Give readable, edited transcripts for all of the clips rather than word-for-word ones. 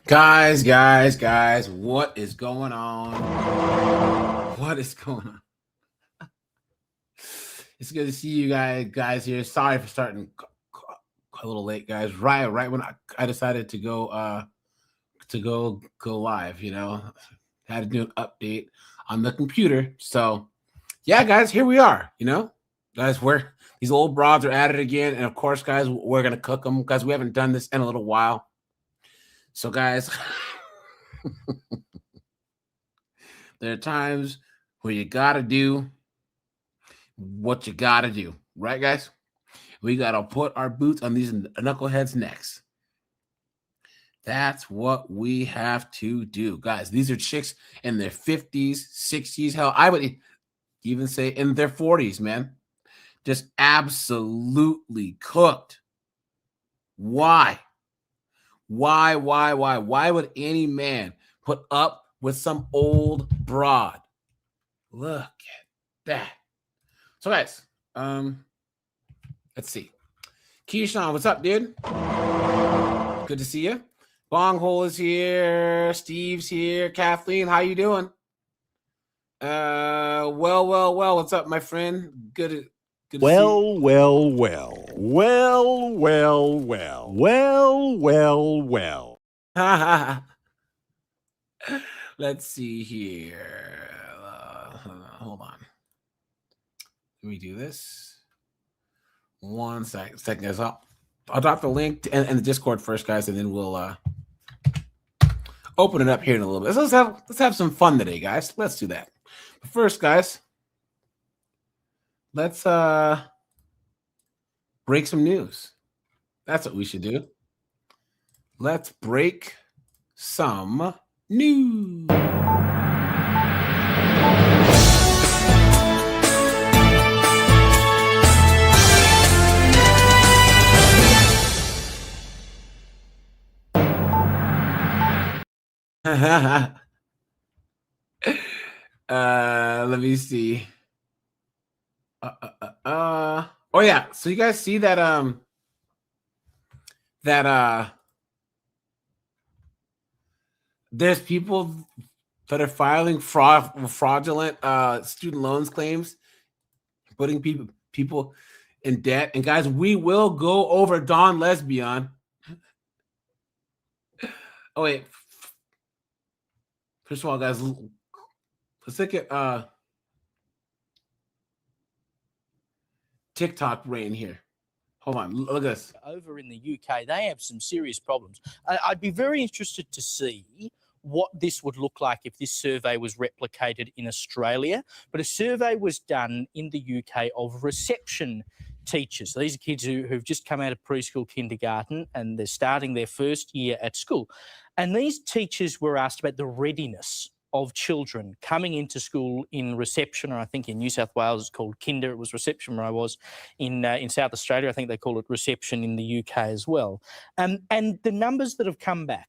Guys, what is going on? What is going on? It's good to see you guys here. Sorry for starting a little late, guys. Right when I decided to go live, had to do an update on the computer. So yeah, guys, here we are. Guys, these old broads are at it again, and of course, guys, we're gonna cook them because we haven't done this in a little while. So, guys. There are times where you gotta do what you gotta do, right, guys? We gotta put our boots on these knuckleheads' necks. That's what we have to do, guys. These are chicks in their 50s, 60s. Hell, I would even say in their 40s, man. Just absolutely cooked. Why? Why would any man put up with some old broad? Look at that. So, guys, let's see. Keyshawn, what's up, dude? Good to see you. Bonghole is here. Steve's here. Kathleen, how you doing? Well. What's up, my friend? Good to see you. Well. Let's see here. Hold on. Let me do this. 1 second, guys. I'll drop the link in the Discord first, guys, and then we'll open it up here in a little bit. Let's have some fun today, guys. Let's do that. But first, guys, let's break some news. That's what we should do. Let's break some news. Let me see. Oh yeah. So you guys see that there's people that are filing fraudulent student loans claims, putting people in debt. And guys, we will go over Dawn Lesbian. Oh wait. First of all, guys, let's look at TikTok brain here. Hold on, look at this. Over in the UK, they have some serious problems. I'd be very interested to see what this would look like if this survey was replicated in Australia. But a survey was done in the UK of reception teachers. So these are kids who've just come out of preschool, kindergarten, and they're starting their first year at school. And these teachers were asked about the readiness of children coming into school in reception, or I think in New South Wales it's called kinder. It was reception where I was. In South Australia, I think they call it reception in the UK as well. And the numbers that have come back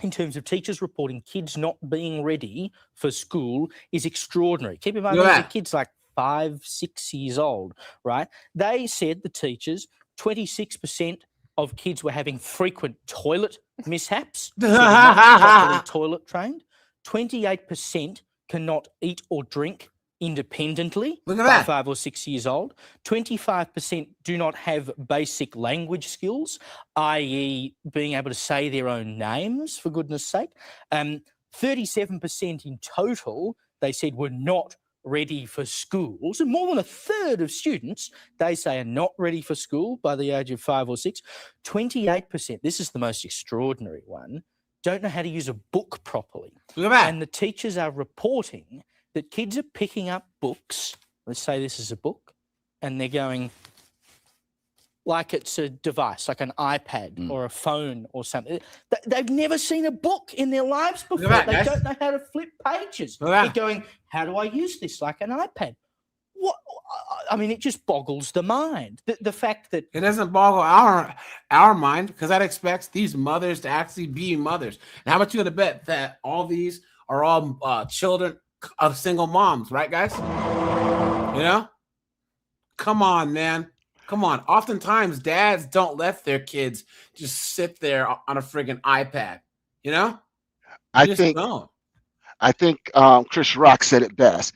in terms of teachers reporting kids not being ready for school is extraordinary. Keep in mind, these are kids like 5, 6 years old, right? They said, the teachers, 26% of kids were having frequent toilet mishaps, so they're not properly toilet trained. 28% cannot eat or drink independently by 5 or 6 years old. 25% do not have basic language skills, i.e. being able to say their own names, for goodness sake. 37% in total, they said, were not ready for school. So more than a third of students, they say, are not ready for school by the age of 5 or 6. 28%, this is the most extraordinary one, don't know how to use a book properly. Look at that. And the teachers are reporting that kids are picking up books, let's say this is a book, and they're going like it's a device, like an iPad or a phone or something. They've never seen a book in their lives before. They don't know how to flip pages. They're going, how do I use this like an iPad? What? I mean, it just boggles the mind. The fact that it doesn't boggle our mind, because that expects these mothers to actually be mothers. And how much you gonna bet that all these are all children of single moms, right, guys? Come on, man. Come on. Oftentimes, dads don't let their kids just sit there on a friggin' iPad. You know, I you just think don't. Chris Rock said it best.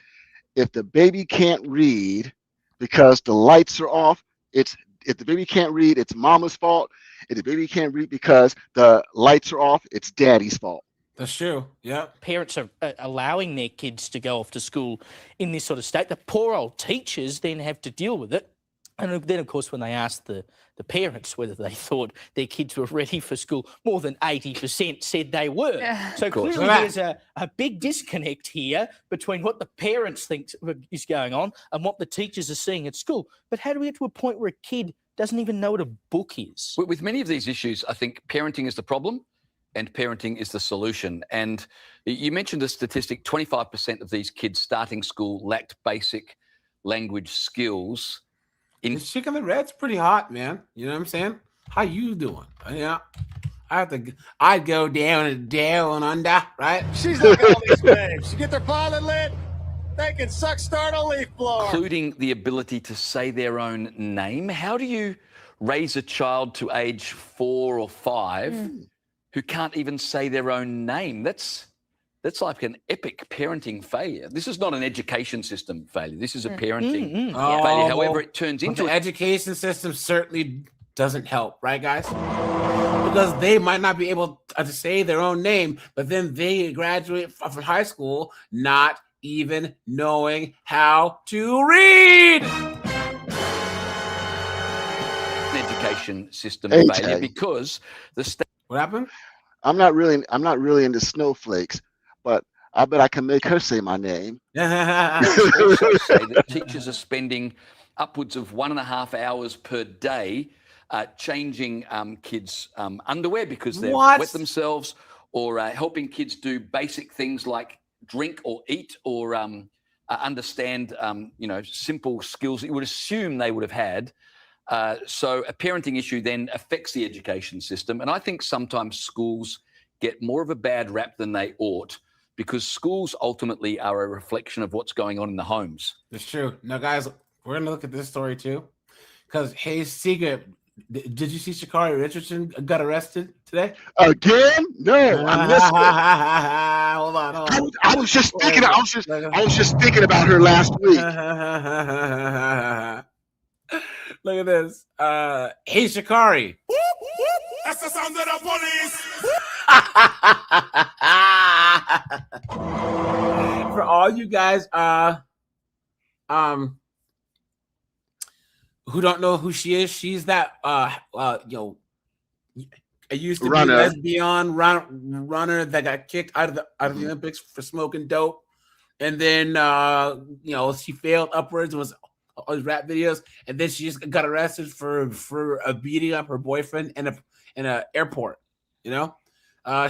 If the baby can't read because the lights are off, it's if the baby can't read, it's mama's fault. If the baby can't read because the lights are off, it's daddy's fault. That's true. Yep. Parents are allowing their kids to go off to school in this sort of state. The poor old teachers then have to deal with it. And then, of course, when they asked the parents whether they thought their kids were ready for school, more than 80% said they were. Yeah. So clearly there's a big disconnect here between what the parents think is going on and what the teachers are seeing at school. But how do we get to a point where a kid doesn't even know what a book is? With many of these issues, I think parenting is the problem and parenting is the solution. And you mentioned a statistic, 25% of these kids starting school lacked basic language skills. The chicken the red's pretty hot, man. You know what I'm saying? How you doing? Yeah. I'd go down and under, right? She's like all these babes. You get their pilot lit, they can start a leaf blower. Including the ability to say their own name. How do you raise a child to age 4 or 5 who can't even say their own name? That's like an epic parenting failure. This is not an education system failure. This is a parenting failure. However, it turns into the education system certainly doesn't help, right, guys? Because they might not be able to say their own name, but then they graduate from high school not even knowing how to read. An education system failure because the state. What happened? I'm not really into snowflakes, but I bet I can make her say my name. Also say that teachers are spending upwards of 1.5 hours per day changing kids' underwear because they've wet themselves, or helping kids do basic things like drink or eat or understand, simple skills that you would assume they would have had. So a parenting issue then affects the education system. And I think sometimes schools get more of a bad rap than they ought, because schools ultimately are a reflection of what's going on in the homes. It's true. Now, guys, we're going to look at this story too. Because, hey, Seeger, did you see Sha'Carri Richardson got arrested today? Again? No, I missed it. Hold on. I was just thinking thinking about her last week. Look at this. Hey, Sha'Carri. That's the sound of the police. For all you guys who don't know who she is, she's that I used to be lesbian runner that got kicked out of the Olympics for smoking dope, and then she failed upwards and was all these rap videos, and then she just got arrested for beating up her boyfriend in a airport.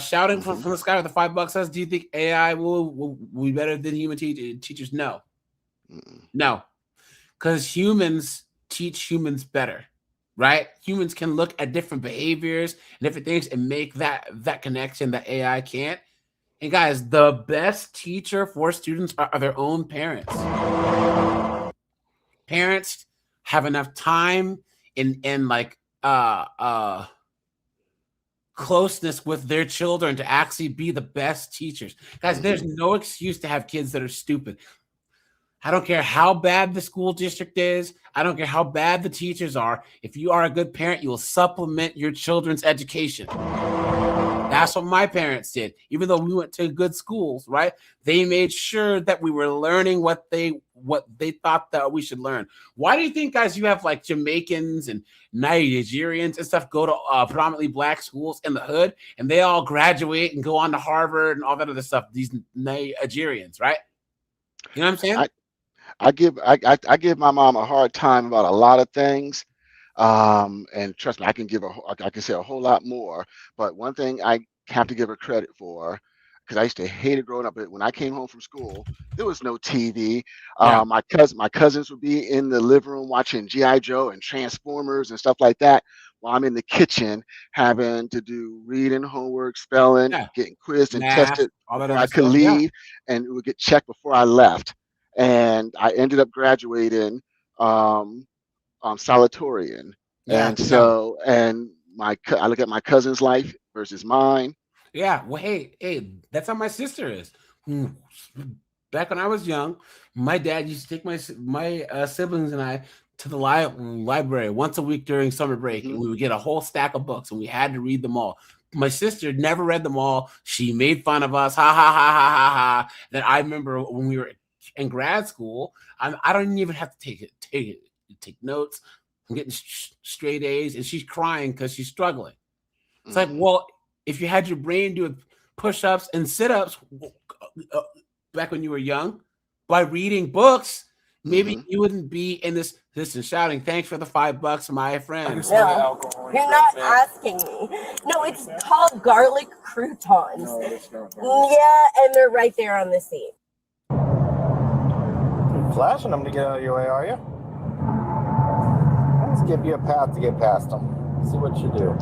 Shouting from the sky with the $5 says, "Do you think AI will be better than human teachers?" No, no, because humans teach humans better, right? Humans can look at different behaviors and different things and make that connection that AI can't. And guys, the best teacher for students are their own parents. Parents have enough time and closeness with their children to actually be the best teachers. Guys, there's no excuse to have kids that are stupid. I don't care how bad the school district is. I don't care how bad the teachers are. If you are a good parent, you will supplement your children's education. That's what my parents did. Even though we went to good schools, right? They made sure that we were learning what they thought that we should learn. Why do you think, guys, you have like Jamaicans and Nigerians and stuff go to predominantly black schools in the hood, and they all graduate and go on to Harvard and all that other stuff? These Nigerians, right? You know what I'm saying? I give my mom a hard time about a lot of things. And trust me, I can say a whole lot more. But one thing I have to give her credit for, because I used to hate it growing up, but when I came home from school, there was no TV. My cousins would be in the living room watching G.I. Joe and Transformers and stuff like that, while I'm in the kitchen having to do reading, homework, spelling, getting quizzed and tested before I could leave, and it would get checked before I left. And I ended up graduating salutatorian. I look at my cousin's life versus mine. Yeah. Well, hey, that's how my sister is. Back when I was young, my dad used to take my siblings and I to the library once a week during summer break, and we would get a whole stack of books, and we had to read them all. My sister never read them all. She made fun of us. Ha ha ha ha ha ha. Then I remember when we were in grad school, I don't even have to take notes. I'm getting straight A's, and she's crying because she's struggling. It's like, well, if you had your brain doing push-ups and sit-ups back when you were young, by reading books, maybe you wouldn't be in this and shouting, "Thanks for the $5, my friend." No, you're not asking me. No, it's called garlic croutons. Yeah, and they're right there on the seat. You're flashing them to get out of your way, are you? Let's give you a path to get past them. See what you do.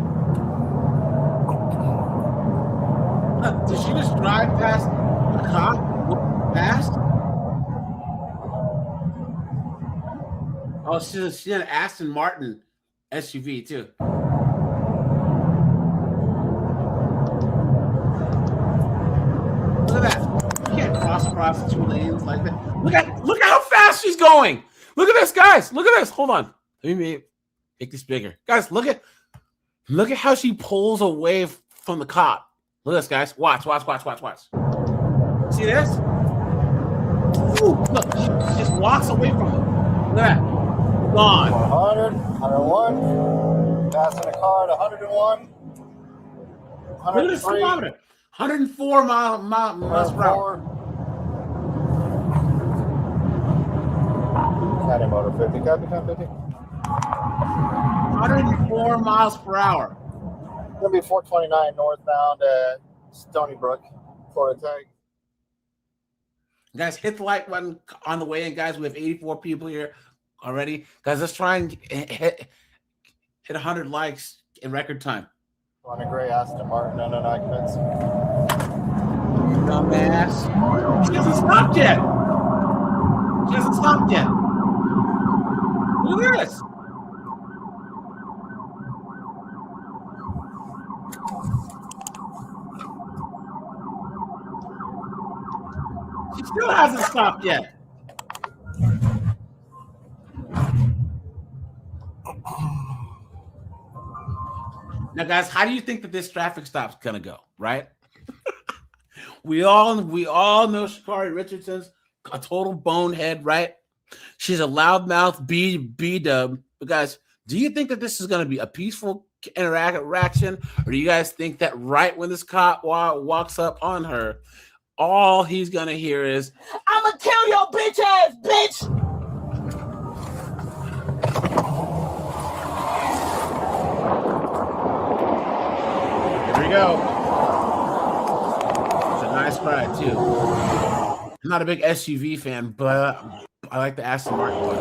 Did she just drive past the cop? Past? Oh, she's an Aston Martin SUV too. Look at that! You can't cross across 2 lanes like that. Look at how fast she's going. Look at this, guys. Look at this. Hold on. Let me make this bigger, guys. Look at how she pulls away from the cop. Look at this, guys. Watch. See this? Ooh, look, she just walks away from him. Look at that. Gone. 100, 101. Passing a car at 101. Look at this speedometer. 104 miles per hour. County motor 50. Copy, 50. 104 miles per hour. Gonna be 429 northbound at Stony Brook, Florida Tag. Guys, hit the like button on the way in, guys. We have 84 people here already. Guys, let's try and hit 100 likes in record time. On a gray Aston Martin, unknown occupants. Dumbass. She hasn't stopped yet. Look at this. She still hasn't stopped yet. Now, guys, how do you think that this traffic stop's gonna go? Right? we all know Sha'Carri Richardson's a total bonehead, right? She's a loudmouth B-dub. But guys, do you think that this is gonna be a peaceful interaction, or do you guys think that right when this cop walks up on her, all he's gonna hear is, "I'm gonna kill your bitch ass, bitch"? Here we go. It's a nice ride too. I'm not a big SUV fan, but I like the Aston Martin one.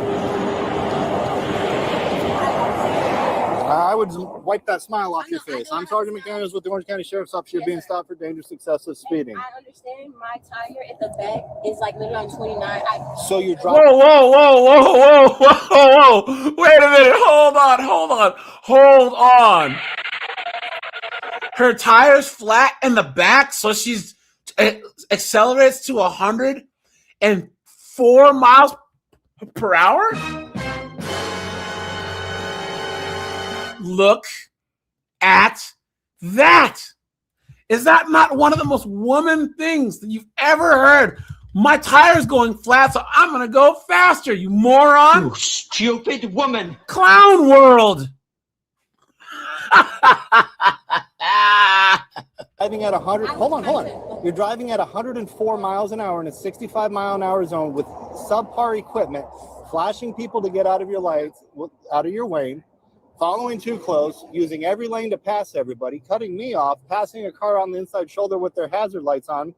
I would wipe that smile off your face. I'm Sergeant McDaniels with the Orange County Sheriff's Office. You're being stopped for dangerous, excessive speeding. I understand my tire at the back is like literally on 29. So you're driving. Whoa. Wait a minute. Hold on. Her tire's flat in the back, so she's accelerates to 104 miles per hour? Look at that. Is that not one of the most woman things that you've ever heard? My tire's going flat, so I'm going to go faster, you moron. You stupid woman. Clown world. Driving at 100. Hold on. You're driving at 104 miles an hour in a 65 mile an hour zone with subpar equipment, flashing people to get out of your lights, out of your lane, following too close, using every lane to pass everybody, cutting me off, passing a car on the inside shoulder with their hazard lights on.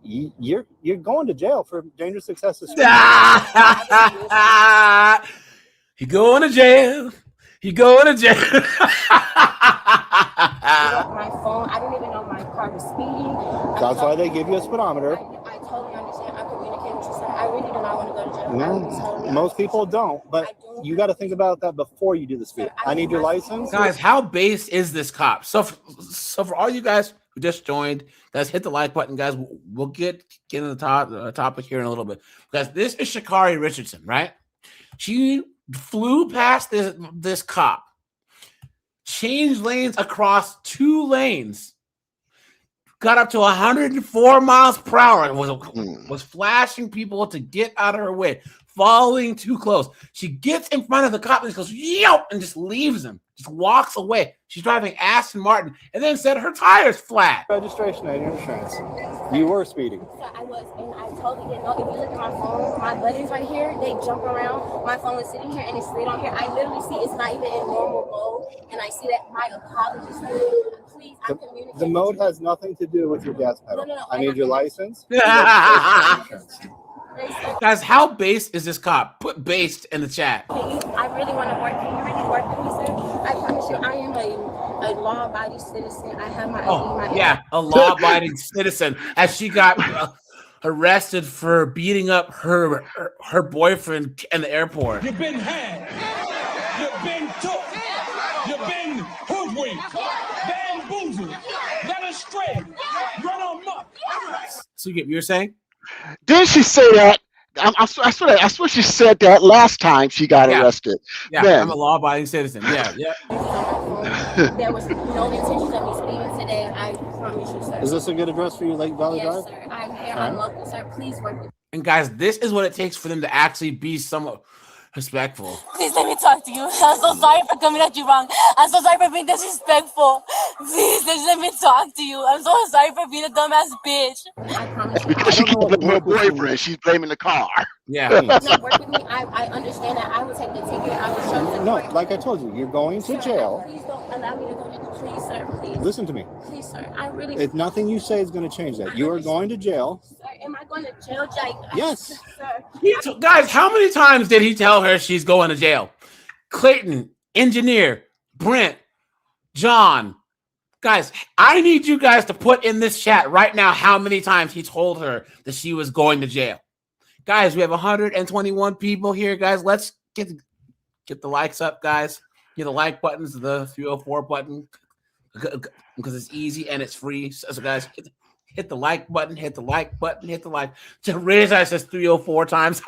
You're going to jail for dangerous excessive speed. You're going to jail. My phone, I didn't even know my car was speeding. That's why they give you a speedometer. I totally understand. I communicate with you, sir. I really do not want to go to jail. No, most people don't, but you got to think about that before you do the speed. I need your license. Guys, how based is this cop? So for all you guys just joined, guys, hit the like button, guys. We'll get into the topic here in a little bit. Guys, this is Sha'Carri Richardson, right? She flew past this cop, changed lanes across 2 lanes, got up to 104 miles per hour, and was flashing people to get out of her way, following too close. She gets in front of the cop and goes, yo, and just leaves him, just walks away. She's driving Aston Martin and then said her tire's flat. Registration and your insurance. You were speeding. So I was, and I totally didn't know. If you look at my phone, my buttons right here, they jump around. My phone is sitting here and it's slid on here. I literally see it's not even in normal mode. And I see that my apologies. Please, I communicate. The mode has nothing to do with your gas pedal. No. I need your license. Guys, how based is this cop? Put based in the chat. I really want to work. Can you really work with me, sir? I promise you, I am a law-abiding citizen. I have my ID, a law-abiding citizen. As she got arrested for beating up her boyfriend in the airport. You've been had. You've been took. You've been hoodwinked. Bamboozled. Led astray. Run amok. So you're saying? Didn't she say that? I swear she said that last time she got arrested. Yeah, Man. I'm a law-abiding citizen. Yeah. There was no intention of me speeding today. I promise you, sir. Is this a good address for you, Lake Valley Drive? Yes, sir. I'm here. I'm local, sir. Please work with me. And guys, this is what it takes for them to actually be somewhat respectful. Please let me talk to you. I'm so sorry for coming at you wrong. I'm so sorry for being disrespectful. Please just let me talk to you. I'm so sorry for being a dumbass bitch. I promise you. Because she can't blame her boyfriend. She's blaming the car. Yeah. No, work with me. I understand that. I will take the ticket. I will show you. No, like I told you, you're going to jail. Please don't allow me to go. Please, sir. Please. Listen to me. Please, sir. I really. If nothing you say is going to change that. You are going to jail. Sir, am I going to jail, Jake? Yes. Sir. Guys, how many times did he tell her she's going to jail? Clayton, Engineer, Brent, John. Guys, I need you guys to put in this chat right now how many times he told her that she was going to jail. Guys, we have 121 people here, guys. Let's get the likes up, guys. Get the like buttons, the 304 button, because it's easy and it's free. So guys, hit the like button, hit the like button, hit the like. To raise us says 304 times.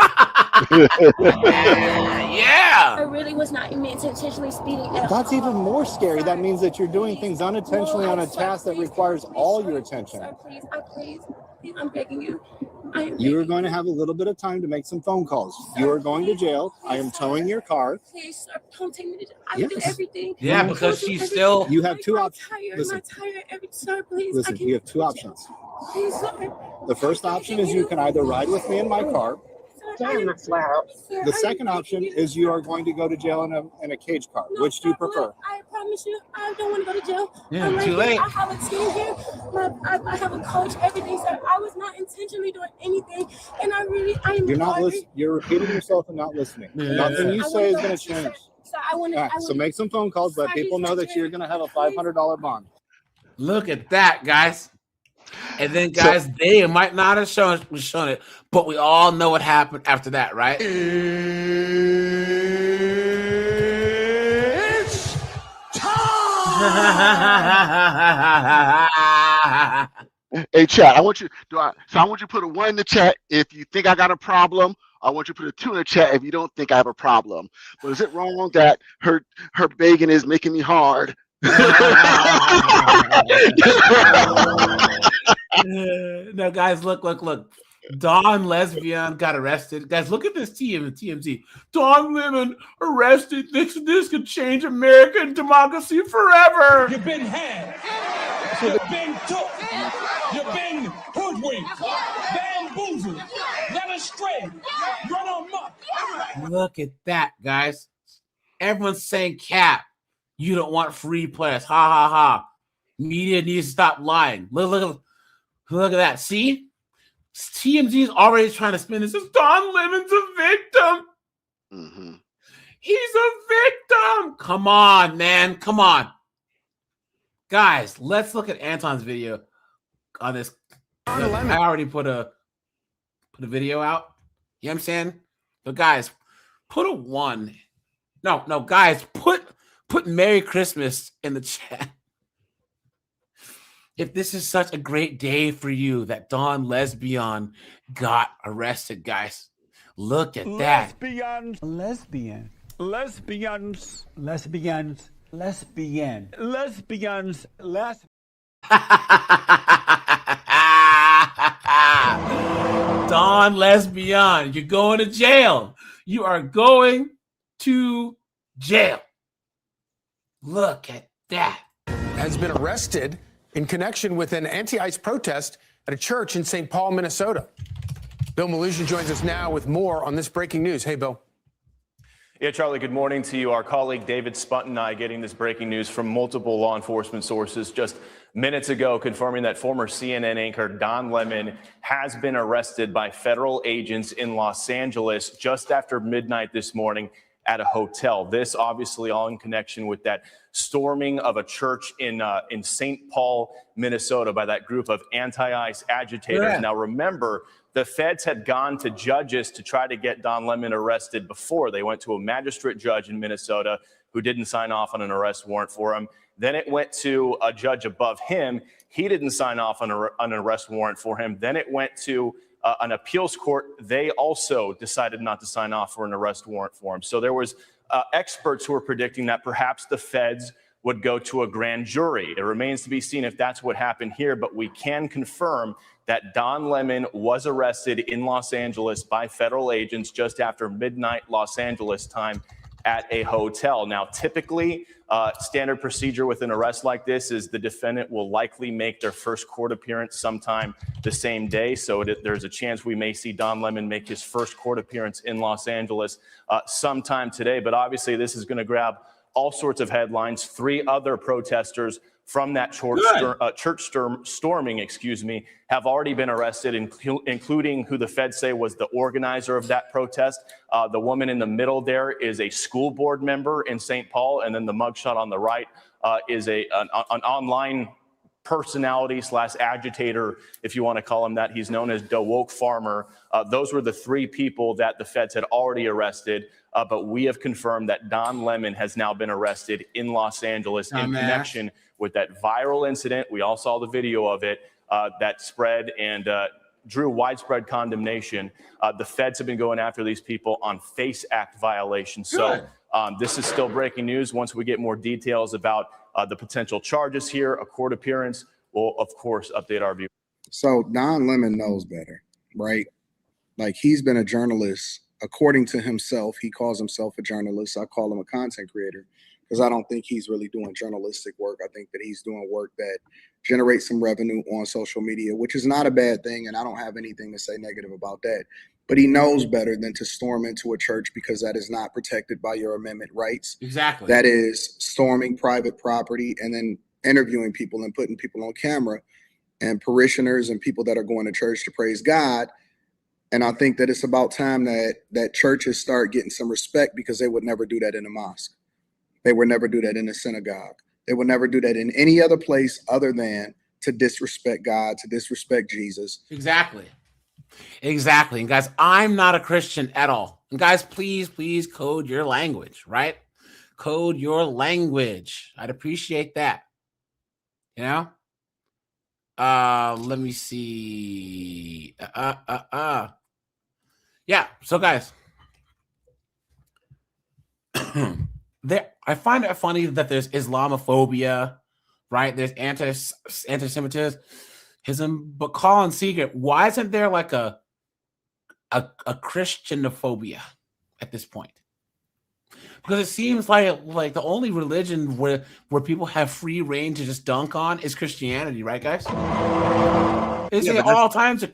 Yeah. I really was not meant to intentionally speeding. That's even more scary. That means that you're doing things unintentionally on a task that requires all your attention. Sir, please, I'm begging you. You are going to have a little bit of time to make some phone calls. You are going to jail. I am towing your car. Please, sir, don't take me to jail. I will do everything. Yeah, because she's still. You have 2 options. Listen, sir, please. Listen, you have 2 options. Please, sir. The first option is you can either ride with me in my car. The second option is you are going to go to jail in a cage car. Which do you prefer? I promise you, I don't want to go to jail. Yeah, I'm too late. I have a team here. I have a coach, everything, sir. I was not intentionally doing anything, and I am. You're not listening. You're repeating yourself and not listening. Yeah. Nothing you say is going to change. So I want to. So make some phone calls. Let people know that you're going to have a $500 bond. Look at that, guys. And then, guys, they might not have shown it, but we all know what happened after that, right? It's time. Hey, chat. I want you to put a 1 in the chat if you think I got a problem. I want you to put a 2 in the chat if you don't think I have a problem. But is it wrong that her begging is making me hard? No, guys, look. Don Lesbian got arrested. Guys, look at this TMZ. Don Lemon arrested. This could change American democracy forever. You've been had. You've been took. You've been hoodwinked. Bamboozled. Led astray. Run amok. Look at that, guys. Everyone's saying cap. You don't want free press. Ha ha ha. Media needs to stop lying. Look at that. See? TMZ is already trying to spin this as Don Lemon's a victim. Mm-hmm. He's a victim. Come on, man. Come on. Guys, let's look at Anton's video on this. I already put a video out. You know what I'm saying? But guys, put a 1. No, guys, put Merry Christmas in the chat. if this is such a great day for you that Don Lesbian got arrested, guys, look at that. Lesbians. Don Lesbian, you're going to jail. You are going to jail. Look at that. Has been arrested in connection with an anti-ICE protest at a church in St. Paul, Minnesota. Bill Melugin joins us now with more on this breaking news. Hey, Bill. Yeah, Charlie, good morning to you. Our colleague David Spunt and I getting this breaking news from multiple law enforcement sources just minutes ago, confirming that former CNN anchor Don Lemon has been arrested by federal agents in Los Angeles just after midnight this morning at a hotel. This obviously all in connection with that storming of a church in St. Paul, Minnesota by that group of anti-ICE agitators. Yeah. Now, remember, the feds had gone to judges to try to get Don Lemon arrested before. They went to a magistrate judge in Minnesota who didn't sign off on an arrest warrant for him. Then it went to a judge above him. He didn't sign off on an arrest warrant for him. Then it went to an appeals court. They also decided not to sign off for an arrest warrant for him. So there was experts who were predicting that perhaps the feds would go to a grand jury. It remains to be seen if that's what happened here, but we can confirm that Don Lemon was arrested in Los Angeles by federal agents just after midnight Los Angeles time at a hotel. Now, typically, standard procedure with an arrest like this is the defendant will likely make their first court appearance sometime the same day. So there's a chance we may see Don Lemon make his first court appearance in Los Angeles sometime today. But obviously, this is going to grab all sorts of headlines. 3 other protesters from that church storming, have already been arrested, including who the feds say was the organizer of that protest. The woman in the middle there is a school board member in St. Paul, and then the mugshot on the right is an online personality / agitator, if you want to call him that. He's known as the Woke Farmer. Those were the 3 people that the feds had already arrested. But we have confirmed that Don Lemon has now been arrested in Los Angeles in connection with that viral incident. We all saw the video of it that spread and drew widespread condemnation. The feds have been going after these people on FACE Act violations. So this is still breaking news. Once we get more details about the potential charges here, a court appearance, we'll, of course, update our view. So Don Lemon knows better, right? Like, he's been a journalist. According to himself, he calls himself a journalist. I call him a content creator because I don't think he's really doing journalistic work. I think that he's doing work that generates some revenue on social media, which is not a bad thing, and I don't have anything to say negative about that. But he knows better than to storm into a church because that is not protected by your amendment rights. Exactly. That is storming private property and then interviewing people and putting people on camera and parishioners and people that are going to church to praise God. And I think that it's about time that churches start getting some respect, because they would never do that in a mosque. They would never do that in a synagogue. They would never do that in any other place other than to disrespect God, to disrespect Jesus. Exactly. And guys, I'm not a Christian at all. And guys, please code your language, right? Code your language. I'd appreciate that. You know? Let me see. Yeah, so guys, I find it funny that there's Islamophobia, right? There's anti-Semitism, but Colin Secret, why isn't there like a Christianophobia at this point? Because it seems like the only religion where people have free reign to just dunk on is Christianity, right, guys? It's all types of,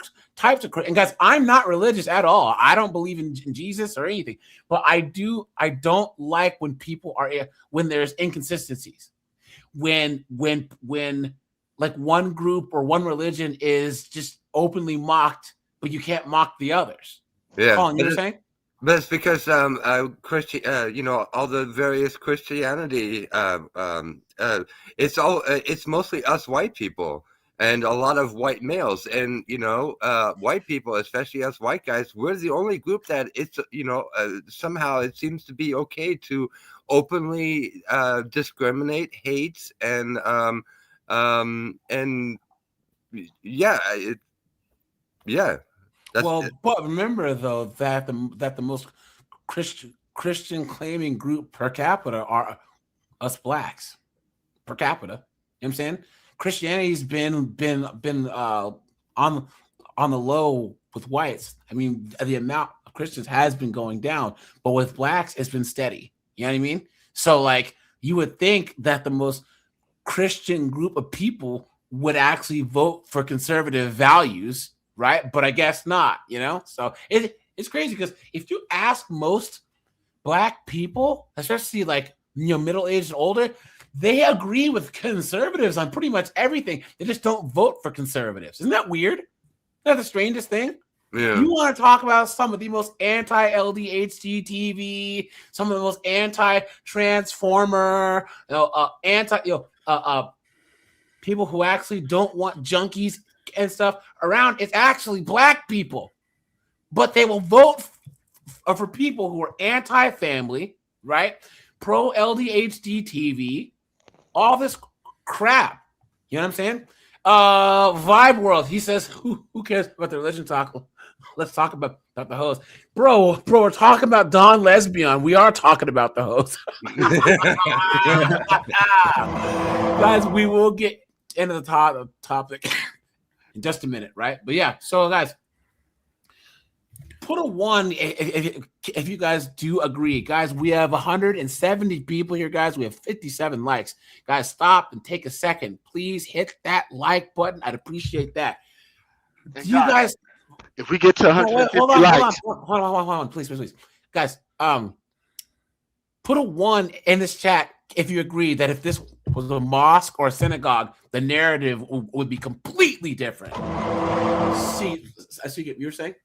and guys, I'm not religious at all. I don't believe in Jesus or anything, but I don't like when people when there's inconsistencies, when like one group or one religion is just openly mocked, but you can't mock the others. Yeah, Colin, you know what I'm saying? But it's because all the various Christianity, it's mostly us white people and a lot of white males, and white people, especially us white guys, we're the only group that it's somehow it seems to be okay to openly discriminate, hate, and And yeah, yeah. Well, but remember though that the most Christian claiming group per capita are us blacks per capita. You know what I'm saying? Christianity's been on the low with whites. I mean, the amount of Christians has been going down, but with blacks, it's been steady. You know what I mean? So like you would think that the most Christian group of people would actually vote for conservative values, right? But I guess not, you know? So it's crazy because if you ask most black people, especially like, you know, middle-aged and older, they agree with conservatives on pretty much everything. They just don't vote for conservatives. Isn't that weird? Isn't that the strangest thing? Yeah. You want to talk about some of the most anti-LDHD TV, some of the most anti-transformer, people who actually don't want junkies and stuff around. It's actually black people, but they will vote for people who are anti-family, right? Pro-LDHD TV, all this crap. You know what I'm saying? Vibe World, he says, who cares about the religion talk? Let's talk about the host. Bro, we're talking about Don Lesbian. We are talking about the host. Guys, we will get into the topic in just a minute, right? But yeah, so guys, put a 1 if you guys do agree. Guys, we have 170 people here, guys. We have 57 likes. Guys, stop and take a second. Please hit that like button. I'd appreciate that. And You guys, if we get to 150 likes, hold on, please. Guys, put a 1 in this chat if you agree that if this was a mosque or a synagogue, the narrative would be completely different. See, I see what you're saying.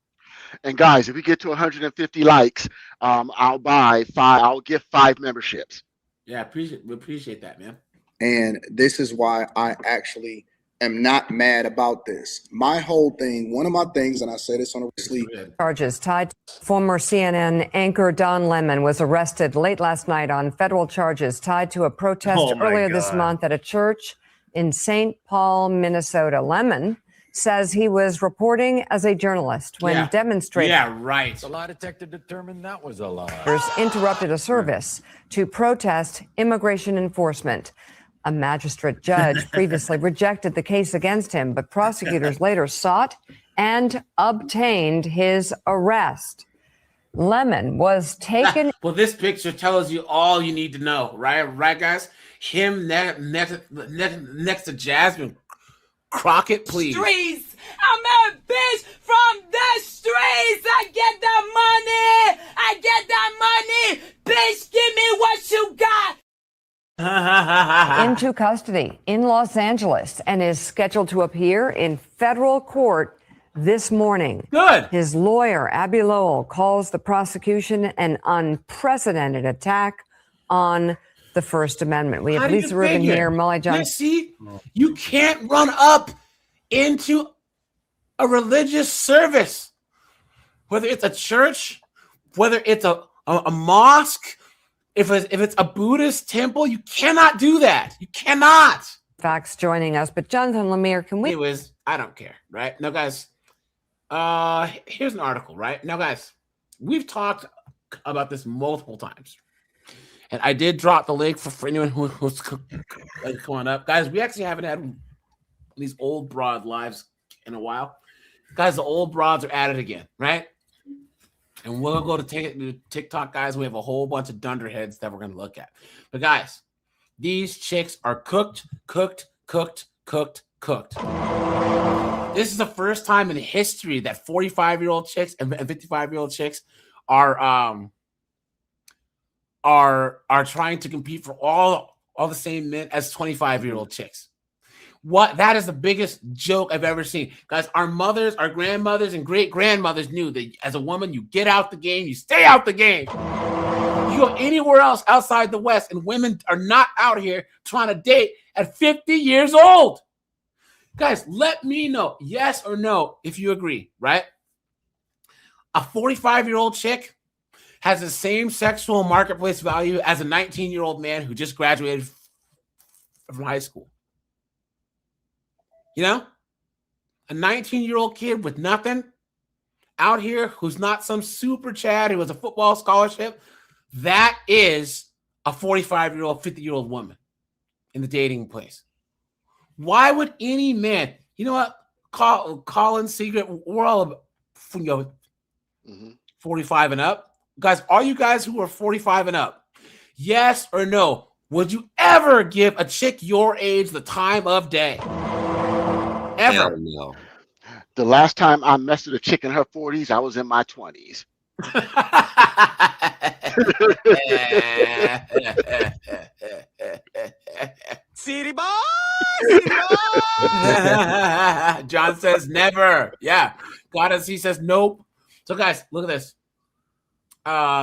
and guys, if we get to 150 likes, I'll give 5 memberships. Yeah, we appreciate that, man. And this is why I actually am not mad about this. My whole thing, one of my things, and I said this on a sleep. Charges tied to former CNN anchor Don Lemon was arrested late last night on federal charges tied to a protest earlier this month at a church in St. Paul, Minnesota. Lemon says he was reporting as a journalist when demonstrators. Yeah, right. The lie detector determined that was a lie. Interrupted a service to protest immigration enforcement. A magistrate judge previously rejected the case against him, but prosecutors later sought and obtained his arrest. Lemon was taken. Well, this picture tells you all you need to know, right? Right, guys? Him next to Jasmine Crockett, please. Streets. I'm a bitch from the streets. I get that money. I get that money. Bitch, give me what you got. Into custody in Los Angeles and is scheduled to appear in federal court this morning. Good. His lawyer, Abby Lowell, calls the prosecution an unprecedented attack on the First Amendment. We have Lisa Rubin here, Molly Johnson. See, you can't run up into a religious service, whether it's a church, whether it's a mosque, if it's a Buddhist temple, you cannot do that. You cannot. Facts joining us, but Jonathan Lemire, can we? Anyways, I don't care, right? Now, guys, here's an article, right? Now, guys, we've talked about this multiple times, and I did drop the link for anyone who's coming up. Guys, we actually haven't had these old broad lives in a while. Guys, the old broads are at it again, right? And we'll go to TikTok, guys. We have a whole bunch of dunderheads that we're going to look at. But, guys, these chicks are cooked. This is the first time in history that 45-year-old chicks and 55-year-old chicks are trying to compete for all the same men as 25-year-old chicks. That is the biggest joke I've ever seen. Guys, our mothers, our grandmothers, and great-grandmothers knew that as a woman, you get out the game, you stay out the game. You go anywhere else outside the West, and women are not out here trying to date at 50 years old. Guys, let me know, yes or no, if you agree, right? A 45-year-old chick has the same sexual marketplace value as a 19-year-old man who just graduated from high school. You know, a 19-year-old kid with nothing out here who's not some super Chad who has a football scholarship. That is a 45-year-old, 50-year-old woman in the dating place. Why would any man, you know what, Colin's secret, we're all 45 and up. Guys, all you guys who are 45 and up, yes or no, would you ever give a chick your age the time of day? Ever? No. The last time I messed with a chick in her 40s, I was in my 20s. City boy! City boy! John says never. Yeah. Goddess, he says nope. So, guys, look at this.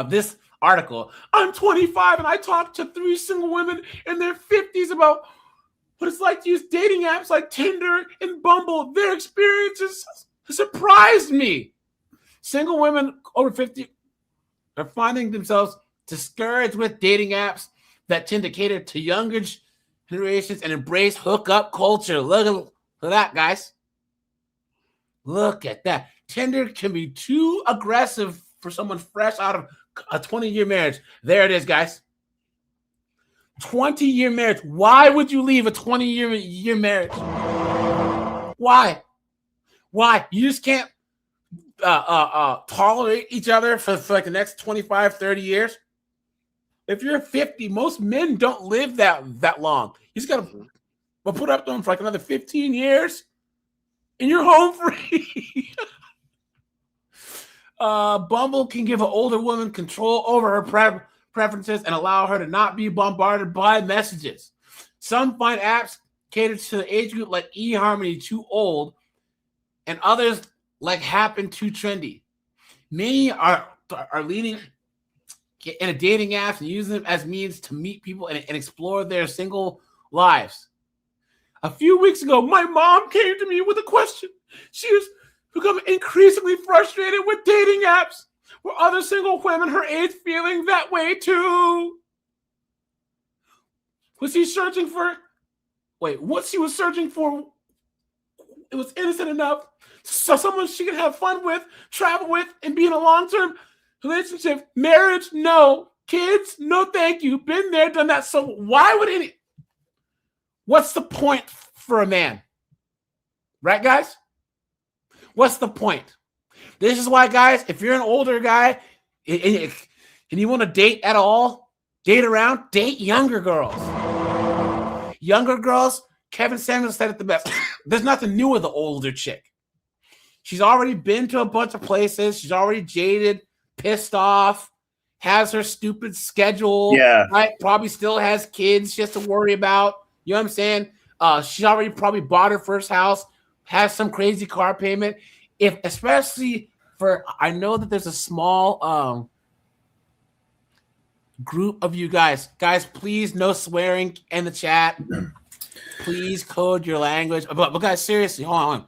This article. I'm 25 and I talked to 3 single women in their 50s about what it's like to use dating apps like Tinder and Bumble. Their experiences surprised me. Single women over 50 are finding themselves discouraged with dating apps that tend to cater to younger generations and embrace hookup culture. Look at that, guys. Look at that. Tinder can be too aggressive for someone fresh out of a 20-year marriage. There it is, guys. 20-year marriage. Why would you leave a 20-year marriage? Why? You just can't tolerate each other for like the next 25, 30 years? If you're 50, most men don't live that long. You just got to put up to them for like another 15 years and you're home free. Bumble can give an older woman control over her preferences and allow her to not be bombarded by messages. Some find apps catered to the age group like eHarmony too old, and others like Happen too trendy. Many are leaning in a dating apps and using them as means to meet people and explore their single lives. A few weeks ago, my mom came to me with a question. She was becoming increasingly frustrated with dating apps. Were other single women her age feeling that way too? What she was searching for, it was innocent enough so someone she could have fun with, travel with, and be in a long-term relationship. Marriage, no. Kids, no thank you. Been there, done that. So why would what's the point for a man? Right, guys? What's the point? This is why, guys, if you're an older guy and you want to date at all, date younger girls. Younger girls, Kevin Samuels said it the best. There's nothing new with the older chick. She's already been to a bunch of places. She's already jaded, pissed off, has her stupid schedule. Yeah. Right? Probably still has kids she has to worry about. You know what I'm saying? She's already probably bought her first house, has some crazy car payment. Especially I know that there's a small group of you guys. Guys, please, no swearing in the chat. Please code your language. But guys, seriously, hold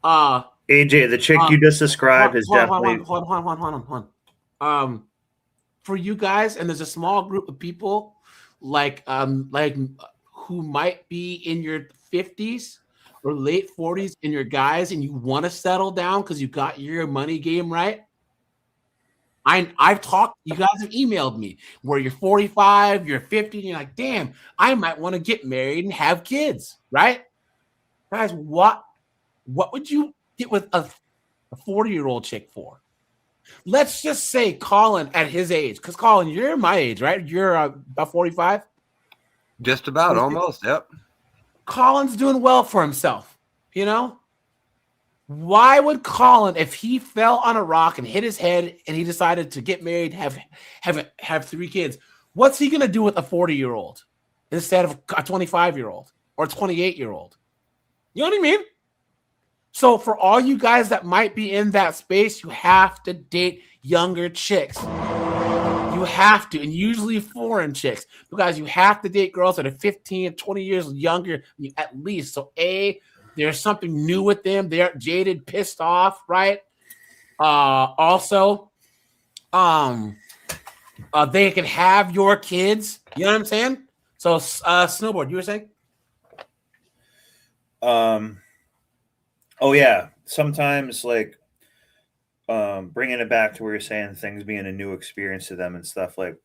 on. AJ, the chick you just described is definitely. Hold on. For you guys, and there's a small group of people like who might be in your 50s or late 40s and you're guys and you want to settle down because you got your money game right. I've talked, you guys have emailed me where you're 45, you're 50, and you're like, damn, I might want to get married and have kids, right? Guys, what would you get with a 40-year-old chick for? Let's just say Colin at his age, because Colin, you're my age, right? You're about 45? Just about, almost, yep. Colin's doing well for himself, you know? Why would Colin, if he fell on a rock and hit his head and he decided to get married, have 3 kids, what's he going to do with a 40-year-old instead of a 25-year-old or 28-year-old? You know what I mean? So for all you guys that might be in that space, you have to date younger chicks. You have to, and usually foreign chicks, because you have to date girls that are 15 and 20 years younger at least. So there's something new with them. They're jaded, pissed off, right? Also, they can have your kids. You know what I'm saying? So, Snowboard, you were saying? Oh yeah, sometimes like bringing it back to where you're saying things being a new experience to them and stuff, like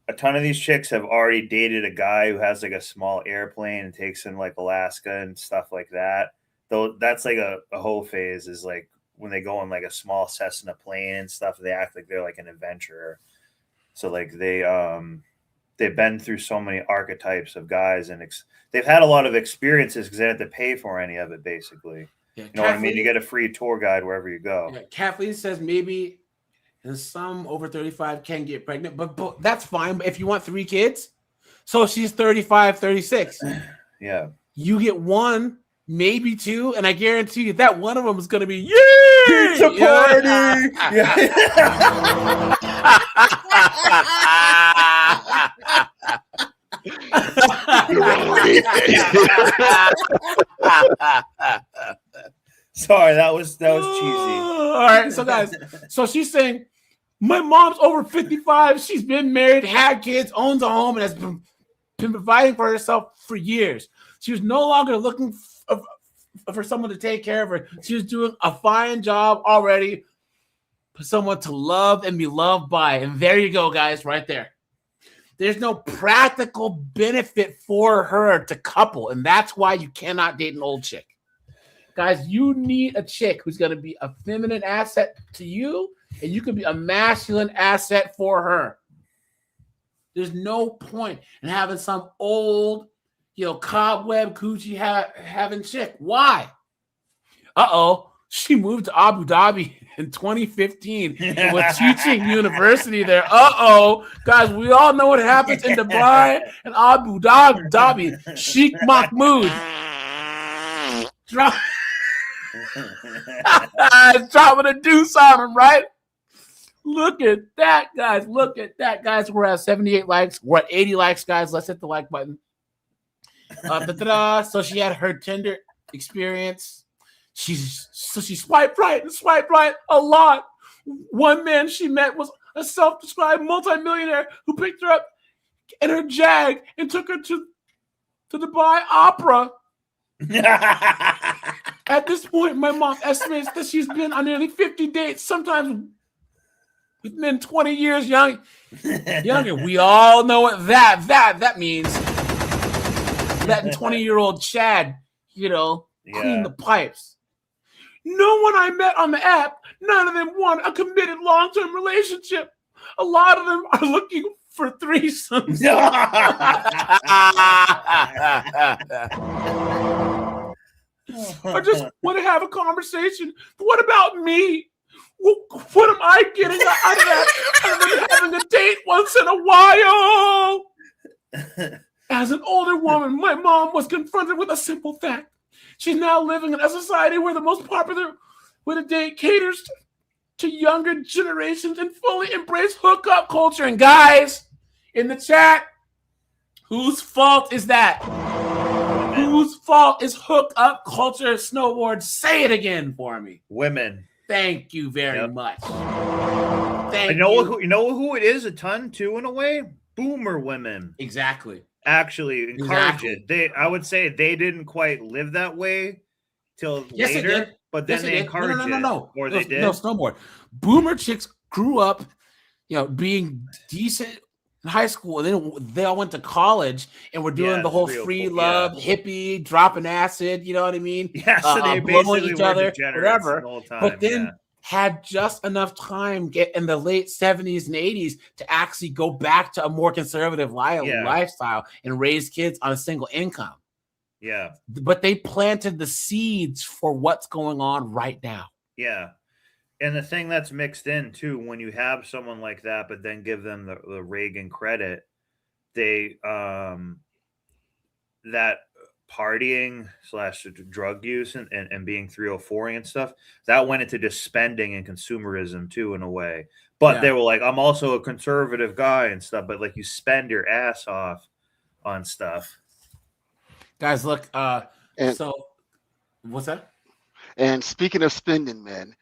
a ton of these chicks have already dated a guy who has like a small airplane and takes them like Alaska and stuff like that. Though that's like a whole phase is like when they go on like a small Cessna plane and stuff, they act like they're like an adventurer. So like they've been through so many archetypes of guys and they've had a lot of experiences because they had to pay for any of it basically. Yeah, you know what I mean? You get a free tour guide wherever you go. Yeah, Kathleen says maybe some over 35 can get pregnant, but that's fine. But if you want 3 kids, so she's 35, 36. Yeah. You get 1, maybe 2, and I guarantee you that one of them is going to be yay! Pizza party! Sorry, that was cheesy. All right, so guys, so she's saying my mom's over 55. She's been married, had kids, owns a home, and has been providing for herself for years. She was no longer looking for someone to take care of her. She was doing a fine job already for someone to love and be loved by. And there you go, guys, right there. There's no practical benefit for her to couple, and that's why you cannot date an old chick. Guys, you need a chick who's going to be a feminine asset to you, and you can be a masculine asset for her. There's no point in having some old, cobweb coochie having chick. Why? She moved to Abu Dhabi in 2015 and was teaching university there. Guys, we all know what happens in Dubai and Abu Dhabi. Sheikh Mahmoud dropping a deuce on him, right? Look at that, guys. Look at that, guys. We're at 78 likes. We're at 80 likes, guys. Let's hit the like button. So she had her Tinder experience. She swiped right and swiped right a lot. One man she met was a self-described multimillionaire who picked her up in her Jag and took her to Dubai Opera. At this point, my mom estimates that she's been on nearly 50 dates, sometimes with men 20 years younger. We all know what that means. That 20-year-old Chad, clean the pipes. No one I met on the app, none of them want a committed long-term relationship. A lot of them are looking for threesomes. I just want to have a conversation. What about me? What am I getting out of that? Other than having a date once in a while. As an older woman, my mom was confronted with a simple fact. She's now living in a society where the most popular way to date caters to younger generations and fully embrace hookup culture. And guys, in the chat, whose fault is that? Whose fault is hookup culture snowboard? Say it again for me. Women. Thank you very much. You know who it is a ton too in a way? Boomer women. Exactly. Actually encourage it. I would say they didn't quite live that way till later, but then they encouraged it. No. Or they did. No, snowboard. Boomer chicks grew up, being decent in high school, and then they all went to college and were doing the whole free love, hippie, dropping acid, you know what I mean? Yeah, so they blowing each other, whatever. But then had just enough time in the late 70s and 80s to actually go back to a more conservative lifestyle and raise kids on a single income. Yeah. But they planted the seeds for what's going on right now. Yeah. And the thing that's mixed in too, when you have someone like that, but then give them the Reagan credit, they that partying / drug use and being 304 and stuff, that went into just spending and consumerism too in a way. But they were like, I'm also a conservative guy and stuff, but like you spend your ass off on stuff. Guys, look, so what's that? And speaking of spending, men,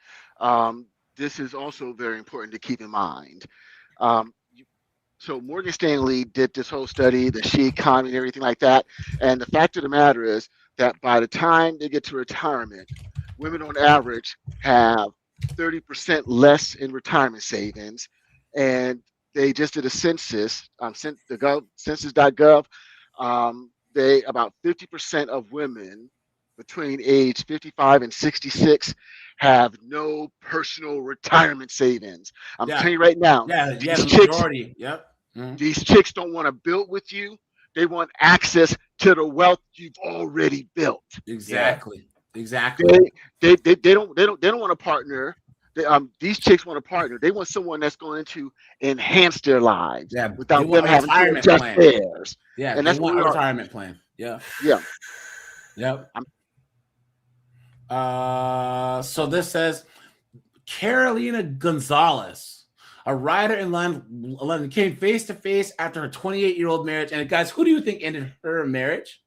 this is also very important to keep in mind. So Morgan Stanley did this whole study, the she economy and everything like that. And the fact of the matter is that by the time they get to retirement, women on average have 30% less in retirement savings, and they just did a census, census.gov. They about 50% of women between age 55 and 66 have no personal retirement savings. I'm telling you right now, the these majority. Yep. these chicks don't want to build with you. They want access to the wealth you've already built. Exactly. They don't want a partner. These chicks want a partner. They want someone that's going to enhance their lives without them having to adjust theirs. Yeah, and they that's want what a retirement plan. Yeah. Yep. So this says Carolina Gonzalez, a rider in London, came face to face after her 28-year-old marriage. And guys, who do you think ended her marriage?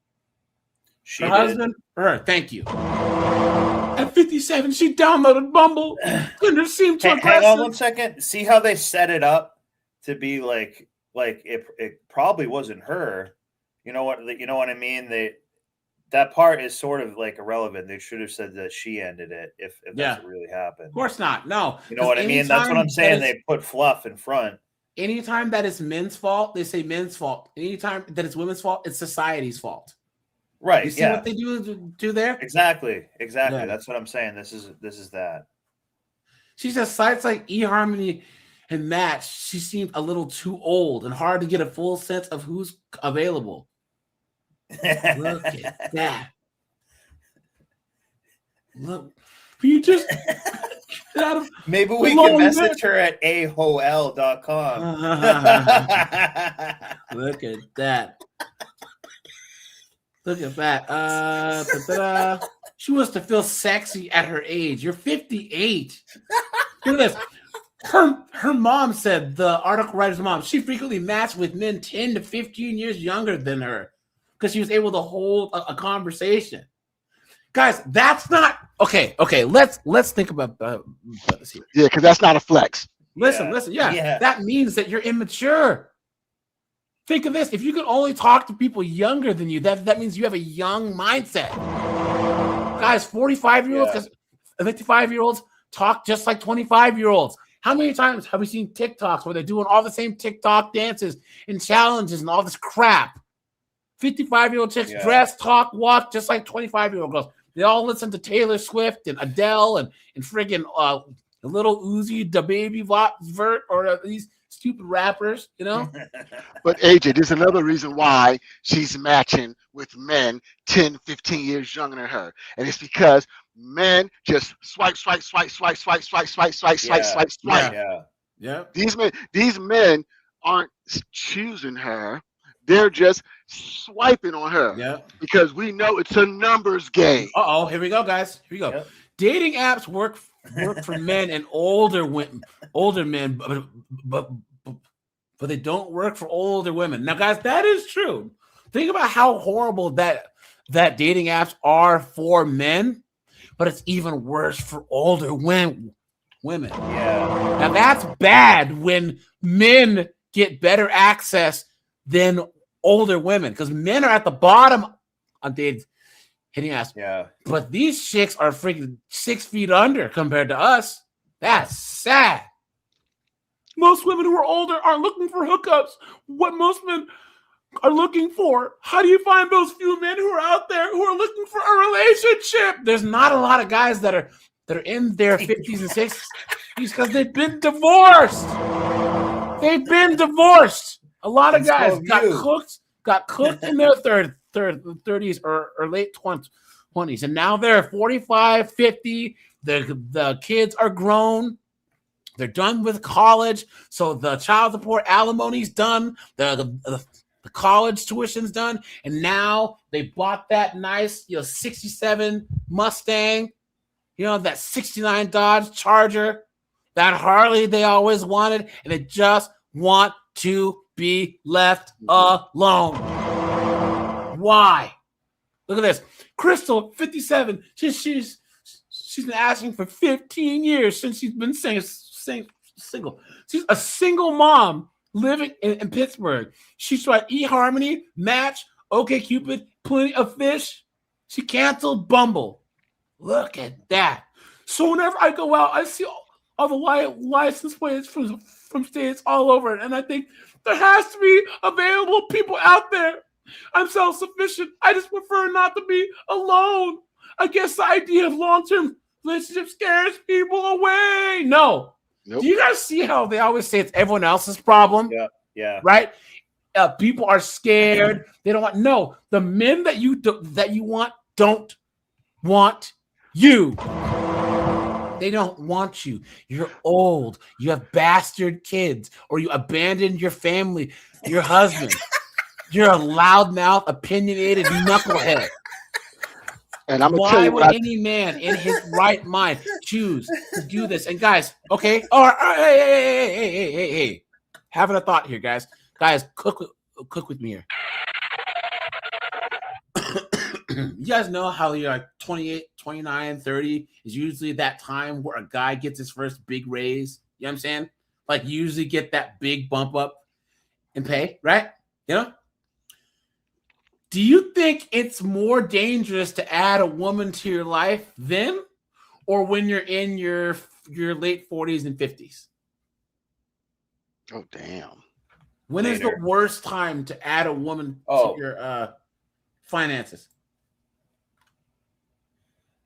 Her husband or her? Thank you. At 57, she downloaded Bumble. Couldn't have seemed too aggressive. Hang on 1 second. See how they set it up to be like it probably wasn't her. You know what I mean? That part is sort of like irrelevant. They should have said that she ended it if that's what really happened. Of course not. No. You know what I mean? That's what I'm saying. They put fluff in front. Anytime that it's men's fault, they say men's fault. Anytime that it's women's fault, it's society's fault. Right. You see what they do there? Exactly. Yeah. That's what I'm saying. This is that. She says sites like eHarmony and Match, she seemed a little too old and hard to get a full sense of who's available. Look at that. Look, you just maybe we can message her at ahoel.com. Look at that. Look at that. She wants to feel sexy at her age. You're 58. Look at this. Her mom said, the article writer's mom, she frequently matched with men 10 to 15 years younger than her because she was able to hold a conversation. Guys, that's not okay. Let's think about this here. Yeah, because that's not a flex. Listen. Yeah, that means that you're immature. Think of this. If you can only talk to people younger than you, that means you have a young mindset. Guys, 45-year-olds, 55-year-olds talk just like 25-year-olds. How many times have we seen TikToks where they're doing all the same TikTok dances and challenges and all this crap? 55-year-old chicks dress, talk, walk just like 25-year-old girls. They all listen to Taylor Swift and Adele and friggin' Little Uzi, the Baby Vert, or these stupid rappers, you know? But AJ, there's another reason why she's matching with men 10, 15 years younger than her. And it's because men just swipe. Yeah. These men aren't choosing her. They're just swiping on her. Yeah. Because we know it's a numbers game. Here we go, guys. Here we go. Yep. Dating apps work for men and older men, but they don't work for older women. Now, guys, that is true. Think about how horrible that dating apps are for men, but it's even worse for older women. Yeah. Now that's bad when men get better access than older women, because men are at the bottom on dating apps. Yeah. But these chicks are freaking 6 feet under compared to us. That's sad. Most women who are older aren't looking for hookups. What most men are looking for, how do you find those few men who are out there who are looking for a relationship? There's not a lot of guys that are in their 50s and 60s because they've been divorced. A lot of guys got cooked in their 30s or late 20s, and now they're 45, 50. The kids are grown. They're done with college, so the child support alimony's done. The college tuition's done, and now they bought that nice 67 Mustang, that 69 Dodge Charger, that Harley they always wanted, and they just want to be left alone. Why? Look at this. Crystal, 57. She's been asking for 15 years since she's been single. She's a single mom living in Pittsburgh. She's tried eHarmony, Match, OkCupid, Plenty of Fish. She canceled Bumble. Look at that. So whenever I go out, I see all the license plates from states all over it. And I think there has to be available people out there. I'm self-sufficient. I just prefer not to be alone. I guess the idea of long-term relationship scares people away. No. Nope. Do you guys see how they always say it's everyone else's problem? Yeah. Right? People are scared. They don't want. No, the men that you want don't want you. They don't want you. You're old. You have bastard kids, or you abandoned your family, your husband. You're a loudmouth, opinionated knucklehead. And I'm gonna Why tell you would what any man in his right mind choose to do this? And guys, okay, all right, hey, having a thought here, guys. Guys, cook with me here. You guys know how you're like 28, 29, 30 is usually that time where a guy gets his first big raise. You know what I'm saying? Like you usually get that big bump up in pay, right? You know? Do you think it's more dangerous to add a woman to your life then or when you're in your late 40s and 50s? Oh, damn. When is the worst time to add a woman to your finances?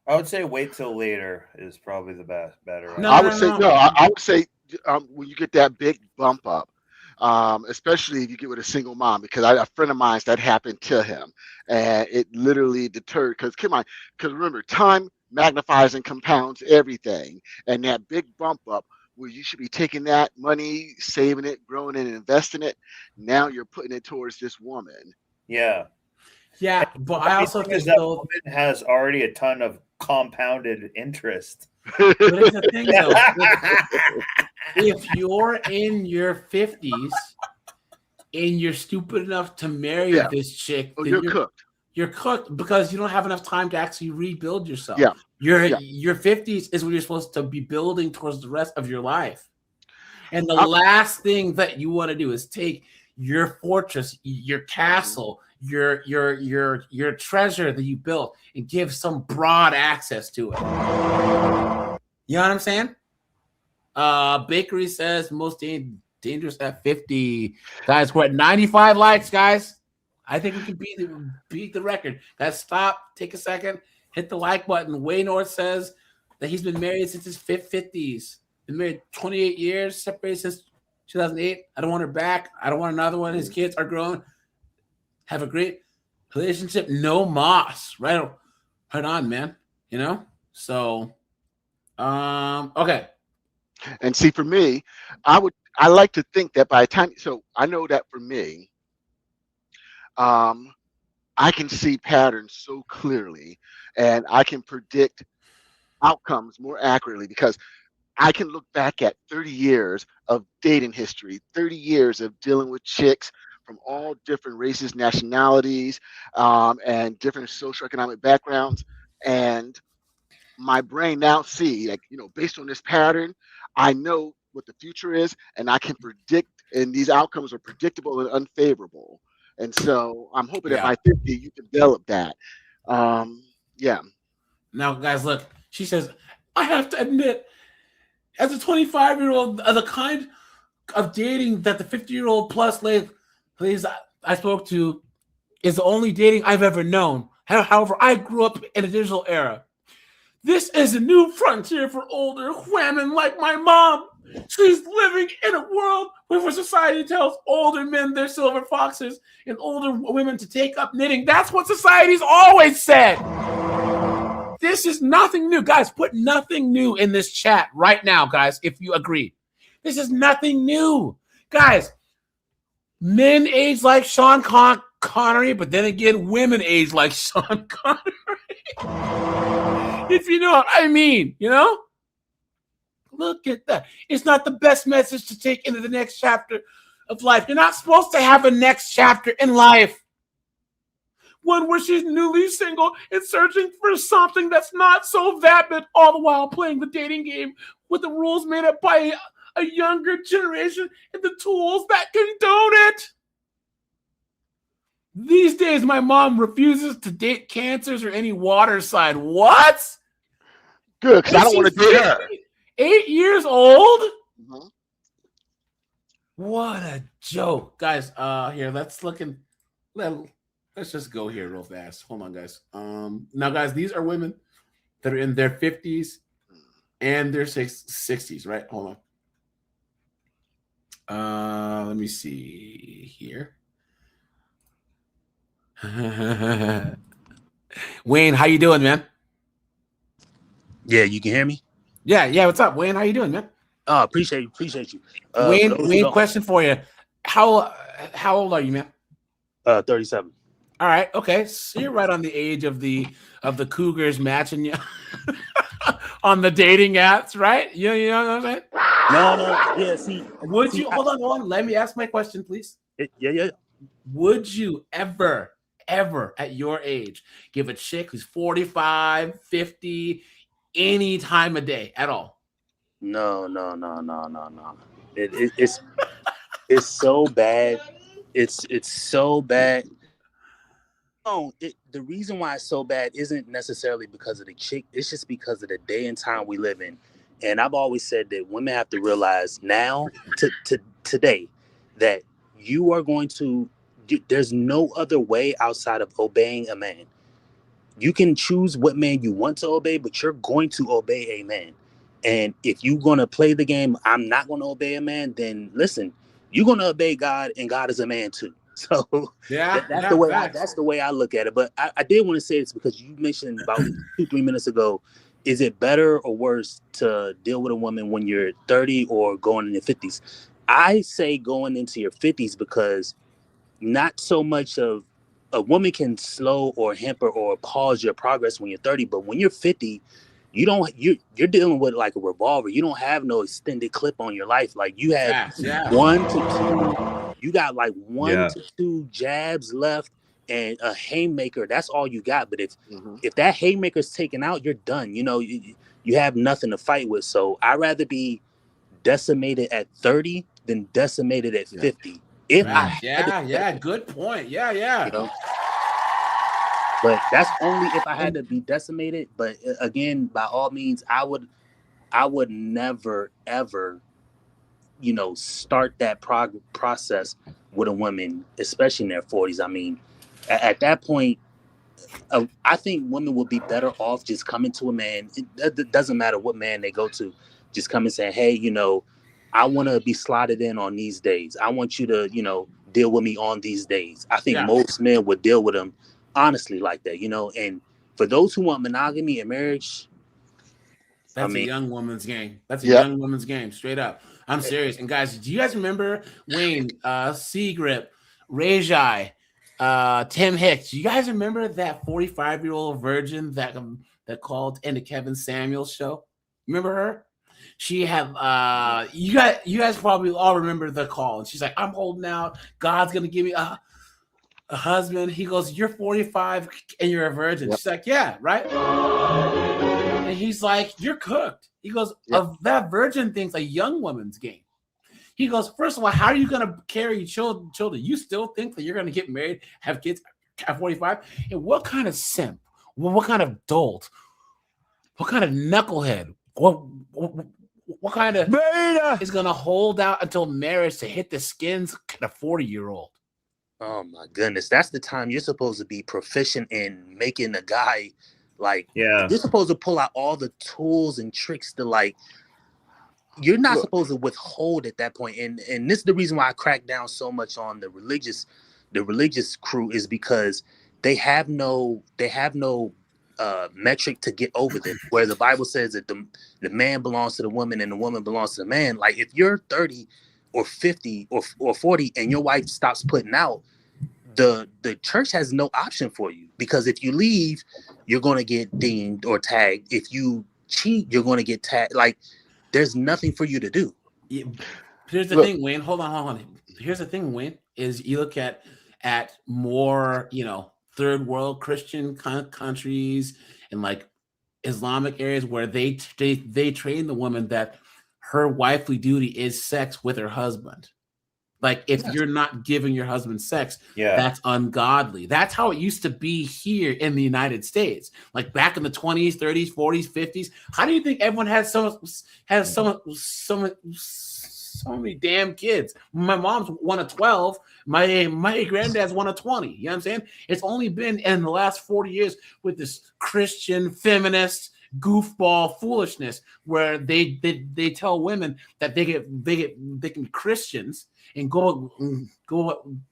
I would say wait till later is probably the better. I would say when you get that big bump up, especially if you get with a single mom, because a friend of mine, that happened to him, and it literally deterred. Because remember, time magnifies and compounds everything, and that big bump up where you should be taking that money, saving it, growing it, and investing it. Now you're putting it towards this woman. Yeah. Yeah, but I also think that woman has already a ton of compounded interest. But it's the thing, though. If you're in your 50s and you're stupid enough to marry this chick, then you're cooked. You're cooked because you don't have enough time to actually rebuild yourself. Yeah. Your 50s is when you're supposed to be building towards the rest of your life. And the last thing that you want to do is take your fortress, your castle, your treasure that you built and give some broad access to it. You know what I'm saying? Bakery says most dangerous at 50. Guys, we're at 95 likes, guys. I think we can beat the record. Guys, stop, take a second, hit the like button. Way North says that he's been married since his 50s. Been married 28 years, separated since 2008. I don't want her back. I don't want another one. His kids are grown. Have a great relationship. No moss. Right on, man. You know? So, okay. And see, for me, I like to think that by the time, so I know that for me, I can see patterns so clearly and I can predict outcomes more accurately because I can look back at 30 years of dating history, 30 years of dealing with chicks from all different races, nationalities, and different socioeconomic backgrounds. And my brain now see, like, based on this pattern, I know what the future is and I can predict, and these outcomes are predictable and unfavorable. And so I'm hoping that by 50, you develop that. Yeah. Now, guys, look, she says, I have to admit, as a 25-year-old, the kind of dating that the 50-year-old plus ladies I spoke to is the only dating I've ever known. However, I grew up in a digital era. This is a new frontier for older women like my mom. She's living in a world where society tells older men they're silver foxes and older women to take up knitting. That's what society's always said. This is nothing new. Guys, put nothing new in this chat right now, guys, if you agree. This is nothing new. Guys, men age like Sean Connery, but then again, women age like Sean Connery. If you know what I mean, Look at that. It's not the best message to take into the next chapter of life. You're not supposed to have a next chapter in life. One where she's newly single and searching for something that's not so vapid, all the while playing the dating game with the rules made up by a younger generation and the tools that condone it. These days, my mom refuses to date cancers or any water sign. What? Good, because I don't want to date her. 8 years old? Mhm. What a joke, guys. Here, let's just go here real fast. Hold on, guys. Now, guys, these are women that are in their 50s and their 60s, right? Hold on. Let me see here. Wayne, how you doing, man? Yeah, you can hear me? Yeah. What's up, Wayne? How you doing, man? Appreciate you. Wayne, question for you. How old are you, man? 37. All right, okay. So you're right on the age of the Cougars matching you on the dating apps, right? You know what I'm saying? No. Yeah, see. Would you hold on? Let me ask my question, please. Yeah. Would you ever at your age give a chick who's 45, 50 any time of day at all? No. It's so bad. It's so bad. No, the reason why it's so bad isn't necessarily because of the chick. It's just because of the day and time we live in. And I've always said that women have to realize now, today, that you are going to. There's no other way outside of obeying a man. You can choose what man you want to obey, but you're going to obey a man. And if you're going to play the game, I'm not going to obey a man, then listen, you're going to obey God, and God is a man too. So that's the way I look at it. But I did want to say this because you mentioned about 2-3 minutes ago, is it better or worse to deal with a woman when you're 30 or going in your 50s? I say going into your 50s because not so much of a woman can slow or hamper or pause your progress when you're 30, but when you're 50, you're dealing with like a revolver. You don't have no extended clip on your life. Like you have one to two jabs left and a haymaker. That's all you got. But if that haymaker's taken out, you're done. You know, you have nothing to fight with. So I'd rather be decimated at 30 than decimated at 50. Good point. Yeah. You know? But that's only if I had to be decimated. But again, by all means, I would never ever, start that process with a woman, especially in their 40s. I mean, at that point, I think women would be better off just coming to a man. It doesn't matter what man they go to, just come and say, hey, I want to be slotted in on these days. I want you to, deal with me on these days. I think most men would deal with them honestly like that, and for those who want monogamy in marriage, that's a young woman's game. That's a young woman's game, straight up. I'm serious. And guys, do you guys remember Wayne, Seagrip, Rajai, Tim Hicks? Do you guys remember that 45-year-old virgin that called into Kevin Samuels' show? Remember her? She had you guys probably all remember the call, and she's like, I'm holding out. God's gonna give me a husband. He goes, you're 45 and you're a virgin. She's like, yeah, right. And he's like, you're cooked. He goes, that virgin thing's a young woman's game. He goes, first of all, how are you gonna carry children? You still think that you're gonna get married, have kids at 45? And what kind of simp? What kind of dolt? What kind of knucklehead? What kind of beta is going to hold out until marriage to hit the skins of a 40-year-old? Oh, my goodness. That's the time you're supposed to be proficient in making a guy, you're supposed to pull out all the tools and tricks to, you're not supposed to withhold at that point. And this is the reason why I crack down so much on the religious crew, is because they have no metric to get over them, where the Bible says that the man belongs to the woman and the woman belongs to the man. Like if you're 30 or 50 or 40 and your wife stops putting out, the church has no option for you, because if you leave, you're going to get dinged or tagged. If you cheat, you're going to get tagged. Like there's nothing for you to do. Yeah. Here's the thing, Wayne. Hold on. Here's the thing, Wayne, is you look at more, third world Christian countries and Islamic areas where they train the woman that her wifely duty is sex with her husband. Like if you're not giving your husband sex, that's ungodly. That's how it used to be here in the United States. Like back in the 20s, 30s, 40s, 50s. How do you think everyone has so many damn kids? My mom's one of 12. My granddad's one of 20. You know what I'm saying? It's only been in the last 40 years with this Christian feminist goofball foolishness where they tell women that they can be Christians and go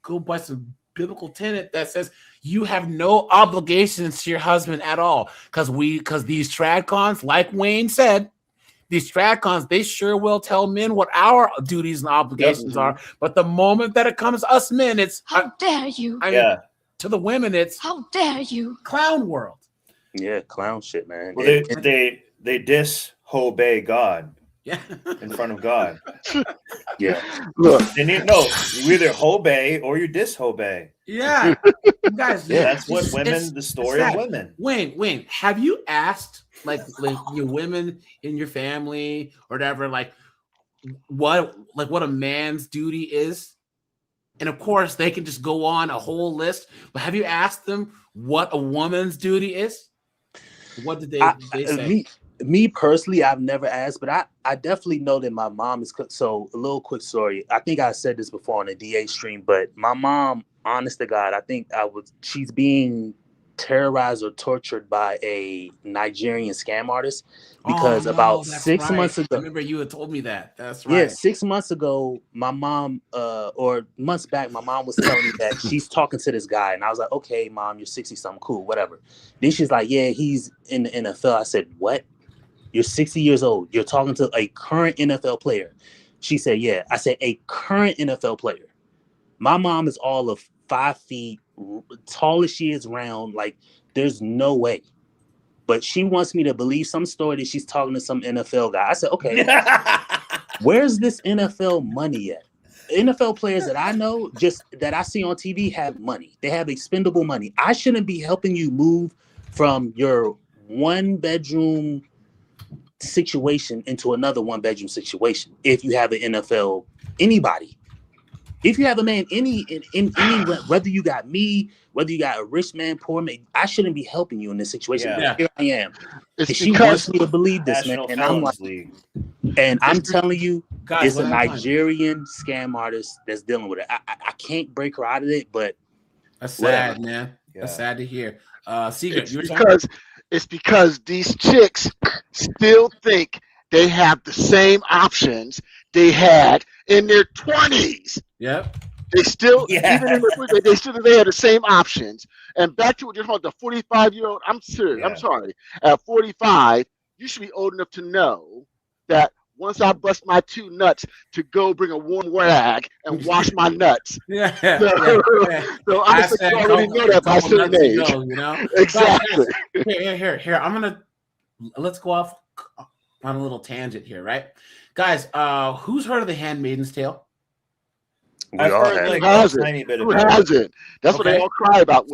by some biblical tenet that says you have no obligations to your husband at all, because these tradcons, like Wayne said, these tradcons, they sure will tell men what our duties and obligations are, but the moment that it comes to us men, it's how dare you? I mean, to the women, it's how dare you? Clown world. Yeah, clown shit, man. Well, they disobey God. Yeah, in front of God. Yeah, look, you either obey or you disobey. Yeah, guys. Yeah, that's what women. The story of women. Wayne, have you asked like your women in your family or whatever, like what a man's duty is? And of course, they can just go on a whole list. But have you asked them what a woman's duty is? What did they say? Me personally, I've never asked, but I definitely know that my mom is. So a little quick story. I think I said this before on the DA stream, but my mom, honest to God, I think she's being terrorized or tortured by a Nigerian scam artist because about 6 months ago. I remember you had told me that. That's right. Yeah, 6 months ago, my mom, or months back, my mom was telling me that she's talking to this guy. And I was like, okay, mom, you're 60-something, cool, whatever. Then she's like, yeah, he's in the NFL. I said, what? You're 60 years old. You're talking to a current NFL player. She said, yeah. I said, a current NFL player. My mom is all of 5 feet, tall as she is, round. Like, there's no way. But she wants me to believe some story that she's talking to some NFL guy. I said, okay, where's this NFL money at? NFL players that I know, just that I see on TV, have money. They have expendable money. I shouldn't be helping you move from your 1-bedroom situation into another 1-bedroom situation. If you have an NFL, anybody, if you have a man, any whether you got me, whether you got a rich man, poor man, I shouldn't be helping you in this situation. Yeah. Here I am. It's she wants me to believe this, man, and I'm like, I'm telling you, guys, it's a Nigerian scam artist that's dealing with it. I can't break her out of it, but that's sad, man. That's sad to hear. Secret, it's because these chicks still think they have the same options they had in their 20s. Yep. They still, even in their, they had the same options. And back to what you're talking about, the 45-year-old, I'm serious. I'm sorry. At 45, you should be old enough to know that once I bust my 2 nuts, to go bring a warm rag and wash my nuts. So I think you already know that by a certain age. You know? Exactly. Here. Let's go off on a little tangent here, right? Guys, who's heard of The Handmaid's Tale? I've heard like a tiny bit of it. Who hasn't? That's what they all cry about.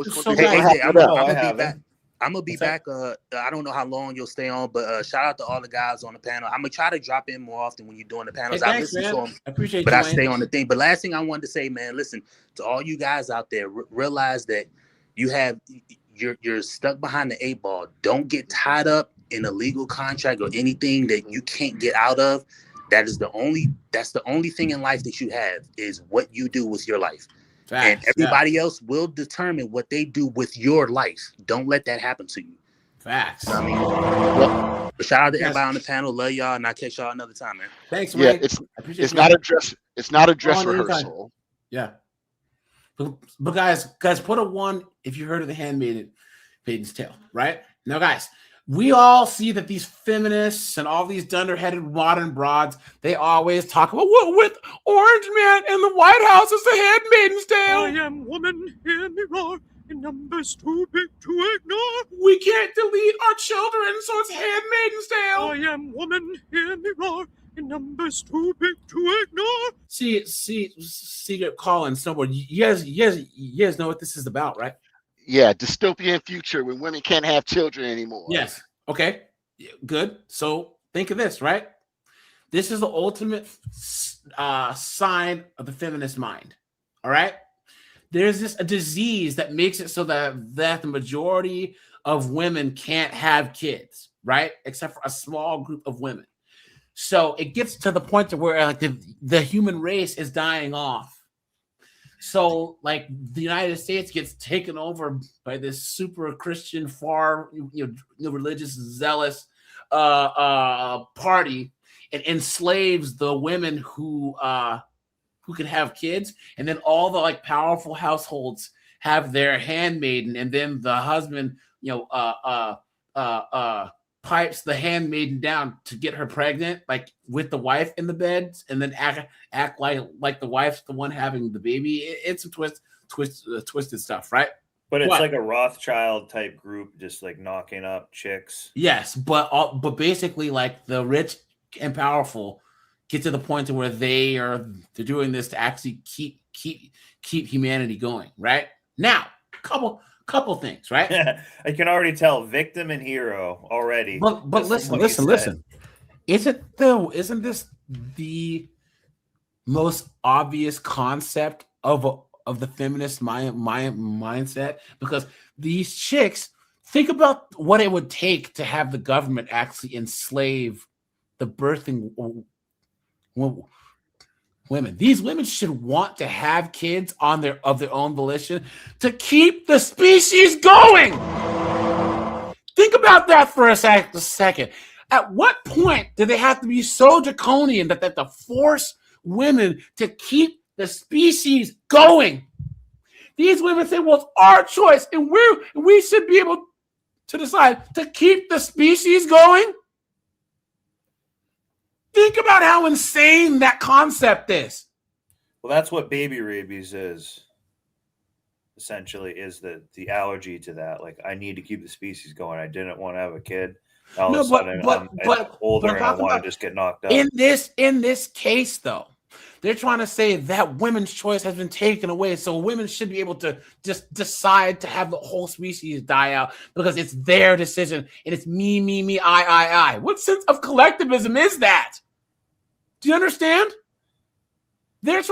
I'm gonna be back. I don't know how long you'll stay on, but shout out to all the guys on the panel. I'm gonna try to drop in more often when you're doing the panels. Hey, I listen to them, I appreciate but you, I stay on the thing. But last thing I wanted to say, man, listen to all you guys out there. Realize that you're stuck behind the 8 ball. Don't get tied up in a legal contract or anything that you can't get out of. That's the only thing in life that you have is what you do with your life. Facts, and everybody else will determine what they do with your life. Don't let that happen to you. Facts. I mean, well, shout out to everybody on the panel. Love y'all, and I'll catch y'all another time, man. Thanks, man. Yeah, it's not a dress. It's not a dress rehearsal. Yeah. But guys, put a 1 if you heard of The Handmaid's Tale, right? Now, guys, we all see that these feminists and all these dunderheaded modern broads, they always talk about what with Orange Man in the White House is The Handmaid's Tale. I am woman, hear me roar, in numbers too big to ignore. We can't delete our children, so it's Handmaid's Tale. I am woman, hear me roar, in numbers too big to ignore. See, Secret Colin, Snowboard, you guys know what this is about, right? Yeah, dystopian future when women can't have children anymore. Yes. Okay. Good. So think of this, right? This is the ultimate sign of the feminist mind. All right. There's a disease that makes it so that the majority of women can't have kids, right? Except for a small group of women. So it gets to the point to where like the human race is dying off. So like the United States gets taken over by this super Christian, far religious, zealous party, and enslaves the women who can have kids, and then all the like powerful households have their handmaiden, and then the husband pipes the handmaiden down to get her pregnant, like with the wife in the bed, and then act like the wife's the one having the baby. It's some twisted stuff, right? But it's like a Rothschild type group, just like knocking up chicks. Yes, but basically, like the rich and powerful get to the point to where they're doing this to actually keep humanity going, right? Now, couple things, right? I can already tell victim and hero already. But listen. Isn't this the most obvious concept of the feminist mindset? Because these chicks, think about what it would take to have the government actually enslave the birthing women. These women should want to have kids of their own volition to keep the species going. Think about that for a second. At what point do they have to be so draconian that to force women to keep the species going? These women say, well, it's our choice, and we should be able to decide to keep the species going. Think about how insane that concept is. Well, that's what baby rabies is. Essentially, is the allergy to that. Like, I need to keep the species going. I didn't want to have a kid. All of a sudden, I'm older and I want to just get knocked out. In this case, though, they're trying to say that women's choice has been taken away, so women should be able to just decide to have the whole species die out because it's their decision and it's me, I. What sense of collectivism is that? Do you understand? They're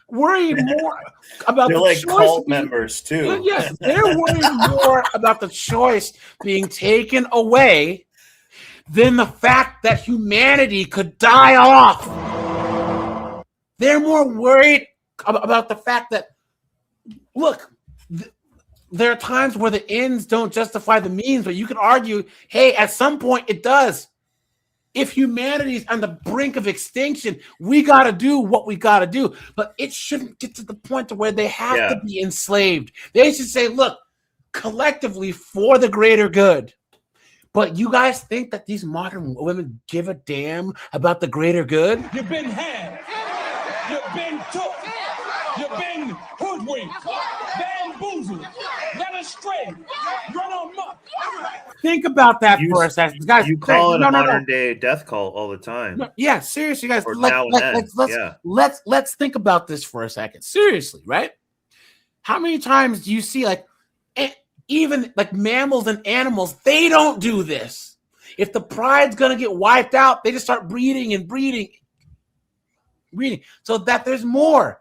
worried more about they're the like choice cult members too. Yes, they're worried more about the choice being taken away than the fact that humanity could die off. They're more worried about the fact that, look, there are times where the ends don't justify the means, but you can argue, hey, at some point it does. If humanity is on the brink of extinction, we got to do what we got to do. But it shouldn't get to the point to where they have to be enslaved. They should say, look, collectively for the greater good. But you guys think that these modern women give a damn about the greater good? You've been had. You've been took. You've been hoodwinked. Bamboozled. Led astray. Run amok. Think about that for a second, guys. You call it a modern day death cult all the time. No, yeah, seriously, guys. Or now and then. Let's think about this for a second. Seriously, right? How many times do you see like even like mammals and animals? They don't do this. If the pride's gonna get wiped out, they just start breeding, so that there's more.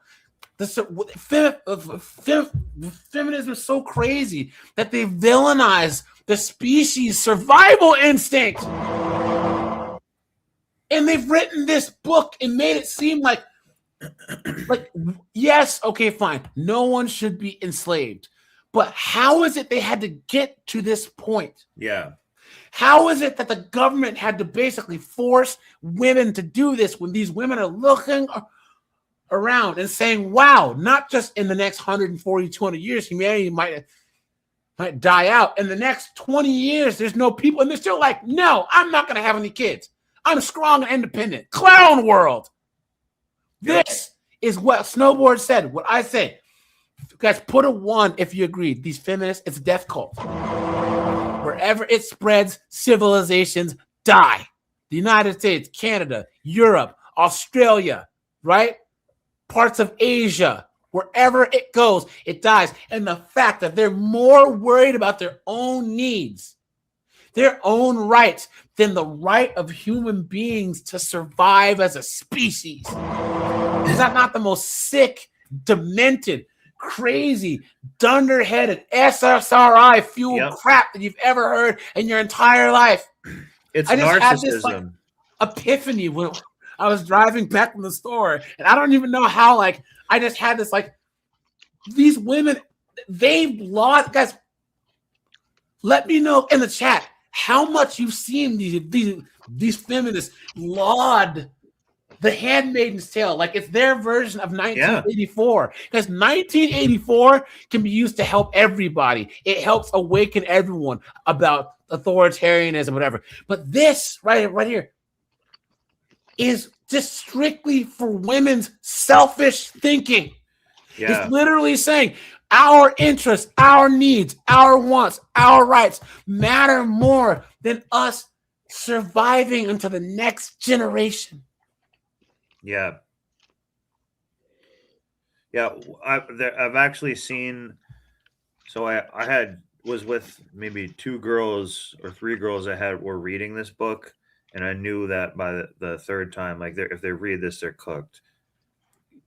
Feminism is so crazy that they villainize the species survival instinct. And they've written this book and made it seem like yes, okay, fine. No one should be enslaved. But how is it they had to get to this point? Yeah. How is it that the government had to basically force women to do this when these women are looking around and saying, wow, not just in the next 140, 200 years, humanity might die out. In the next 20 years, there's no people. And they're still like, no, I'm not going to have any kids. I'm strong and independent. Clown world. This is what Snowboard said, what I say. You guys, put a 1 if you agree. These feminists, it's a death cult. Wherever it spreads, civilizations die. The United States, Canada, Europe, Australia, right? Parts of Asia, wherever it goes, it dies. And the fact that they're more worried about their own needs their own rights than the right of human beings to survive as a species. Is that not the most sick, demented, crazy, dunderheaded SSRI fueled crap that you've ever heard in your entire life? It's I just narcissism. had this epiphany when I was driving back from the store, and I don't even know how. Like, I just had this these women, they've lost. Guys, let me know in the chat how much you've seen these feminists laud The Handmaid's Tale, like it's their version of 1984. Because 1984 can be used to help everybody. It helps awaken everyone about authoritarianism, whatever. But this right here is just strictly for women's selfish thinking. Yeah. It's literally saying our interests, our needs, our wants, our rights matter more than us surviving until the next generation. Yeah. Yeah, I've actually seen. So I was with maybe 2 girls or 3 girls were reading this book, and I knew that by the third time, like if they read this, they're cooked.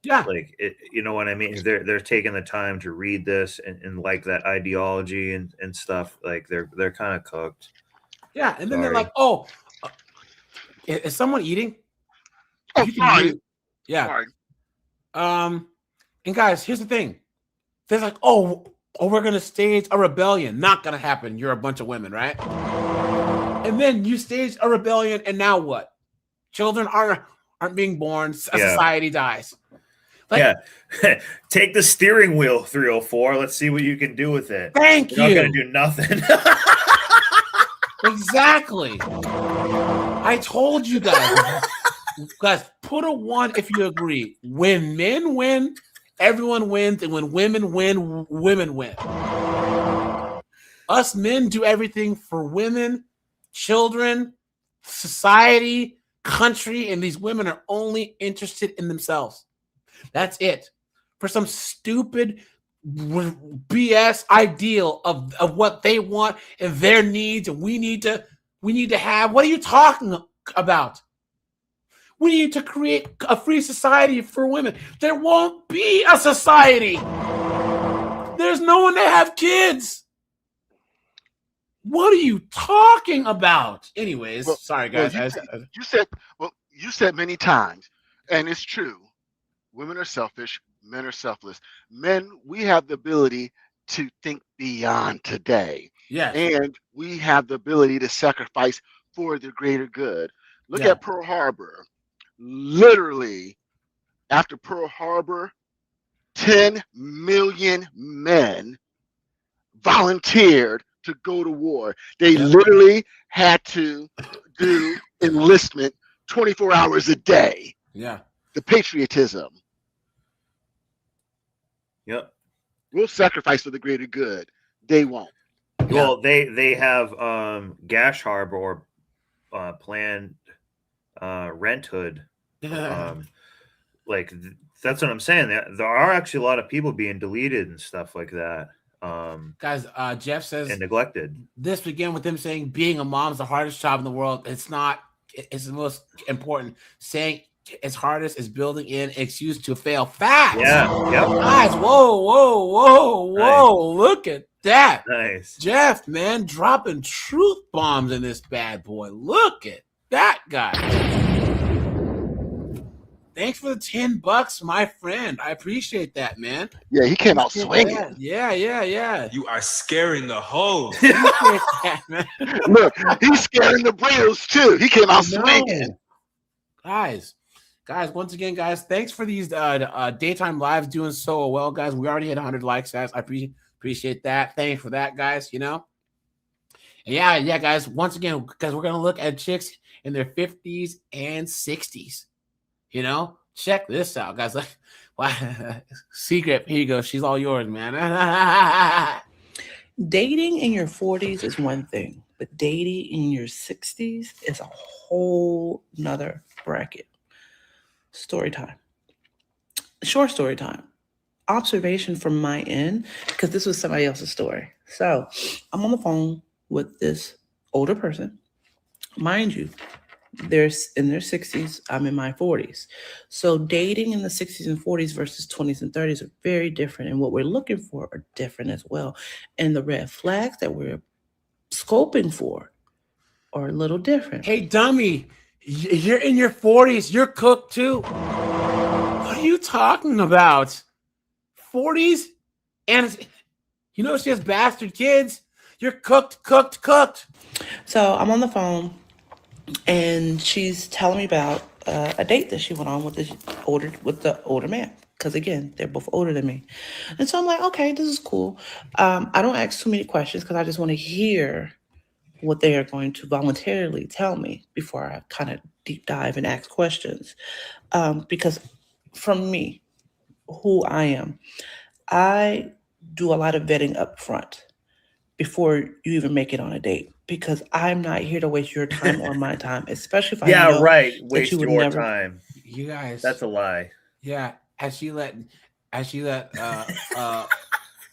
Yeah, like it, you know what I mean? They're taking the time to read this and like that ideology and stuff. Like they're kind of cooked. Yeah, and then they're Sorry. like, "Oh, is someone eating?" Oh, You can sorry. mute. Yeah. Sorry. And guys, here's the thing. They're like, oh, we're gonna stage a rebellion. Not gonna happen. You're a bunch of women, right? And then you stage a rebellion, and now what? Children aren't being born. A Yeah. society dies. Yeah. Take the steering wheel, 304. Let's see what you can do with it. Thank You're you. not gonna do nothing. Exactly. I told you guys. Guys, put a 1 if you agree. When men win, everyone wins, and when women win, women win. Us men do everything for women, children, society, country, and these women are only interested in themselves. That's it. For some stupid BS ideal of what they want and their needs, and we need to have. What are you talking about? We need to create a free society for women. There won't be a society. There's no one to have kids. What are you talking about? Anyways, Well, sorry well, guys. you said many times, and it's true. Women are selfish. Men are selfless. Men, we have the ability to think beyond today. Yes. And we have the ability to sacrifice for the greater good. Look Yeah. at Pearl Harbor. Literally, after Pearl Harbor, 10 million men volunteered to go to war. They literally had to do enlistment 24 hours a day. Yeah. The patriotism. Yep. We'll sacrifice for the greater good. They won't. Well, they have Gash Harbor or Planned Renthood. That's what I'm saying. There are actually a lot of people being deleted and stuff like that. Guys, Jeff says and neglected. This began with him saying being a mom is the hardest job in the world. It's not. It's the most important. Saying it's hardest is building in excuse to fail. Facts. Yeah. Yep. Guys, whoa. Nice. Look at that. Nice. Jeff, man, dropping truth bombs in this bad boy. Look at that guy. Thanks for the $10, my friend. I appreciate that, man. Yeah, he came out swinging. Yeah. You are scaring the hoes. Appreciate that, man. Look, he's scaring the Braves too. He came out No. swinging. Guys, once again, guys, thanks for these daytime lives doing so well, guys. We already hit 100 likes, guys. I appreciate that. Thanks for that, guys. You know, and yeah, guys. Once again, guys, we're gonna look at chicks in their 50s and 60s. You know, check this out, guys. Like, wow. Secret. Here you go. She's all yours, man. Dating in your 40s is one thing, but dating in your 60s is a whole nother bracket. Story time. Short story time. Observation from my end, because this was somebody else's story. So I'm on the phone with this older person. Mind you, they're in their 60s. I'm in my 40s. So dating in the 60s and 40s versus 20s and 30s are very different. And what we're looking for are different as well. And the red flags that we're scoping for are a little different. Hey, dummy, you're in your 40s. You're cooked too. What are you talking about? 40s? And you know she has bastard kids. You're cooked. So I'm on the phone, and she's telling me about a date that she went on with the older man. Because again, they're both older than me, and so I'm like, okay, this is cool. I don't ask too many questions because I just want to hear what they are going to voluntarily tell me before I kind of deep dive and ask questions. Because from me, who I am, I do a lot of vetting up front before you even make it on a date, because I'm not here to waste your time or my time, especially if I know Waste that you would your never. time. You guys. That's a lie. Yeah, as she let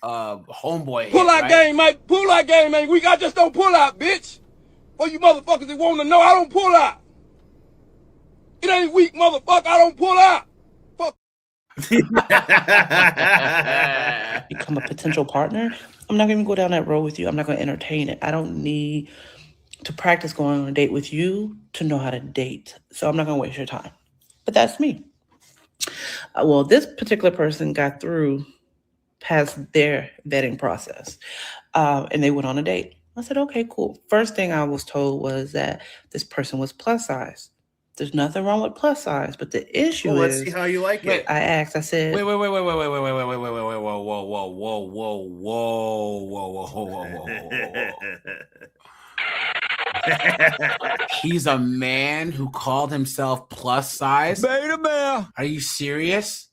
homeboy Pull hit, out right? game, mate. Pull out game, man. I just don't pull out, bitch. For you motherfuckers that want to know, I don't pull out. It ain't weak, motherfucker. I don't pull out. Fuck. Become a potential partner, I'm not going to go down that road with you. I'm not going to entertain it. I don't need to practice going on a date with you to know how to date. So I'm not going to waste your time. But that's me. Well, this particular person got through past their vetting process, and they went on a date. I said, okay, cool. First thing I was told was that this person was plus size. There's nothing wrong with plus size, but the issue Let's is, see how you like it. I asked, I said, Whoa. He's a man who called himself plus size. Beta male. Are you serious?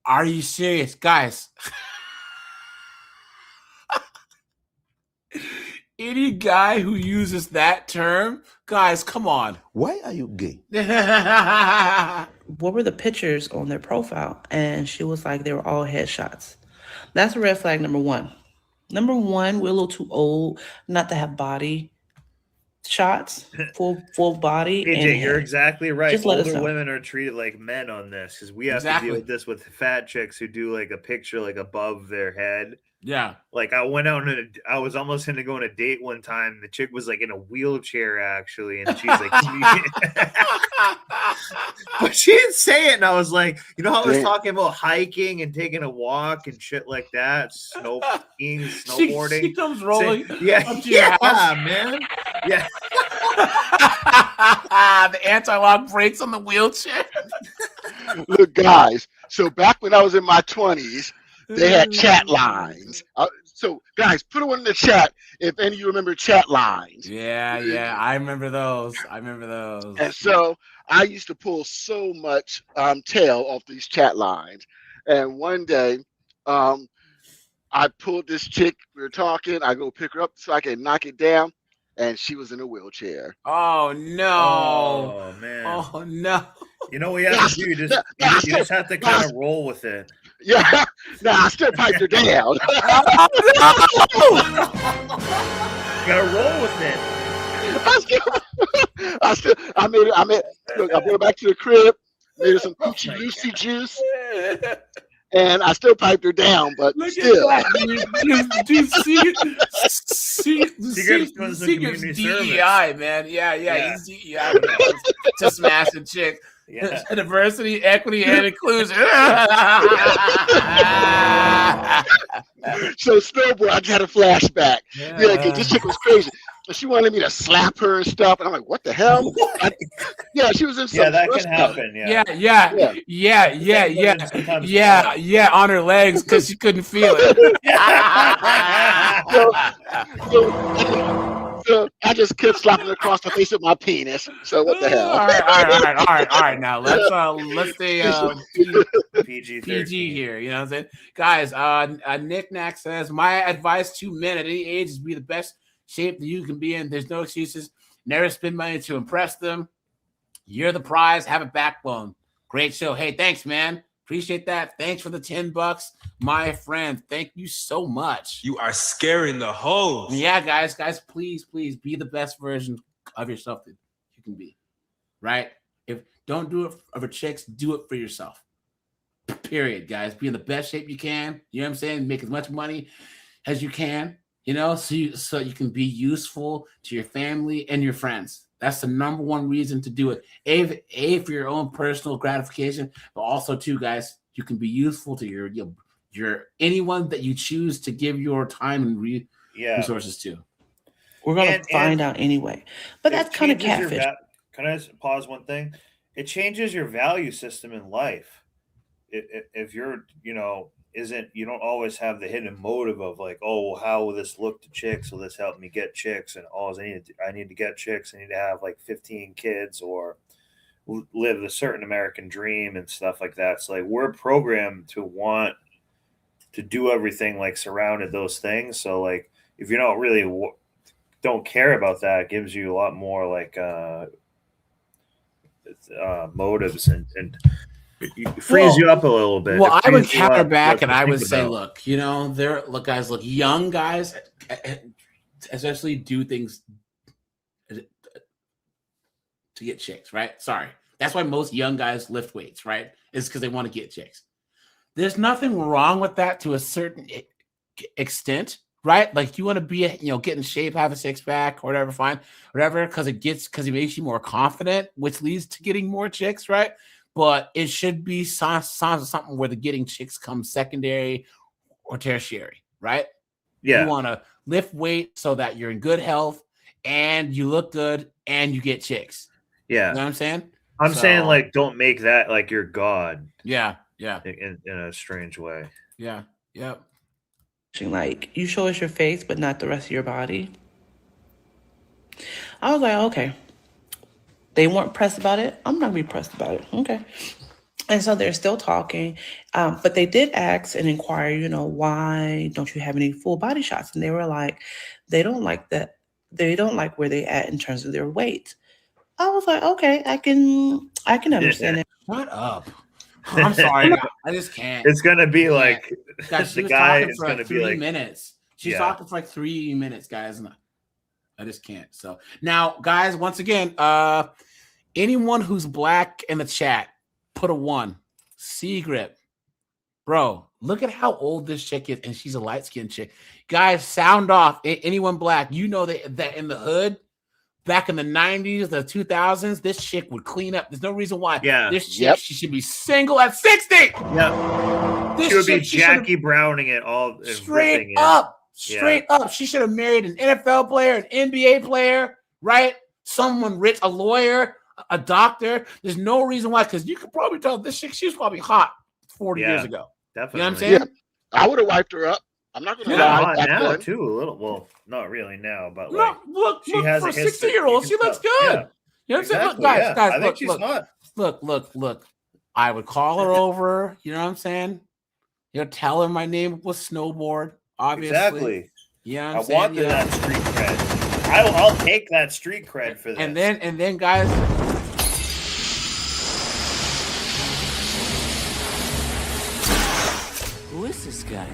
Are you serious, guys? Any guy who uses that term, guys, come on. Why are you gay? what were the pictures on their profile? And she was like, they were all headshots. That's red flag number one. Number one, we're a little too old not to have body shots, full body. AJ, and you're exactly right. Just let us Older know. women are treated like men on this because we have to deal with this with fat chicks who do like a picture like above their head. Yeah. Like I went out and I was almost going to go on a date one time. The chick was like in a wheelchair actually, and she's like, but she didn't say it. And I was like, you know how I was talking about hiking and taking a walk and shit like that, skiing, snowboarding. She comes rolling up to your yeah, house. man. Yeah. The anti-lock brakes on the wheelchair. Look, guys. So back when I was in my 20s, they had chat lines. So, guys, put one in the chat if any of you remember chat lines. Yeah, I remember those. And so I used to pull so much tail off these chat lines. And one day, I pulled this chick. We were talking. I go pick her up so I can knock it down, and she was in a wheelchair. Oh no! Oh man! Oh no! You know what you have to do? You just have to kind of roll with it. Yeah, I still piped her down. You gotta roll with it. Look, I brought her back to the crib, made her some Gucci Lucy juice, and I still piped her down, but still. Secret DEI, man. Yeah. He's DEI to smash a chick. Yeah. Diversity, equity, and inclusion. So Snowboard, I just had a flashback. Yeah, because this chick was crazy. She wanted me to slap her and stuff, and I'm like, "What the hell?" She was in some. Yeah, that can happen. Yeah. On her legs because she couldn't feel it. So I just kept slapping her across the face with my penis. So what the hell? All right. Now let's stay PG here. You know what I'm saying, guys? Nick Knack says my advice to men at any age is be the best shape that you can be in. There's no excuses. Never spend money to impress them. You're the prize. Have a backbone. Great show. Hey, thanks, man. Appreciate that. Thanks for the $10, my friend. Thank you so much. You are scaring the hoes. Yeah, guys, please be the best version of yourself that you can be. Right? If don't do it for chicks, do it for yourself. Period, guys. Be in the best shape you can. You know what I'm saying? Make as much money as you can. You know, so you can be useful to your family and your friends. That's the number one reason to do it. A for your own personal gratification, but also too, guys, you can be useful to your anyone that you choose to give your time and resources to. We're gonna find out anyway. But that's kind of catfish. Can I just pause one thing? It changes your value system in life. If you're, you don't always have the hidden motive of like, oh, well, how will this look to chicks? Will this help me get chicks? And I need to get chicks. I need to have like 15 kids or live a certain American dream and stuff like that. So like we're programmed to want to do everything like surrounded those things. So like if you don't really don't care about that, it gives you a lot more like motives and it frees you up a little bit. Well, I would counter back and I would say, look, young guys essentially do things to get chicks, right? Sorry. That's why most young guys lift weights, right? Is because they want to get chicks. There's nothing wrong with that to a certain extent, right? Like you want to be, get in shape, have a six pack or whatever, fine, whatever, because it makes you more confident, which leads to getting more chicks, right? But it should be something where the getting chicks comes secondary or tertiary, right? Yeah. You want to lift weight so that you're in good health and you look good and you get chicks. Yeah. You know what I'm saying? I'm saying like, don't make that like your God. Yeah. Yeah. In a strange way. Yeah. Yep. Like you show us your face, but not the rest of your body. I was like, okay. They weren't pressed about it. I'm not gonna be pressed about it. Okay. And so they're still talking. But they did ask and inquire, why don't you have any full body shots? And they were like, they don't like that. They don't like where they at in terms of their weight. I was like, okay, I can understand it. Shut up. I'm sorry. I just can't. It's gonna be like guys, the guy is gonna be 3 like minutes. She's talking for like 3 minutes, guys. And I just can't. So now, guys, once again, anyone who's black in the chat, put a 1. Grip. Bro, look at how old this chick is, and she's a light-skinned chick. Guys, sound off. Anyone black, that in the hood, back in the 90s, the 2000s, this chick would clean up. There's no reason why. Yeah. This chick, she should be single at 60. Yeah. She would be Jackie Browning it all. Straight up. Straight up. She should have married an NFL player, an NBA player, right? Someone rich, a lawyer, a doctor. There's no reason why, because you could probably tell this chick, she was probably hot 40 years ago. Definitely. You know what I'm saying? Yeah. I would have wiped her up. I'm not going to lie. Now too, a little. Well, not really now, but like, look, she has for a 60-year-old, she looks good. Yeah. You know what I'm saying? Look, guys, I think she's smart. Look. I would call her over. You know what I'm saying? Tell her my name was Snowboard. Obviously, exactly. Yeah, I want that street cred. I'll take that street cred for this. And then, guys. Who is this guy?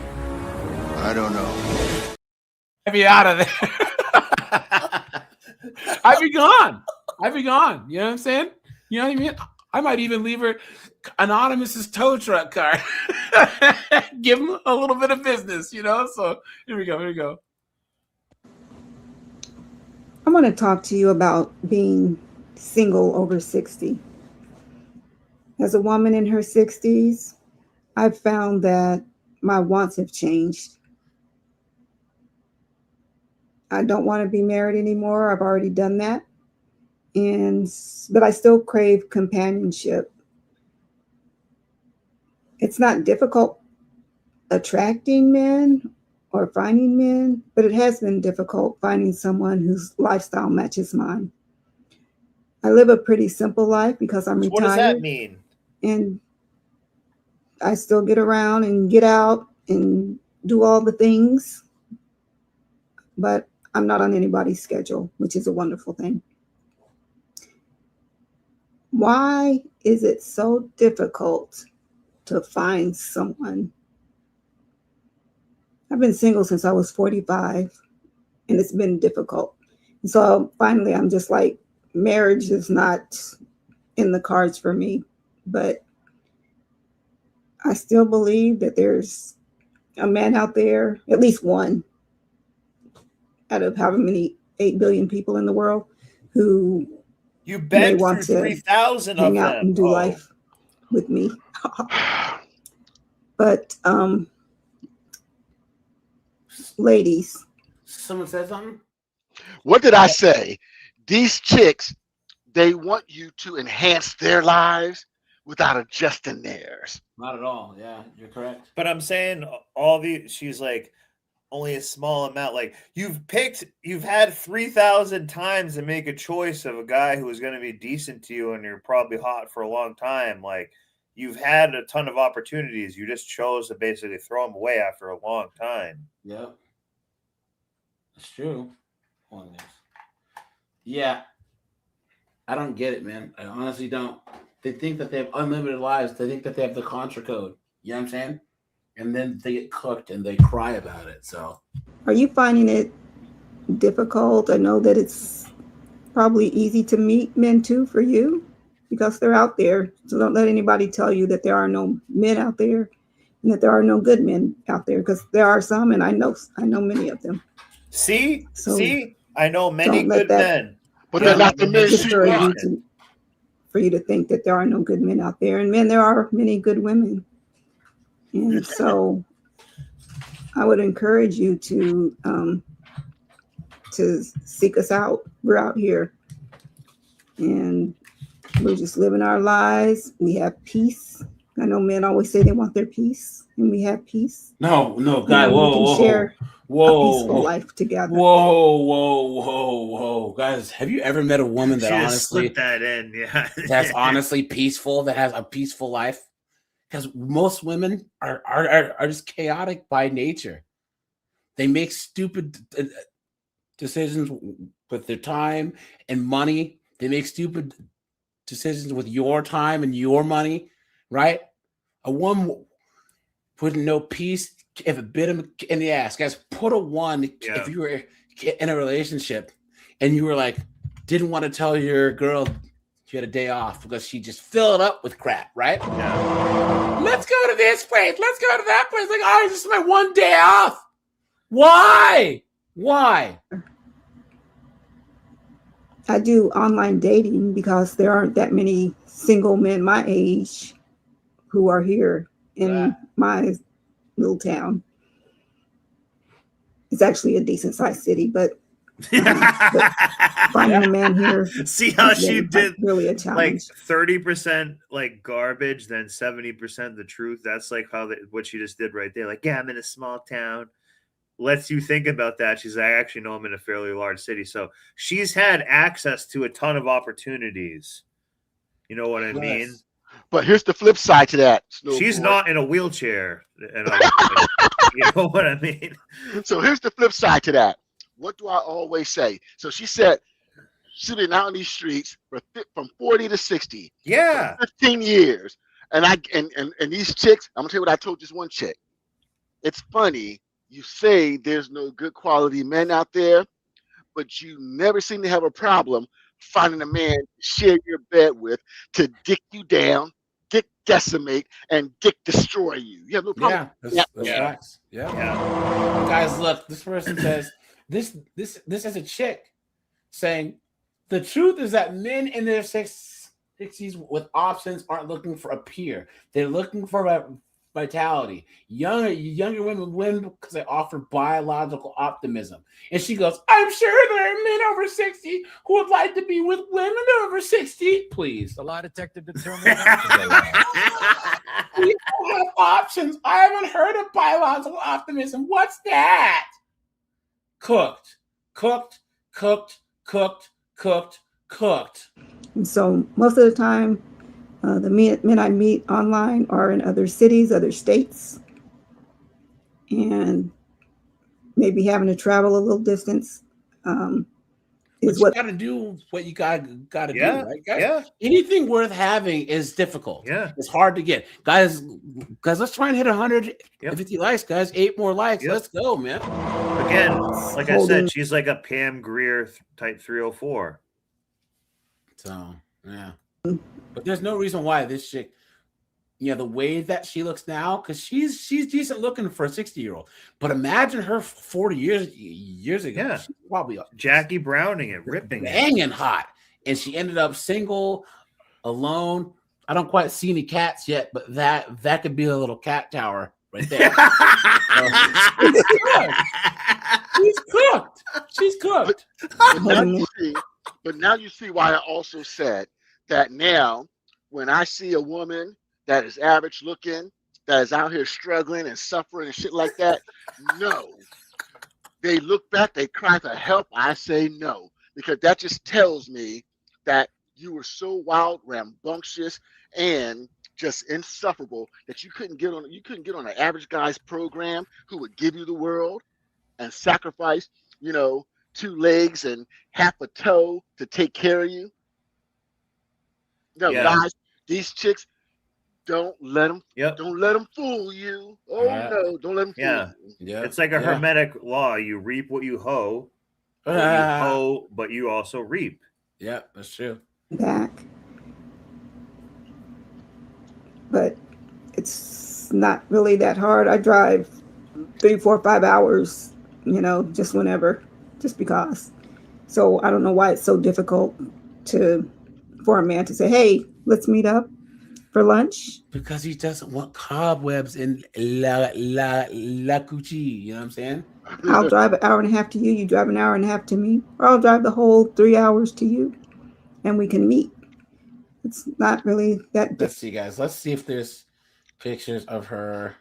I don't know. I'd be out of there. I'd be gone. You know what I'm saying? You know what I mean? I might even leave her Anonymous's tow truck car. Give him a little bit of business, So here we go. I want to talk to you about being single over 60. As a woman in her 60s, I've found that my wants have changed. I don't want to be married anymore. I've already done that. But I still crave companionship. It's not difficult attracting men or finding men, but it has been difficult finding someone whose lifestyle matches mine. I live a pretty simple life because I'm retired. What does that mean? And I still get around and get out and do all the things, but I'm not on anybody's schedule, which is a wonderful thing. Why is it so difficult to find someone. I've been single since I was 45, and it's been difficult. And so finally, I'm just like, marriage is not in the cards for me, but I still believe that there's a man out there, at least one, out of however many 8 billion people in the world, who you may begged want through to 3,000 of hang out them. and do life with me. But ladies, someone said something. What did I say? These chicks, they want you to enhance their lives without adjusting theirs. Not at all. Yeah, you're correct. But I'm saying she's like, only a small amount. Like, you've had 3,000 times to make a choice of a guy who is going to be decent to you and you're probably hot for a long time. Like, you've had a ton of opportunities. You just chose to basically throw them away after a long time. Yeah. That's true. Yeah. I don't get it, man. I honestly don't. They think that they have unlimited lives. They think that they have the contra code. You know what I'm saying? And then they get cooked and they cry about it. So, are you finding it difficult? I know that it's probably easy to meet men too for you because they're out there. So don't let anybody tell you that there are no men out there and that there are no good men out there, because there are some, and I know many of them. See, I know many good men, but they're not the men for you to think that there are no good men out there, and men, there are many good women. And so I would encourage you to seek us out. We're out here and we're just living our lives. We have peace. I know men always say they want their peace, and we have peace. No, guy. Whoa, share a peaceful life together. Whoa, guys. Have you ever met a woman that honestly slipped that in? Yeah, that's honestly peaceful, that has a peaceful life? Because most women are just chaotic by nature. They make stupid decisions with their time and money. They make stupid decisions with your time and your money, right? A woman wouldn't know peace if it bit him in the ass. Guys, put a one if you were in a relationship and you were like, didn't want to tell your girl you had a day off because she just filled up with crap, right? Yeah. Let's go to this place. Let's go to that place. Like, oh, this is my one day off. Why? I do online dating because there aren't that many single men my age who are here in my little town. It's actually a decent sized city, but finding a man here. See how she did really a like challenge. 30% like garbage, then 70% the truth. That's like what she just did right there. Like, yeah, I'm in a small town. Lets you think about that. She's like, I actually know I'm in a fairly large city. So she's had access to a ton of opportunities. You know what I mean? But here's the flip side to that. She's not in a wheelchair. You know what I mean? So here's the flip side to that. What do I always say? So she said she's been out in these streets from 40 to 60. Yeah. 15 years. And these chicks, I'm gonna tell you what I told this one chick. It's funny, you say there's no good quality men out there, but you never seem to have a problem finding a man to share your bed with, to dick you down, dick decimate, and dick destroy you. You have no problem. Yeah, that's facts. Yeah. Guys, look, this person says this is a chick saying the truth is that men in their 60s with options aren't looking for a peer. They're looking for a vitality. Younger women win because they offer biological optimism. And she goes, I'm sure there are men over 60 who would like to be with women over 60. Please. The lie detector determined. We don't have options. I haven't heard of biological optimism. What's that? Cooked. And so most of the time, the men I meet online are in other cities, other states, and maybe having to travel a little distance. is you what. got to do what you got to do, right, guys? Yeah. Anything worth having is difficult. Yeah. It's hard to get. Guys, let's try and hit 150 likes, guys. 8 more likes. Yep. Let's go, man. Again, like I said, she's like a Pam Grier type 304. So, yeah. But there's no reason why this chick, the way that she looks now, because she's decent looking for a 60-year-old. But imagine her 40 years ago. Yeah. She's probably Jackie Browning it, ripping it. hanging hot. And she ended up single, alone. I don't quite see any cats yet, but that could be a little cat tower right there. She's cooked. But now you see why I also said that now when I see a woman that is average looking, that is out here struggling and suffering and shit like that, no. They look back, they cry for help. I say no, because that just tells me that you were so wild, rambunctious, and just insufferable that you couldn't get on an average guy's program who would give you the world and sacrifice, 2 legs and half a toe to take care of you. No, guys, these chicks, don't let them fool you. Oh no, don't let them fool you. Yeah, it's like a hermetic law. You reap what you hoe. You hoe, but you also reap. Yeah, that's true. Back. But it's not really that hard. I drive 3, 4, 5 hours, just whenever, just because. So I don't know why it's so difficult for a man to say, hey, let's meet up for lunch. Because he doesn't want cobwebs in la cuchille. You know what I'm saying? I'll drive an hour and a half to you. You drive an hour and a half to me. Or I'll drive the whole 3 hours to you. And we can meet. It's not really that. Let's see, guys. Let's see if there's pictures of her.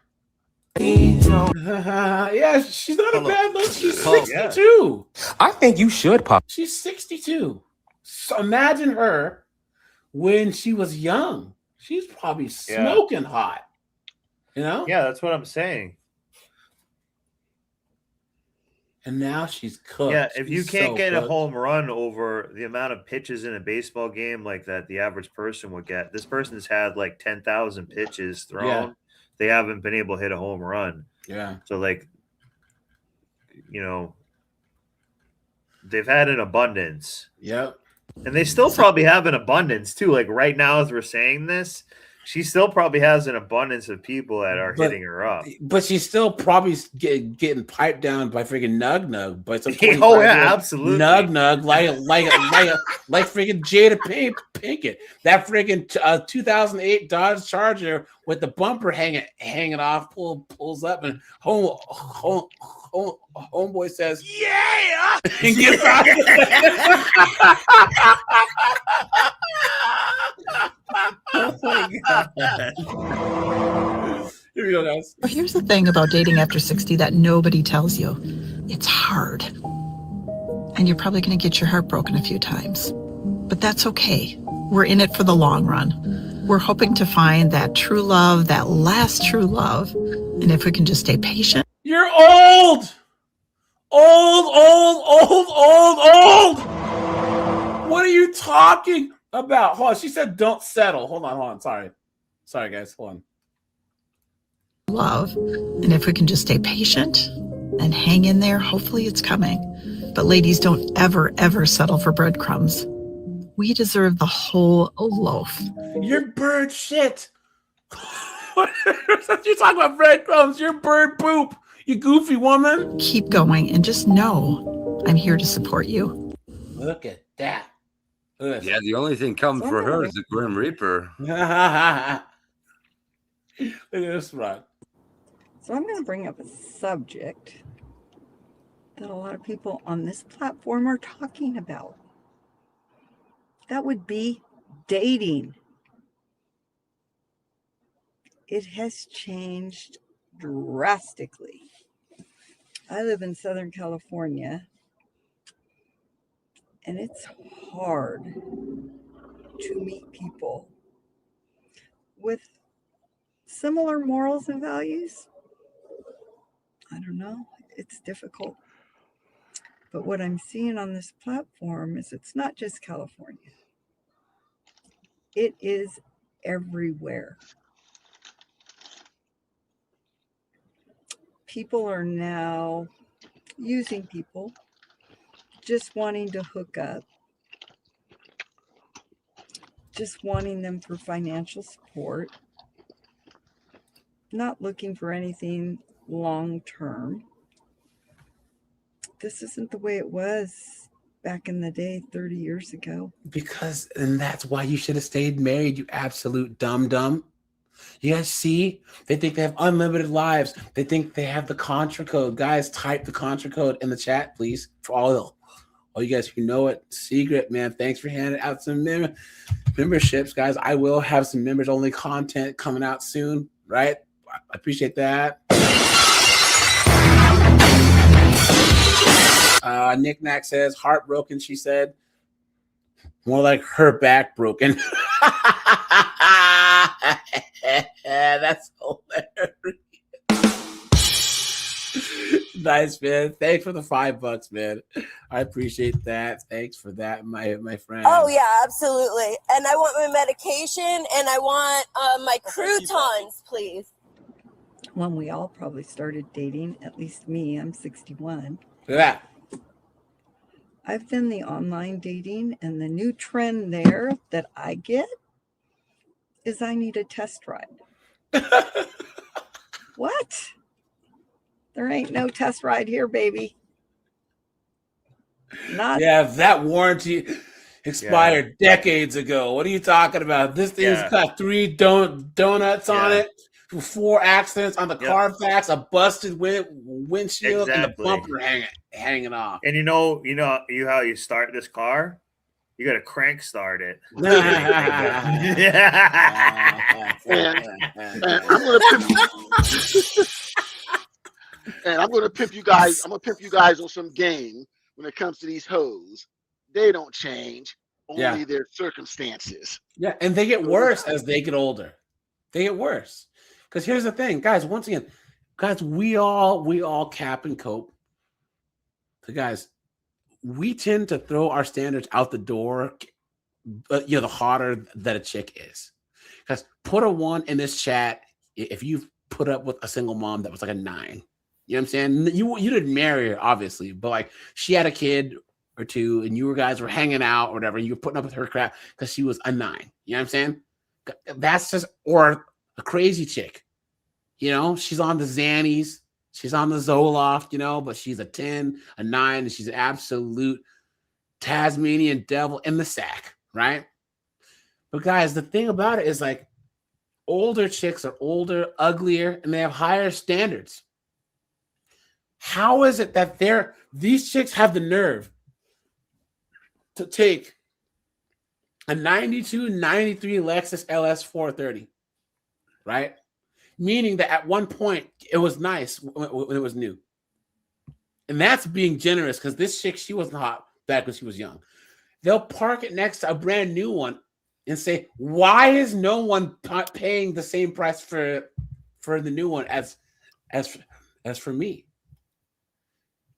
Yeah, she's not a bad look. She's 62. I think you should pop. She's 62. So imagine her when she was young. She's probably smoking hot. Yeah, that's what I'm saying. And now she's cooked. Yeah, if you She's can't so get a cooked. home run over the amount of pitches in a baseball game like that the average person would get, this person's had like 10,000 pitches thrown. Yeah. They haven't been able to hit a home run. Yeah. So they've had an abundance. Yep. And they still probably have an abundance too. Like right now, as we're saying this, she still probably has an abundance of people that are hitting her up. But she's still probably getting piped down by freaking Nug. But some Oh yeah, absolutely. Nug like freaking Jada Pinkett. That freaking 2008 Dodge Charger with the bumper hanging off pulls up and homeboy says, "Yeah," and gets out. Oh my God. Here we go, guys. Here's the thing about dating after 60 that nobody tells you. It's hard. And you're probably going to get your heart broken a few times. But that's okay. We're in it for the long run. We're hoping to find that true love, that last true love. And if we can just stay patient. You're old. Old. What are you talking about? Hold on. She said don't settle. Hold on. Sorry, guys. Hold on. Love. And if we can just stay patient and hang in there, hopefully it's coming. But ladies, don't ever settle for breadcrumbs. We deserve the whole loaf. You're bird shit. You're talking about breadcrumbs. You're bird poop. You goofy woman. Keep going and just know I'm here to support you. Look at that. Yeah, the only thing coming for her is the Grim Reaper. Look at this run. So I'm going to bring up a subject that a lot of people on this platform are talking about. That would be dating. It has changed drastically. I live in Southern California, and it's hard to meet people with similar morals and values. I don't know. It's difficult. But what I'm seeing on this platform is it's not just California. It is everywhere. People are now using people, just wanting to hook up, just wanting them for financial support, not looking for anything long term. This isn't the way it was back in the day 30 years ago. Because, and that's why you should have stayed married, you absolute dumb. You guys see? They think they have unlimited lives. They think they have the contra code. Guys, type the contra code in the chat, please. For all you guys who know it. Secret, man. Thanks for handing out some memberships, guys. I will have some members-only content coming out soon, right? I appreciate that. Nick Nack says, heartbroken, she said. More like her back broken. That's hilarious. Nice, man. Thanks for the $5, man. I appreciate that. Thanks for that, my friend. Oh yeah, absolutely. And I want my medication and I want my croutons, please. When we all probably started dating, at least me, I'm 61. Look at that. I've done the online dating, and the new trend there that I get is I need a test ride. What? There ain't no test ride here, baby. Not. Yeah, that warranty expired decades ago. What are you talking about? This thing's got 3 donuts on it, 4 accidents on the Carfax, a busted windshield, and the bumper hanging off. And you know how you start this car? You got to crank start it. And I'm gonna pimp you guys. I'm gonna pimp you guys on some game when it comes to these hoes. They don't change, only their circumstances. Yeah, and they get worse as they get older. They get worse. Because here's the thing, guys. Once again, guys, we all cap and cope. So guys, we tend to throw our standards out the door. The hotter that a chick is. Guys, put a 1 in this chat if you've put up with a single mom that was like a 9. You know what I'm saying? You didn't marry her, obviously, but like she had a kid or 2 and you guys were hanging out or whatever. And you were putting up with her crap because she was a 9. You know what I'm saying? That's just, or a crazy chick. You know, she's on the Xannies. She's on the Zoloft, but she's a 10, a 9, and she's an absolute Tasmanian devil in the sack, right? But guys, the thing about it is like older chicks are older, uglier, and they have higher standards. How is it that these chicks have the nerve to take a 92, 93 Lexus LS 430, right? Meaning that at one point it was nice when it was new. And that's being generous because this chick, she wasn't hot back when she was young. They'll park it next to a brand new one and say, why is no one paying the same price for the new one as for me?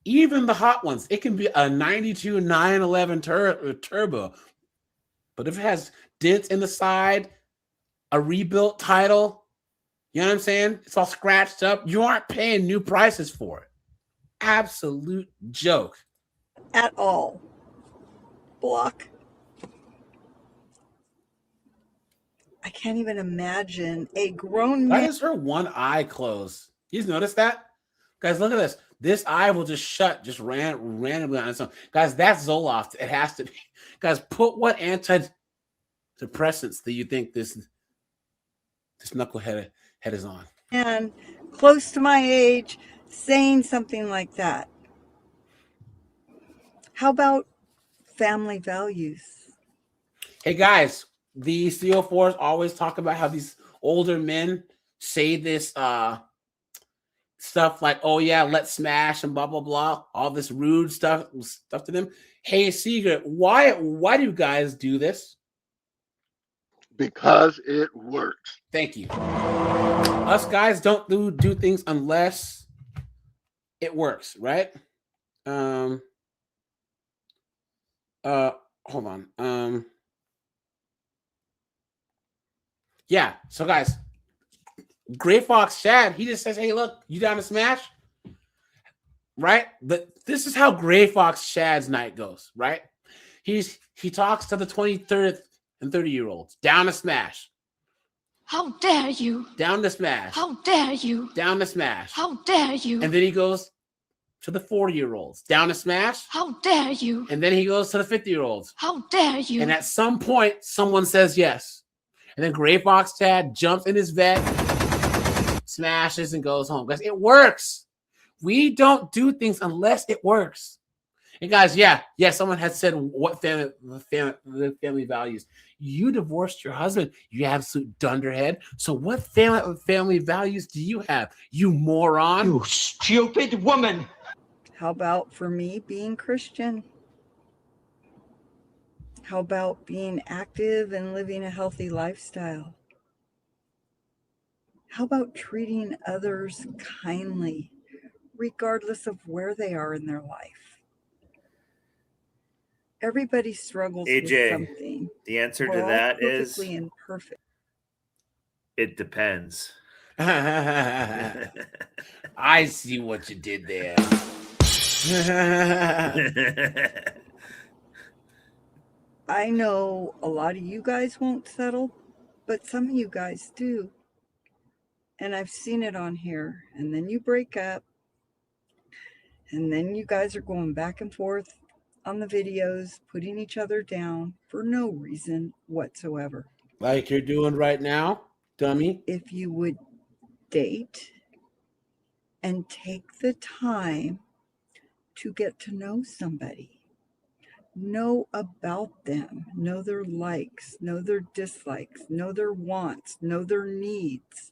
Even the hot ones, it can be a 92 911 turbo. But if it has dents in the side, a rebuilt title, you know what I'm saying? It's all scratched up. You aren't paying new prices for it. Absolute joke. At all. Block. I can't even imagine a grown man. Why is her one eye closed? You notice that? Guys, look at this. This eye will just shut just randomly on its own. Guys, that's Zoloft. It has to be. Guys, put what antidepressants do you think this knucklehead is on? And close to my age saying something like that. How about family values? Hey guys, the CO4s always talk about how these older men say this stuff like, oh yeah, let's smash and blah blah blah, all this rude stuff to them. Hey Secret, why do you guys do this? Because it works. Thank you. Us guys don't do things unless it works, right? Hold on. Yeah. So guys, Gray Fox Chad, he just says, "Hey, look, you down to smash?" Right? But this is how Gray Fox Chad's night goes, right? He talks to the 23rd and 30-year-olds, down to smash. How dare you? Down to smash. How dare you? Down to smash. How dare you? And then he goes to the 40-year-olds, down to smash. How dare you? And then he goes to the 50-year-olds. How dare you? And at some point, someone says yes. And then Gray Fox Chad jumps in his bed, smashes, and goes home. Guys, it works. We don't do things unless it works. And guys, yeah, someone has said what family values. You divorced your husband, you absolute dunderhead. So what family values do you have, you moron? You stupid woman. How about for me being Christian? How about being active and living a healthy lifestyle? How about treating others kindly, regardless of where they are in their life? Everybody struggles with AJ, something. the answer to We're all that perfectly is imperfect. it depends. I see what you did there. I know a lot of you guys won't settle, but some of you guys do. And I've seen it on here. And then you break up. And then you guys are going back and forth on the videos, putting each other down for no reason whatsoever. Like you're doing right now, dummy. If you would date and take the time to get to know somebody, know about them, know their likes, know their dislikes, know their wants, know their needs.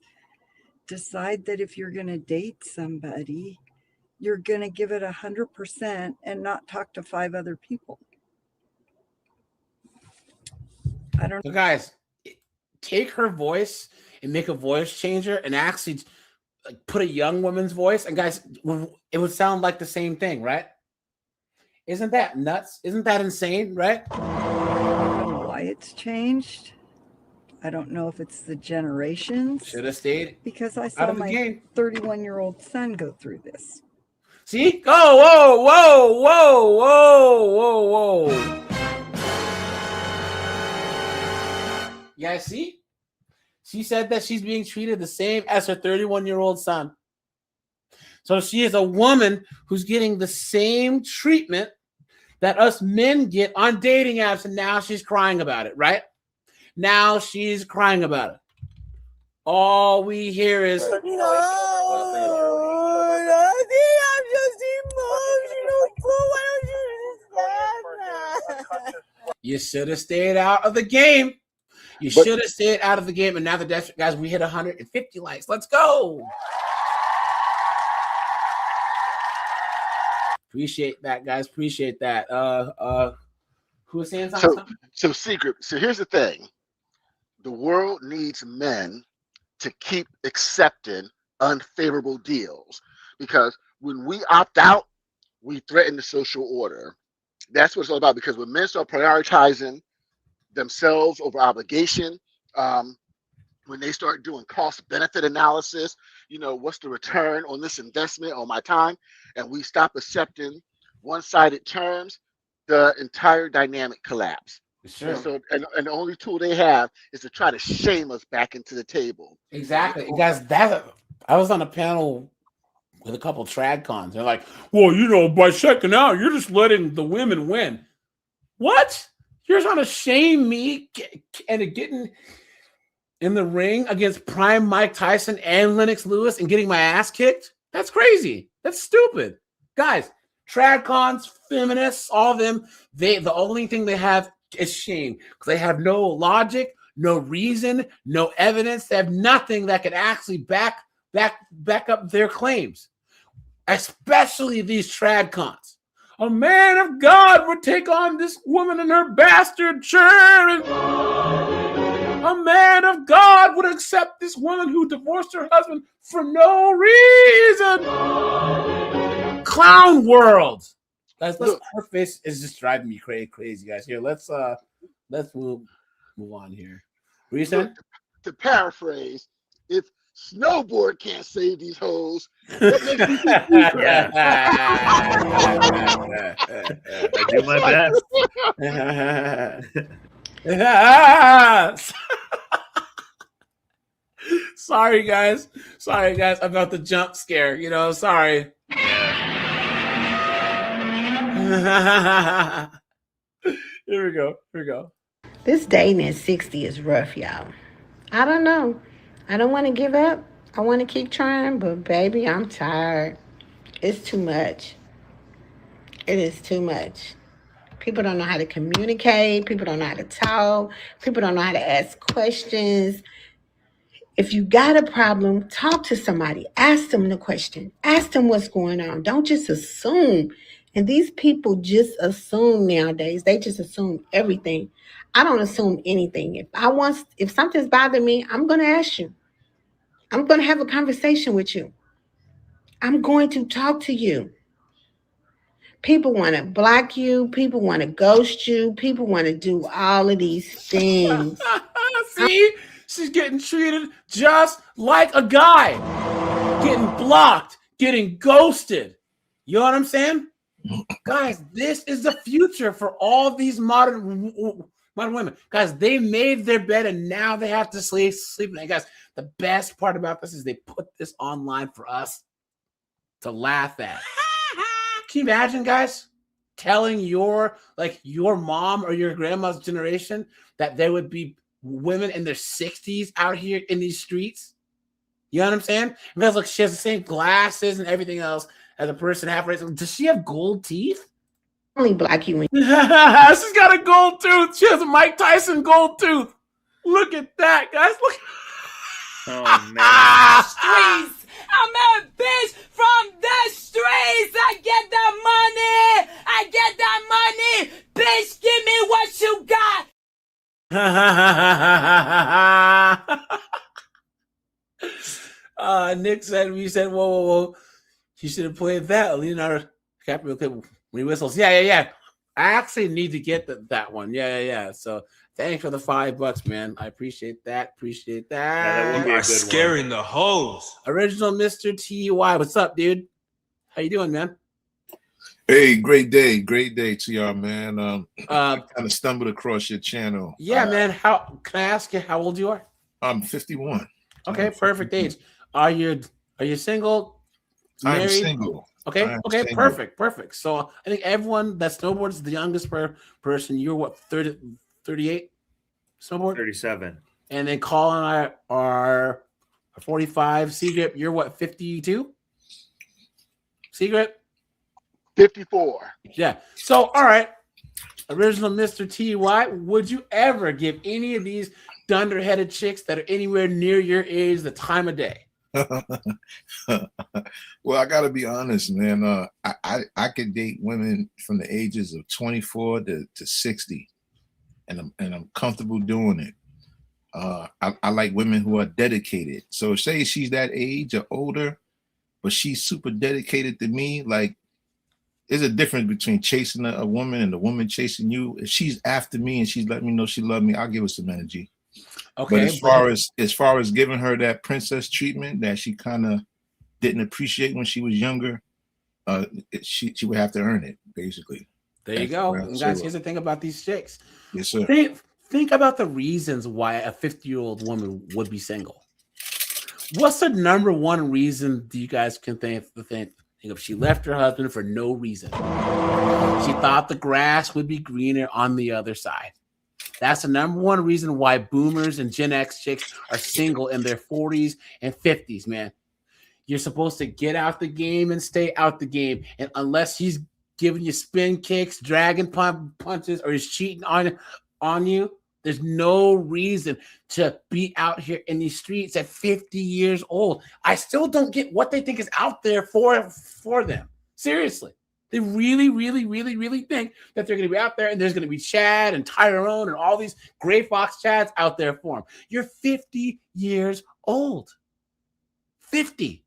Decide that if you're going to date somebody, you're going to give it 100% and not talk to 5 other people. I don't know. So guys, take her voice and make a voice changer and actually put a young woman's voice. And guys, it would sound like the same thing, right? Isn't that nuts? Isn't that insane, right? I don't know why it's changed. I don't know if it's the generations. Should have stayed because I saw my 31-year-old son go through this. See? Oh, whoa, whoa, whoa, whoa, whoa, whoa. You guys see? She said that she's being treated the same as her 31-year-old son. So she is a woman who's getting the same treatment that us men get on dating apps, and now she's crying about it, right? Now she's crying about it. All we hear is, No, I'm just emotional. Why don't you understand that? you should have stayed out of the game. You should have stayed out of the game. And now the guys, we hit 150 likes. Let's go. Appreciate that, guys. Appreciate that. Who was saying something? So secret. So here's the thing. The world needs men to keep accepting unfavorable deals, because when we opt out, we threaten the social order. That's what it's all about, because when men start prioritizing themselves over obligation, when they start doing cost benefit analysis, what's the return on this investment on my time, and we stop accepting one-sided terms, the entire dynamic collapse. Sure. And so, and the only tool they have is to try to shame us back into the table. Exactly, guys. I was on a panel with a couple TradCons. They're like, "Well, by checking out, you're just letting the women win." What? You're trying to shame me and getting in the ring against prime Mike Tyson and Lennox Lewis and getting my ass kicked? That's crazy. That's stupid, guys. TradCons, feminists, all of them. The only thing they have is shame, because they have no logic, no reason, no evidence. They have nothing that could actually back up their claims, especially these TradCons. A man of God would take on this woman in her bastard chair, and a man of God would accept this woman who divorced her husband for no reason. Clown world. Guys, her face is just driving me crazy, guys. Here, let's move on here. What are you saying? To paraphrase, if Snowboard can't save these hoes, what makes you think you can? I do my best. Sorry, guys. About the jump scare. Sorry. Here we go. This dating at 60 is rough, y'all. I don't know. I don't want to give up. I want to keep trying, but baby, I'm tired. It's too much. It is too much. People don't know how to communicate. People don't know how to talk. People don't know how to ask questions. If you got a problem, talk to somebody. Ask them the question. Ask them what's going on. Don't just assume. And these people just assume nowadays. They just assume everything. I don't assume anything. If something's bothering me, I'm going to ask you. I'm going to have a conversation with you. I'm going to talk to you. People want to block you. People want to ghost you. People want to do all of these things. See? She's getting treated just like a guy. Getting blocked. Getting ghosted. You know what I'm saying? Guys, this is the future for all these modern women. Guys, they made their bed and now they have to sleep. And guys, the best part about this is they put this online for us to laugh at. Can you imagine, guys, telling your mom or your grandma's generation that there would be women in their 60s out here in these streets? You know what I'm saying? Because look, she has the same glasses and everything else as a person half race. Does she have gold teeth? Only black you. She's got a gold tooth. She has a Mike Tyson gold tooth. Look at that, guys. Look. Oh man. Streets. I'm a bitch from the streets. I get that money. I get that money. Bitch, give me what you got. Nick said, we said, whoa. You should have played that. Leonardo DiCaprio when he whistles. Yeah. I actually need to get that one. Yeah. So thanks for the $5, man. I appreciate that. Yeah, that would be a good scaring the hoes. Original Mr. TUI. What's up, dude? How you doing, man? Hey, great day, TR, man. I kind of stumbled across your channel. Yeah, man. How can I ask you how old you are? I'm 51. Okay, perfect age. Are you single? I'm Married? single. Okay, Single. perfect. So I think everyone that snowboards is the youngest person. You're what, 30, 38? Snowboard? 37. And then Colin and I are 45. Seagrip, you're what, 52? Seagrip? 54. Yeah. So, all right. Original Mr. TY, would you ever give any of these dunderheaded chicks that are anywhere near your age the time of day? Well, I gotta be honest, man. I could date women from the ages of 24 to 60, and I'm comfortable doing it. I like women who are dedicated. So say she's that age or older, but she's super dedicated to me. Like, there's a difference between chasing a woman and the woman chasing you. If she's after me and she's letting me know she loves me, I'll give her some energy. Okay. But as far as giving her that princess treatment that she kind of didn't appreciate when she was younger, she would have to earn it, basically. There you go. And guys, here's the thing about these chicks. Yes, sir. Think about the reasons why a 50-year-old woman would be single. What's the number one reason do you guys can think if she left her husband for no reason? She thought the grass would be greener on the other side. That's the number one reason why boomers and Gen X chicks are single in their 40s and 50s, man. You're supposed to get out the game and stay out the game. And unless he's giving you spin kicks, dragon punches, or he's cheating on you, there's no reason to be out here in these streets at 50 years old. I still don't get what they think is out there for them. Seriously. They really, really, really, really think that they're going to be out there and there's going to be Chad and Tyrone and all these Gray Fox Chads out there for them. You're 50 years old. 50.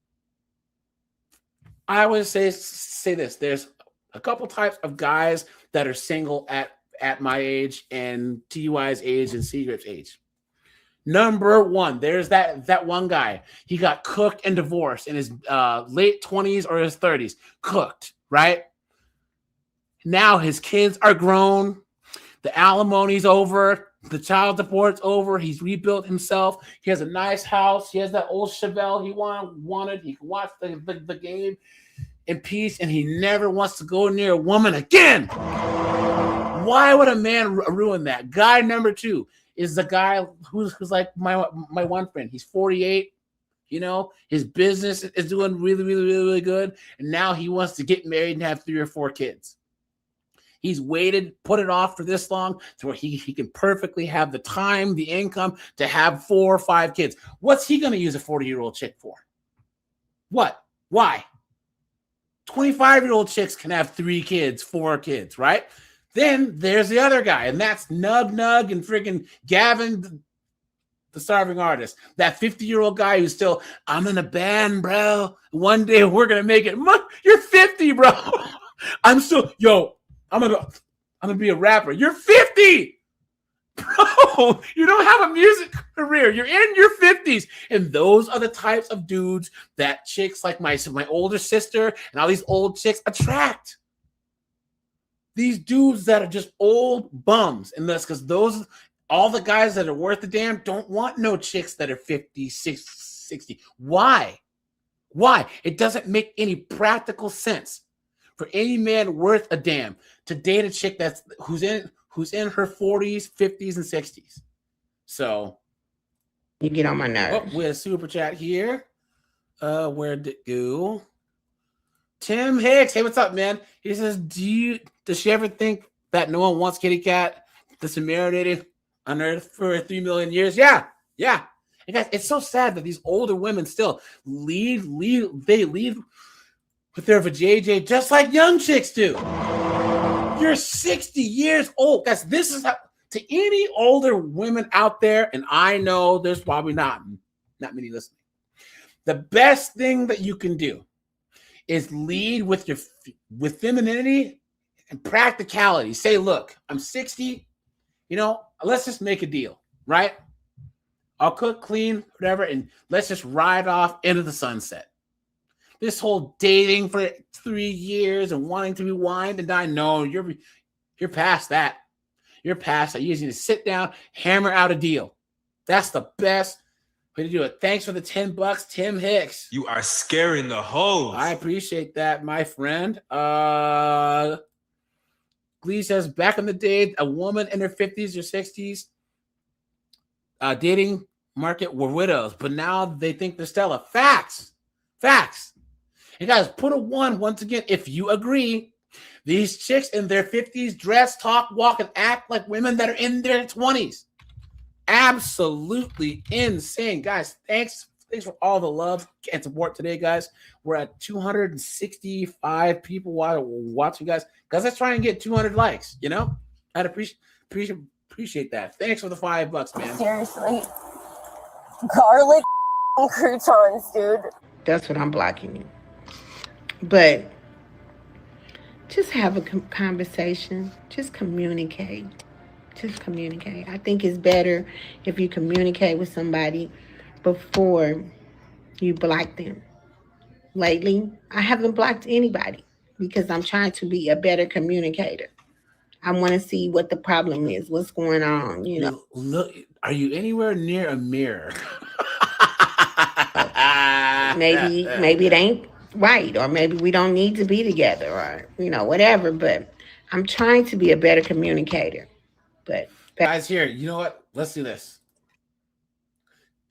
I always say this. There's A couple types of guys that are single at my age and TY's age and Seagrip's age. Number one, there's that one guy. He got cooked and divorced in his late 20s or his 30s. Cooked, right? Now his kids are grown. The alimony's over. The child support's over. He's rebuilt himself. He has a nice house. He has that old Chevelle he wanted. He can watch the game in peace, and he never wants to go near a woman again. Why would a man ruin that? Guy number two is the guy who's like my one friend. He's 48. You know, his business is doing really, really, really, really good. And now he wants to get married and have 3 or 4 kids. He's waited, put it off for this long to where he can perfectly have the time, the income to have 4 or 5 kids. What's he going to use a 40-year-old chick for? What? Why? 25-year-old chicks can have 3 kids, 4 kids, right? Then there's the other guy, and that's Nug and freaking Gavin, the starving artist. That 50-year-old guy who's still, I'm in a band, bro. One day we're going to make it. You're 50, bro. I'm still, I'm gonna be a rapper. You're 50, bro. You don't have a music career. You're in your 50s, and those are the types of dudes that chicks like my older sister and all these old chicks attract. These dudes that are just old bums, and that's because all the guys that are worth a damn don't want no chicks that are 50, 60. Why? It doesn't make any practical sense for any man worth a damn to date a chick who's in her 40s, 50s, and 60s. So you get on my nerves. Oh, we have a super chat here. Where'd it go? Tim Hicks. Hey, what's up, man? He says, does she ever think that no one wants Kitty Cat that's been marinated on Earth for 3 million years? Yeah. And guys, it's so sad that these older women still lead with their vajayjay just like young chicks do. You're 60 years old. Guys, this is how, to any older women out there, and I know there's probably not many listening. The best thing that you can do is lead with femininity and practicality. Say, look, I'm 60, let's just make a deal, right? I'll cook, clean, whatever, and let's just ride off into the sunset. This whole dating for 3 years and wanting to be wined and dine, no, you're past that. You're past that. You just need to sit down, hammer out a deal. That's the best way to do it. Thanks for the $10, Tim Hicks. You are scaring the hoes. I appreciate that, my friend. Glee says, back in the day, a woman in her 50s or 60s, dating market were widows, but now they think they're Stella. Facts. And guys, put a 1 once again if you agree. These chicks in their 50s dress, talk, walk, and act like women that are in their 20s. Absolutely insane. Guys, thanks for all the love and support today, guys. We're at 265 people watching, guys. Guys, let's try and get 200 likes, I'd appreciate that. Thanks for the $5, man. Seriously. Garlic croutons, dude. That's what I'm blocking you. But just have a conversation. Just communicate. I think it's better if you communicate with somebody before you block them. Lately, I haven't blocked anybody because I'm trying to be a better communicator. I want to see what the problem is, what's going on, Look, are you anywhere near a mirror? Maybe it ain't right, or maybe we don't need to be together, or whatever. But I'm trying to be a better communicator. But guys, here, you know what? Let's do this.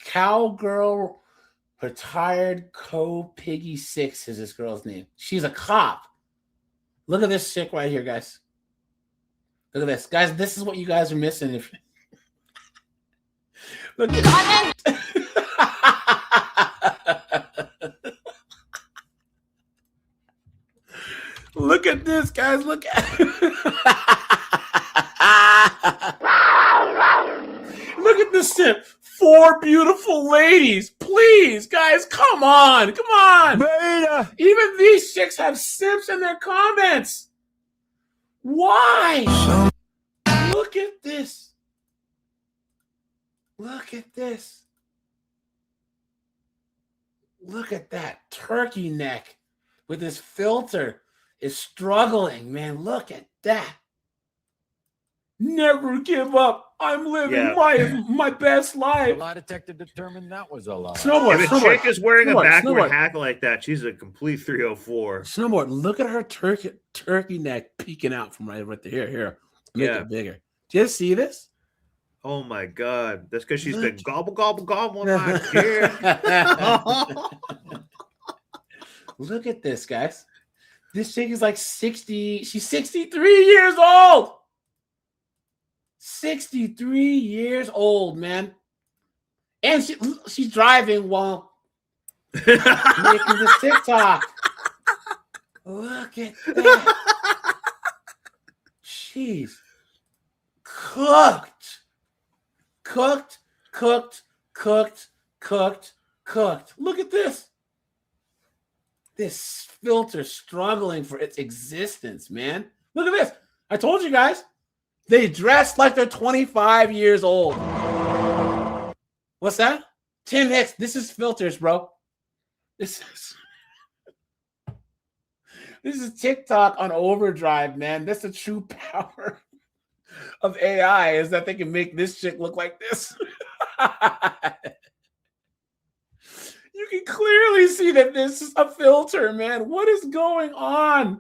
Cowgirl Retired Piggy 6 is this girl's name. She's a cop. Look at this chick right here, guys. Look at this, guys. This is what you guys are missing. If look at look at this, guys. Look at look at this tip. 4 beautiful ladies. Please, guys, come on. Beta. Even these chicks have simps in their comments. Why? Look at this. Look at this. Look at that turkey neck with this filter is struggling, man. Look at that. Never give up. I'm living my best life. Lie detector determined that was a lie. Snowboard. If a chick is wearing a backward snowboard. hat like that, she's a complete 304. Snowboard. Look at her turkey neck peeking out from right there. Here. Make it bigger. Do you see this? Oh my God. That's because she's been gobble, gobble, gobble my kid. Look at this, guys. This chick is like 60. She's 63 years old. 63 years old, man. And she's driving while making the TikTok. Look at that. She's cooked. Cooked. Look at this. This filter struggling for its existence, man. Look at this. I told you guys. They dress like they're 25 years old. What's that? Tim Hicks, this is filters, bro. This is TikTok on overdrive, man. That's the true power of AI, is that they can make this chick look like this. You can clearly see that this is a filter, man. What is going on?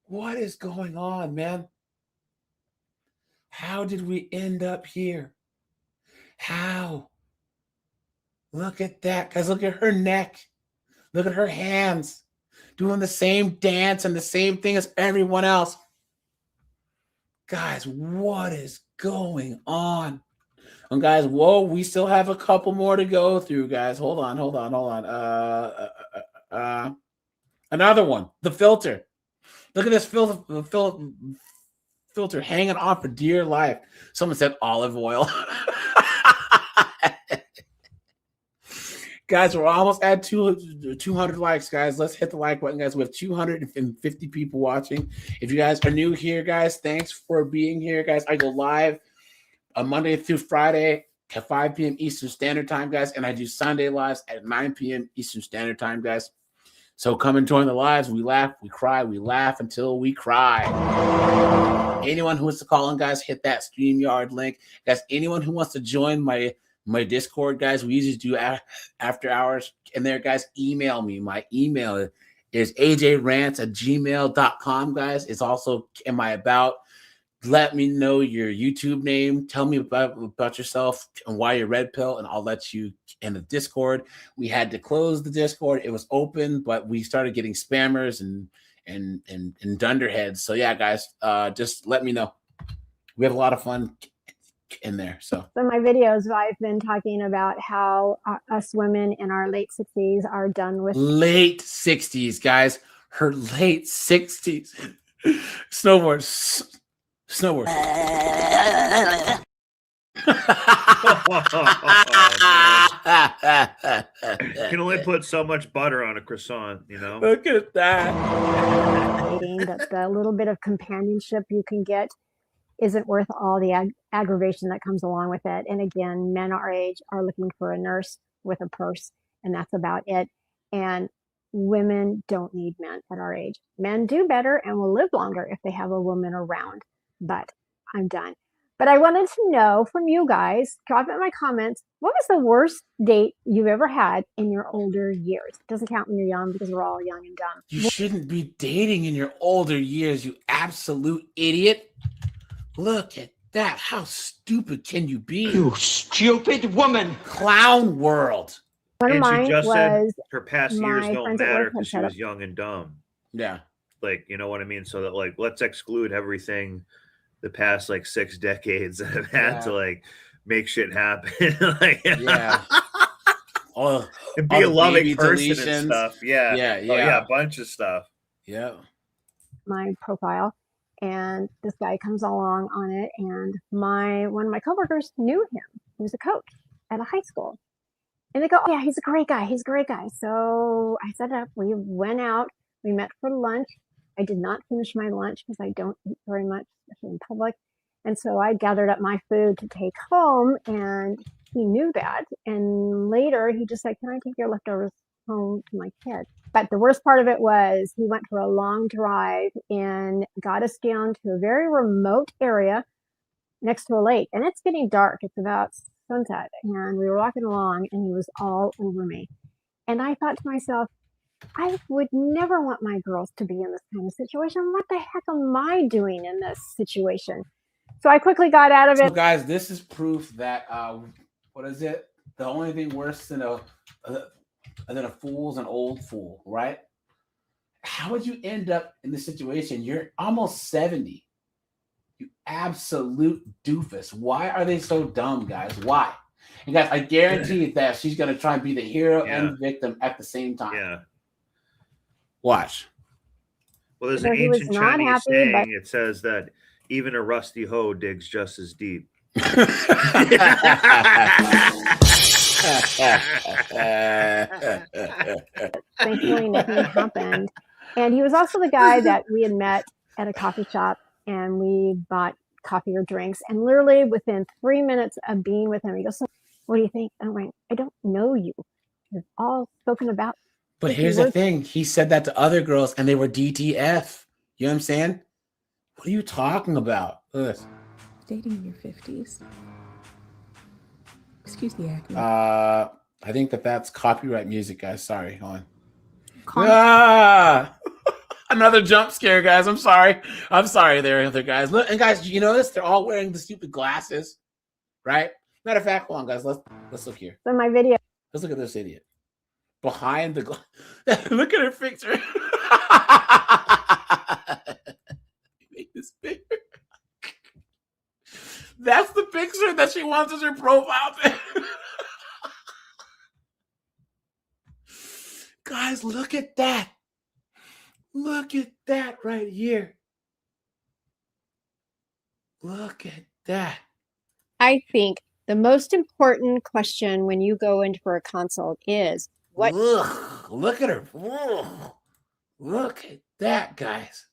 What is going on, man? How did we end up here? How? Look at that, guys. Look at her neck. Look at her hands doing the same dance and the same thing as everyone else. Guys, what is going on? And guys, whoa, we still have a couple more to go through, guys. Hold on. Another one, the filter. Look at this filter hanging on for dear life. Someone said olive oil. Guys, we're almost at 200 likes, guys. Let's hit the like button, guys. We have 250 people watching. If you guys are new here, guys, thanks for being here, guys. I go live on Monday through Friday at 5 p.m. Eastern Standard Time, guys, and I do Sunday lives at 9 p.m. Eastern Standard Time, guys. So come and join the lives. We laugh, we cry, we laugh until we cry. Anyone who wants to call in, guys, hit that StreamYard link. Guys, anyone who wants to join my Discord, guys, we usually do after hours. And there, guys, email me. My email is ajrants@gmail.com, guys. It's also in my about. Let me know your YouTube name. Tell me about yourself and why you're red pill, and I'll let you in the Discord. We had to close the Discord. It was open, but we started getting spammers and dunderheads. So yeah, guys, just let me know. We have a lot of fun in there. So in my videos, I've been talking about how us women in our late 60s are done with late 60s, guys. Her late 60s. Snowboard. You can only put so much butter on a croissant, you know. Look at that. That the little bit of companionship you can get isn't worth all the aggravation that comes along with it. And again, men our age are looking for a nurse with a purse, and that's about it. And women don't need men at our age. Men do better and will live longer if they have a woman around. But I'm done. But I wanted to know from you guys, drop it in my comments, what was the worst date you've ever had in your older years? It doesn't count when you're young because we're all young and dumb. You shouldn't be dating in your older years, you absolute idiot. Look at that. How stupid can you be? You stupid woman. Clown world. One of And mine she just said was her past my years don't friends at matter work had because she set was up- young and dumb. Yeah. Like, you know what I mean? So that, like, let's exclude everything the past like 6 decades that have had to like make shit happen. Like, Yeah. Oh, and be all a the loving baby person deletions. and stuff. Yeah. Yeah, Oh, yeah. yeah. A bunch of stuff. Yeah. my profile, and this guy comes along on it, and one of my coworkers knew him. He was a coach at a high school, and they go, "Oh yeah, he's a great guy. He's a great guy." So I set it up. We went out. We met for lunch. I did not finish my lunch because I don't eat very much, especially in public. And so I gathered up my food to take home, and he knew that. And later he just said, "Can I take your leftovers home to my kids?" But the worst part of it was he went for a long drive and got us down to a very remote area next to a lake. And it's getting dark. It's about sunset. And we were walking along and he was all over me. And I thought to myself, I would never want my girls to be in this kind of situation. What the heck am I doing in this situation? So I quickly got out of So, it. guys, this is proof that what is it? The only thing worse than a fool is an old fool, right? How would you end up in this situation? You're almost 70. You absolute doofus. Why are they so dumb, guys? Why? And guys, I guarantee that she's gonna try and be the hero and the victim at the same time. Yeah. Watch. Well, there's So an he was ancient not Chinese happy, saying. but- It says that even a rusty hoe digs just as deep. Thankfully, nothing happened. And he was also the guy that we had met at a coffee shop, and we bought coffee or drinks. And literally within 3 minutes of being with him, he goes, "So what do you think?" I'm like, "I don't know you. We've all spoken about." But 50 here's the words." thing. He said that to other girls and they were DTF. You know what I'm saying? What are you talking about? Ugh. Dating in your 50s. Excuse the accent. I think that's copyright music, guys. Sorry. Hold on. Con- Another jump scare, guys. I'm sorry. I'm sorry there, other guys. Look, and guys, you notice they're all wearing the stupid glasses, right? Matter of fact, hold on, guys. Let's look here. So my video. Let's look at this idiot behind the glass. Look at her picture. Make this bigger. That's the picture that she wants as her profile pic. Guys, look at that. Look at that right here. Look at that. I think the most important question when you go in for a consult is what. Ugh, look at her. Ugh. Look at that, guys.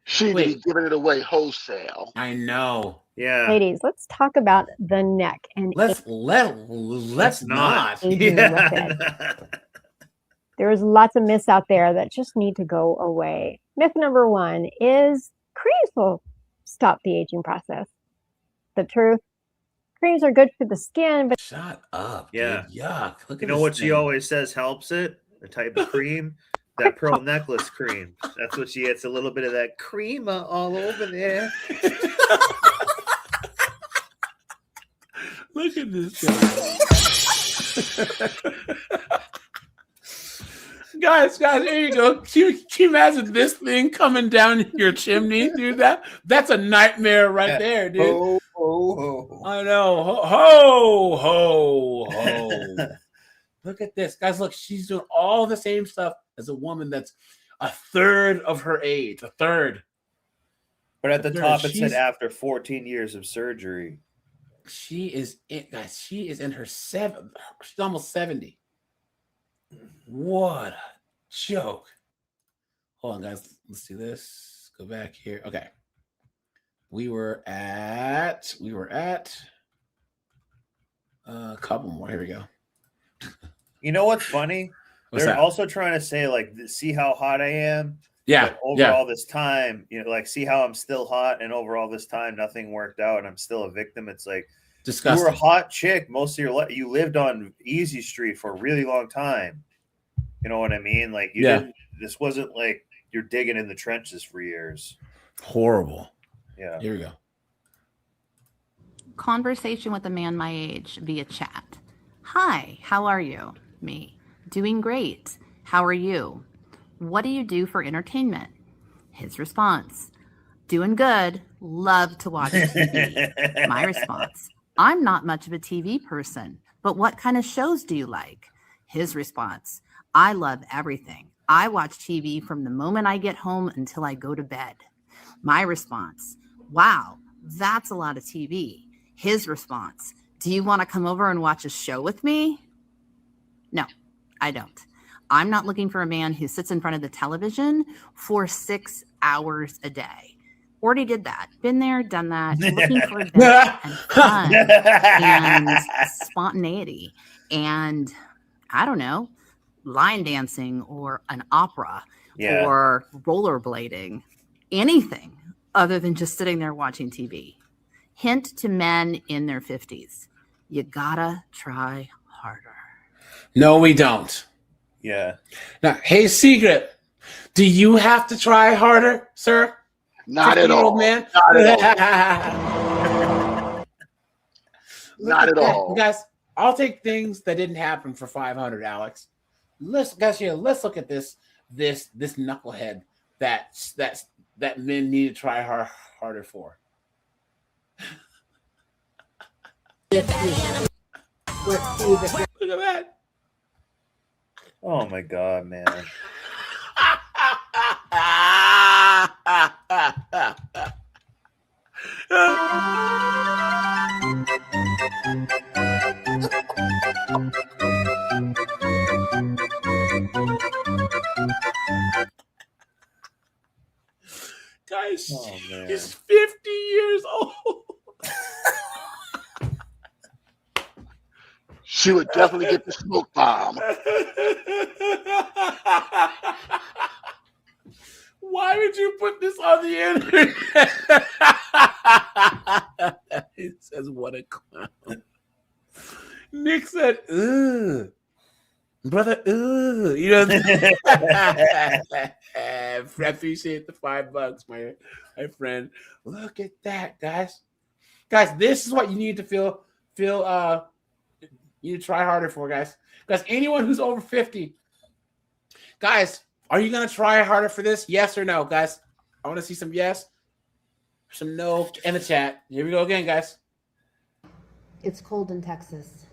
She be giving it away wholesale. I know. Yeah. Ladies, let's talk about the neck. And Let's not. aging with it. There's lots of myths out there that just need to go away. Myth number one is creams will stop the aging process. The truth, creams are good for the skin, but shut up. Yeah. Dude. Yuck. Look at You know this what she thing. always says helps it? The type of cream? That pearl necklace cream. That's what she gets, a little bit of that crema all over there. Look at this guy. guys, here you go. Can you imagine this thing coming down your chimney, dude? That's a nightmare right there, dude. Ho, ho, ho. I know. Ho, ho, ho. Look at this. Guys, look, she's doing all the same stuff as a woman that's a third of her age. A third. But at the Dude, top, it she's- said after 14 years of surgery. She is in, guys. She is in her she's almost 70. What a joke. Hold on, guys. Let's do this. Go back here. Okay. We were at a couple more. Here we go. You know what's funny? What's They're that? also trying to say, like, see how hot I am. Yeah, But over yeah. all this time, you know, like, see how I'm still hot, and over all this time, nothing worked out, and I'm still a victim. It's like, Disgusting. you were a hot chick most of your life. You lived on Easy Street for a really long time. You know what I mean? Like, you Yeah. didn't. This wasn't like you're digging in the trenches for years. Horrible. Yeah. Here we go. Conversation with a man my age via chat. Hi, how are you? Me. Doing great. How are you? What do you do for entertainment? His response. Doing good. Love to watch TV. My response. I'm not much of a TV person, but what kind of shows do you like? His response. I love everything. I watch TV from the moment I get home until I go to bed. My response. Wow, that's a lot of TV. His response. Do you want to come over and watch a show with me? No, I don't. I'm not looking for a man who sits in front of the television for 6 hours a day. Already did that. Been there, done that. Looking for adventure and fun and spontaneity and, I don't know, line dancing or an opera or rollerblading. Anything other than just sitting there watching TV. Hint to men in their 50s. You gotta try harder. No, we don't. Yeah. Now, hey, Secret, do you have to try harder, sir? Not at 50-year-old all. Man? Not at all. Not at all. Guys, I'll take things that didn't happen for 500, Alex. Let's look at this knucklehead that men need to try harder for. Look at that. Oh my God, man. Guys, Oh, man. he's 50 years old. She would definitely get the smoke bomb. Why would you put this on the internet? It says, what a clown. Nick said, ugh. Brother, ugh. You know, I appreciate the $5, my friend. Look at that, guys. Guys, this is what you need to feel you need to try harder for, guys. Guys, anyone who's over 50, guys, are you going to try harder for this? Yes or no, guys? I want to see some yes, some no in the chat. Here we go again, guys. It's cold in Texas.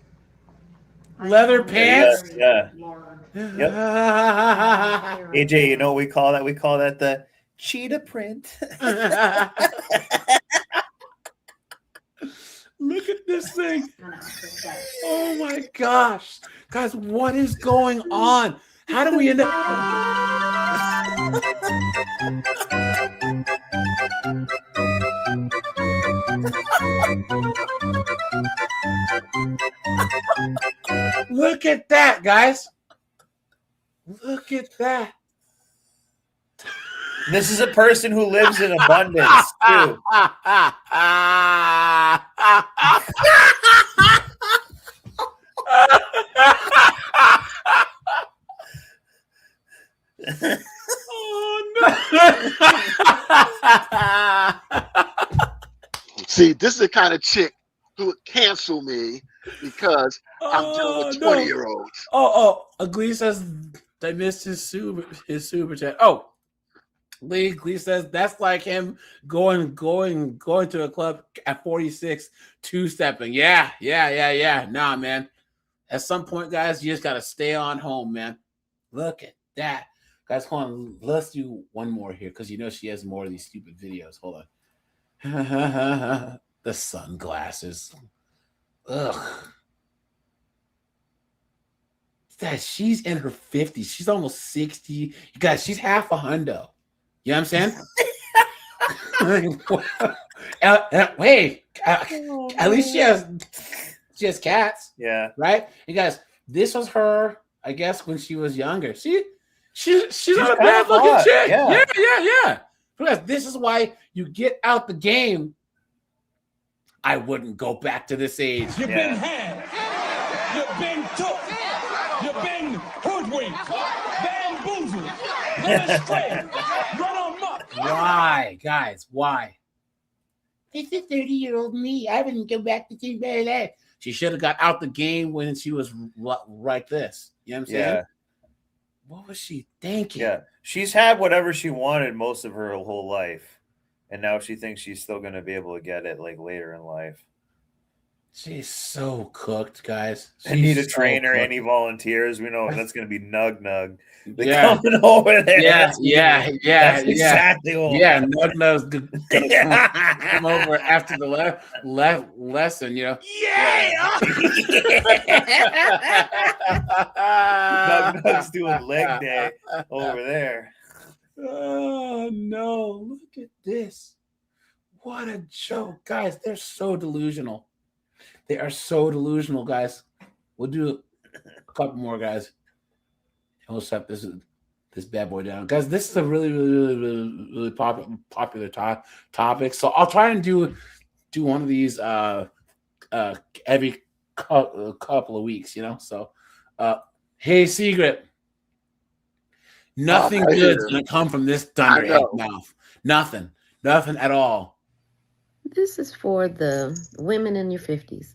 Leather pants? Yeah. Yep. AJ, you know what we call that? We call that the cheetah print. Look at this thing. Oh my gosh. Guys, what is going on? How do we end up? Look at that, guys. Look at that. This is a person who lives in abundance, too. Oh, no. See, this is the kind of chick who would cancel me because I'm dealing with 20-year-olds. Glee says I missed his super chat. Oh, Glee says that's like him going to a club at 46, two-stepping. Yeah. Nah, man. At some point, guys, you just gotta stay on home, man. Look at that. Guys, hold on. Let's do one more here because you know she has more of these stupid videos. Hold on. The sunglasses. Ugh. That she's in her 50s. She's almost 60. You guys, she's half a hundo. You know what I'm saying? Wait, at least she has cats. Yeah. Right? You guys, this was her, I guess, when she was younger. She's not a kinda bad looking hot, chick. yeah. Yeah. Because this is why you get out the game. I wouldn't go back to this age. You've been had. You've been took. You've been hoodwinked. Bamboozled. Led astray. Run amok. Why, guys? Why? This is 30-year-old me. I wouldn't go back to team that. She should have got out the game when she was like this. You know what I'm saying? Yeah. What was she thinking? Yeah. She's had whatever she wanted most of her whole life. And now she thinks she's still going to be able to get it like later in life. She's so cooked, guys. I need a She's so trainer. cooked. Any volunteers? We know that's going to be Nug Nug. They're Yeah. coming over there. Yeah, That's exactly what. Yeah, Nug Nug's gonna come over after the lesson, you know. Yeah. Nug Nug's doing leg day over there. Oh no, look at this. What a joke. Guys, they're so delusional. They are so delusional, guys. We'll do a couple more, guys. And we'll set this bad boy down. Guys, this is a really popular topic. So I'll try and do one of these every couple of weeks, you know. So hey, Secret. Nothing good's gonna come from this dunderhead mouth. Nothing at all. This is for the women in your 50s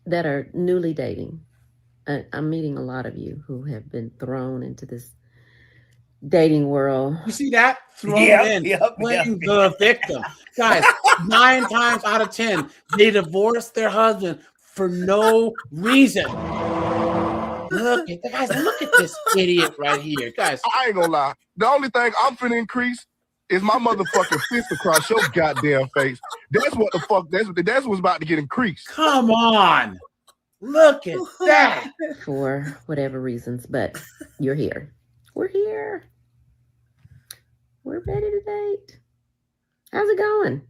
that are newly dating. I'm meeting a lot of you who have been thrown into this dating world. You see that? Thrown in, playing the victim. Guys, 9 times out of 10, they divorce their husband for no reason. Look at this idiot right here. Guys, I ain't gonna lie. The only thing I'm finna increase is my motherfucking fist across your goddamn face. That's what the fuck. That's what's about to get increased. Come on, look at that. For whatever reasons, but you're here. We're here. We're ready to date. How's it going?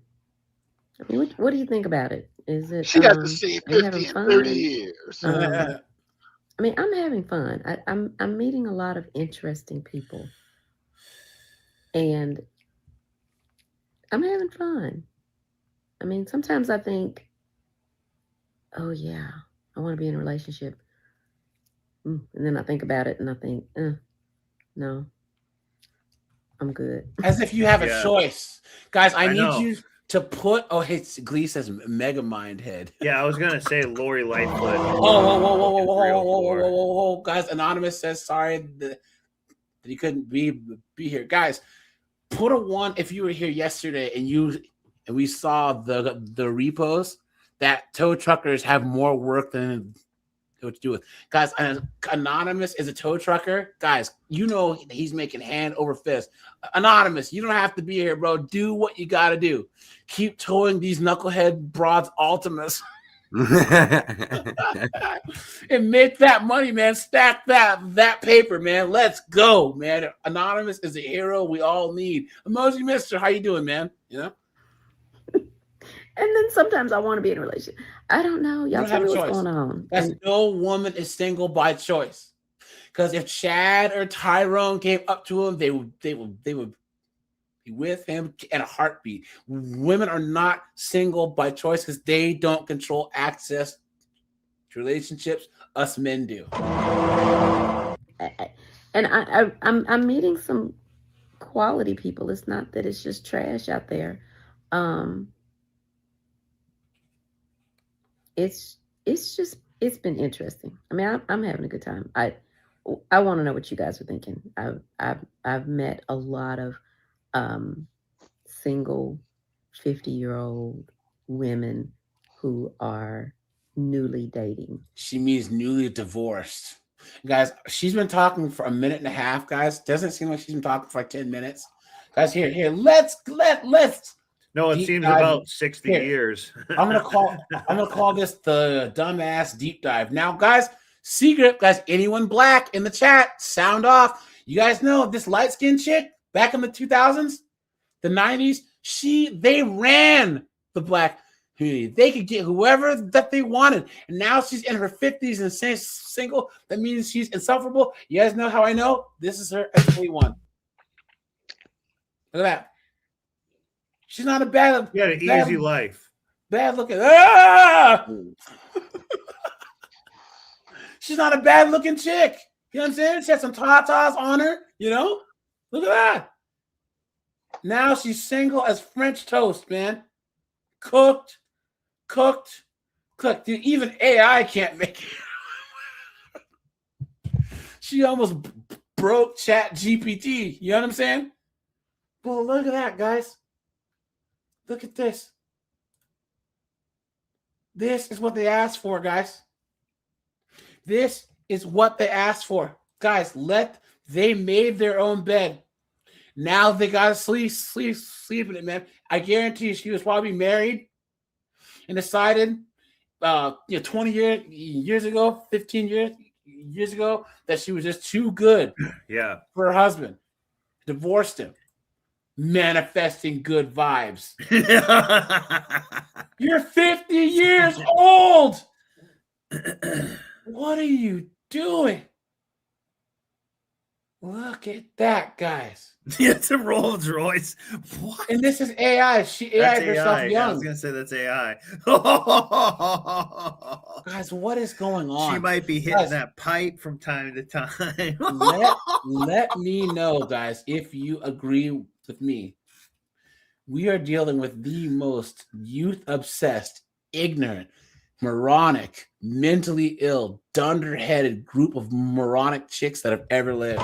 I mean, what do you think about it? Is it? She got to see are you having 50, fun? 30 years. I mean, I'm having fun. I'm meeting a lot of interesting people, and I'm having fun. I mean, sometimes I think, oh yeah, I want to be in a relationship, and then I think about it, and I think, no, I'm good. As if you have a choice, guys. I know. need you to put. Oh, hey, Glee says Mega Mind Head. Yeah, I was gonna say Lori Lightfoot. Whoa, guys! Anonymous says sorry that he couldn't be here. Guys, put a 1 if you were here yesterday and we saw the repost that tow truckers have more work than what to do with. Guys, Anonymous is a tow trucker. Guys, you know he's making hand over fist. Anonymous, you don't have to be here, bro. Do what you got to do. Keep towing these knucklehead broads Ultimas. And make that money, man. Stack that paper, man. Let's go, man. Anonymous is a hero we all need. Emoji Mister, how you doing, man? You know? And then sometimes I want to be in a relationship. I don't know. Y'all tell me what's going on. That's no woman is single by choice. Because if Chad or Tyrone came up to him, they would be with him in a heartbeat. Women are not single by choice because they don't control access to relationships. Us men do. And I'm meeting some quality people. It's not that it's just trash out there. It's been interesting. I mean, I'm having a good time. I want to know what you guys are thinking. I've met a lot of single 50-year-old women who are newly dating. She means newly divorced. Guys, she's been talking for a minute and a half, guys. Doesn't seem like she's been talking for like 10 minutes. Guys, here, let's No, it seems about 60 years. I'm gonna call this the dumbass deep dive. Now, guys, Secret, guys, anyone black in the chat, sound off. You guys know this light-skinned chick back in the 2000s, the 90s, they ran the black community. They could get whoever that they wanted. And now she's in her 50s and single. That means she's insufferable. You guys know how I know? This is her S41. Look at that. She's not a bad. She had an easy life. Bad looking. Ah! She's not a bad looking chick. You know what I'm saying? She had some tatas on her. You know? Look at that. Now she's single as French toast, man. Cooked. Dude, even AI can't make it. She almost broke Chat GPT. You know what I'm saying? Well, look at that, guys. Look at this. This is what they asked for, guys. This is what they asked for. Guys, they made their own bed. Now they gotta sleep in it, man. I guarantee you she was probably married and decided 20 years ago, 15 years ago, that she was just too good for her husband. Divorced him. Manifesting good vibes. You're 50 years old. What are you doing? Look at that, guys. It's a Rolls Royce. What? And this is AI. She AI herself young. I was gonna say that's AI. Guys, what is going on? She might be hitting that pipe from time to time. let me know, guys, if you agree with me. We are dealing with the most youth-obsessed, ignorant, moronic, mentally ill, dunderheaded group of moronic chicks that have ever lived.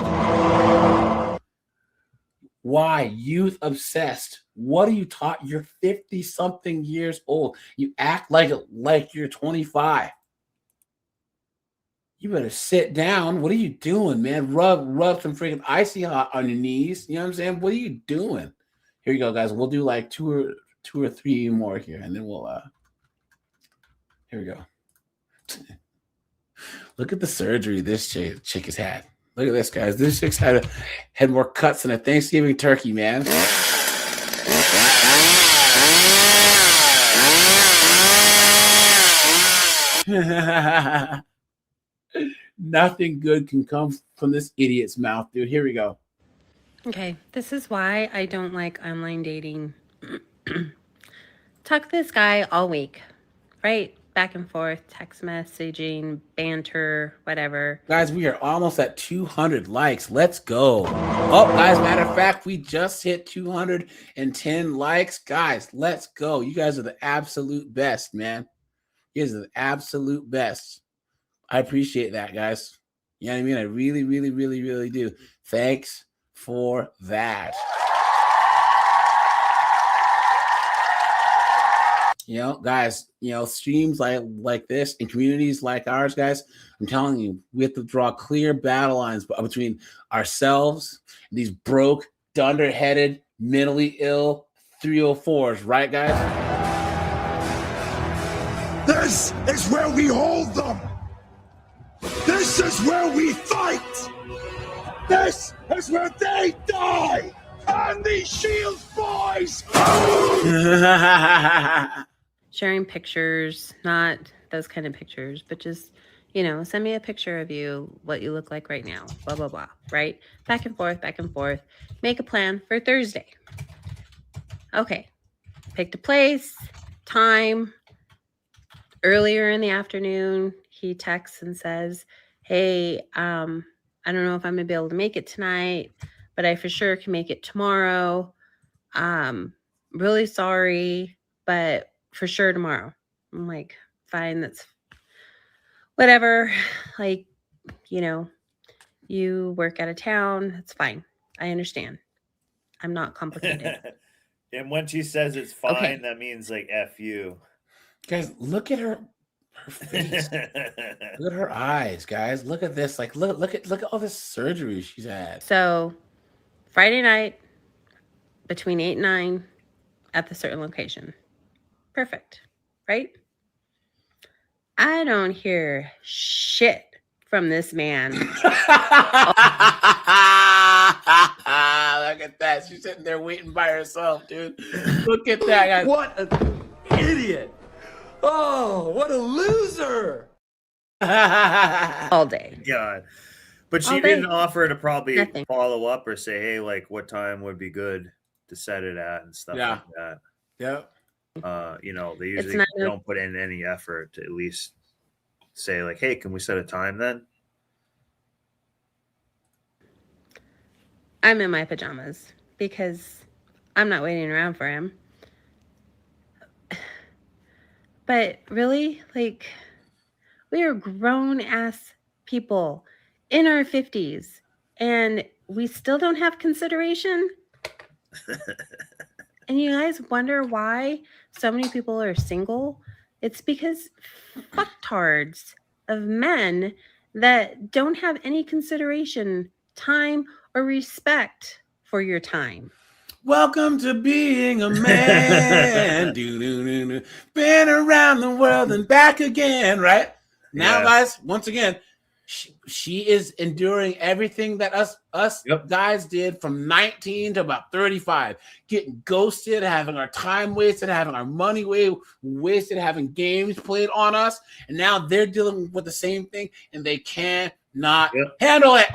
Why? Youth obsessed. What are you taught? You're 50-something years old. You act like you're 25. You better sit down. What are you doing, man? Rub some freaking icy hot on your knees. You know what I'm saying? What are you doing? Here you go, guys. We'll do like two or three more here, and then we'll here we go. Look at the surgery this chick has had. Look at this, guys. This chick's had more cuts than a Thanksgiving turkey, man. Nothing good can come from this idiot's mouth, dude. Here we go. Okay, this is why I don't like online dating. Talk to this guy all week, right? Back and forth, text messaging, banter, whatever. Guys, we are almost at 200 likes. Let's go. Oh, guys, matter of fact, we just hit 210 likes. Guys, let's go. You guys are the absolute best, man. You guys are the absolute best. I appreciate that, guys. You know what I mean? I really, really, really, really do. Thanks for that. You know, guys, streams like this and communities like ours, guys, I'm telling you, we have to draw clear battle lines between ourselves and these broke, dunderheaded, mentally ill 304s, right, guys? This is where we hold them. This is where we fight. This is where they die. And these Shields boys. Sharing pictures, not those kind of pictures, but just, send me a picture of you, what you look like right now, blah, blah, blah, right? Back and forth, back and forth. Make a plan for Thursday. Okay. Picked a place, time. Earlier in the afternoon, he texts and says, hey, I don't know if I'm going to be able to make it tonight, but I for sure can make it tomorrow. Really sorry, but for sure tomorrow. I'm like, fine, that's whatever. Like, you work out of town. It's fine. I understand. I'm not complicated. And when she says it's fine, that means like F you. Guys, look at her face. Look at her eyes, guys. Look at this. Like, look at all this surgery she's had. So Friday night between 8 and 9 at the certain location. Perfect, right? I don't hear shit from this man. Look at that. She's sitting there waiting by herself, dude. Look at that, guys. What an idiot. Oh, what a loser. All day. God. But she All day. didn't offer to probably Nothing. follow up or say, hey, like what time would be good to set it at and stuff like that. Yeah. They usually don't put in any effort to at least say like, hey, can we set a time then? I'm in my pajamas because I'm not waiting around for him. But really, like, we are grown ass people in our 50s and we still don't have consideration. And you guys wonder why so many people are single It's because fucktards of men that don't have any consideration, time, or respect for your time. Welcome to being a man. Do-do-do-do. Been around the world and back again, right? Now, Yeah. guys, once again, she is enduring everything that us guys did from 19 to about 35. Getting ghosted, having our time wasted, having our money wasted, having games played on us. And now they're dealing with the same thing, and they cannot handle it.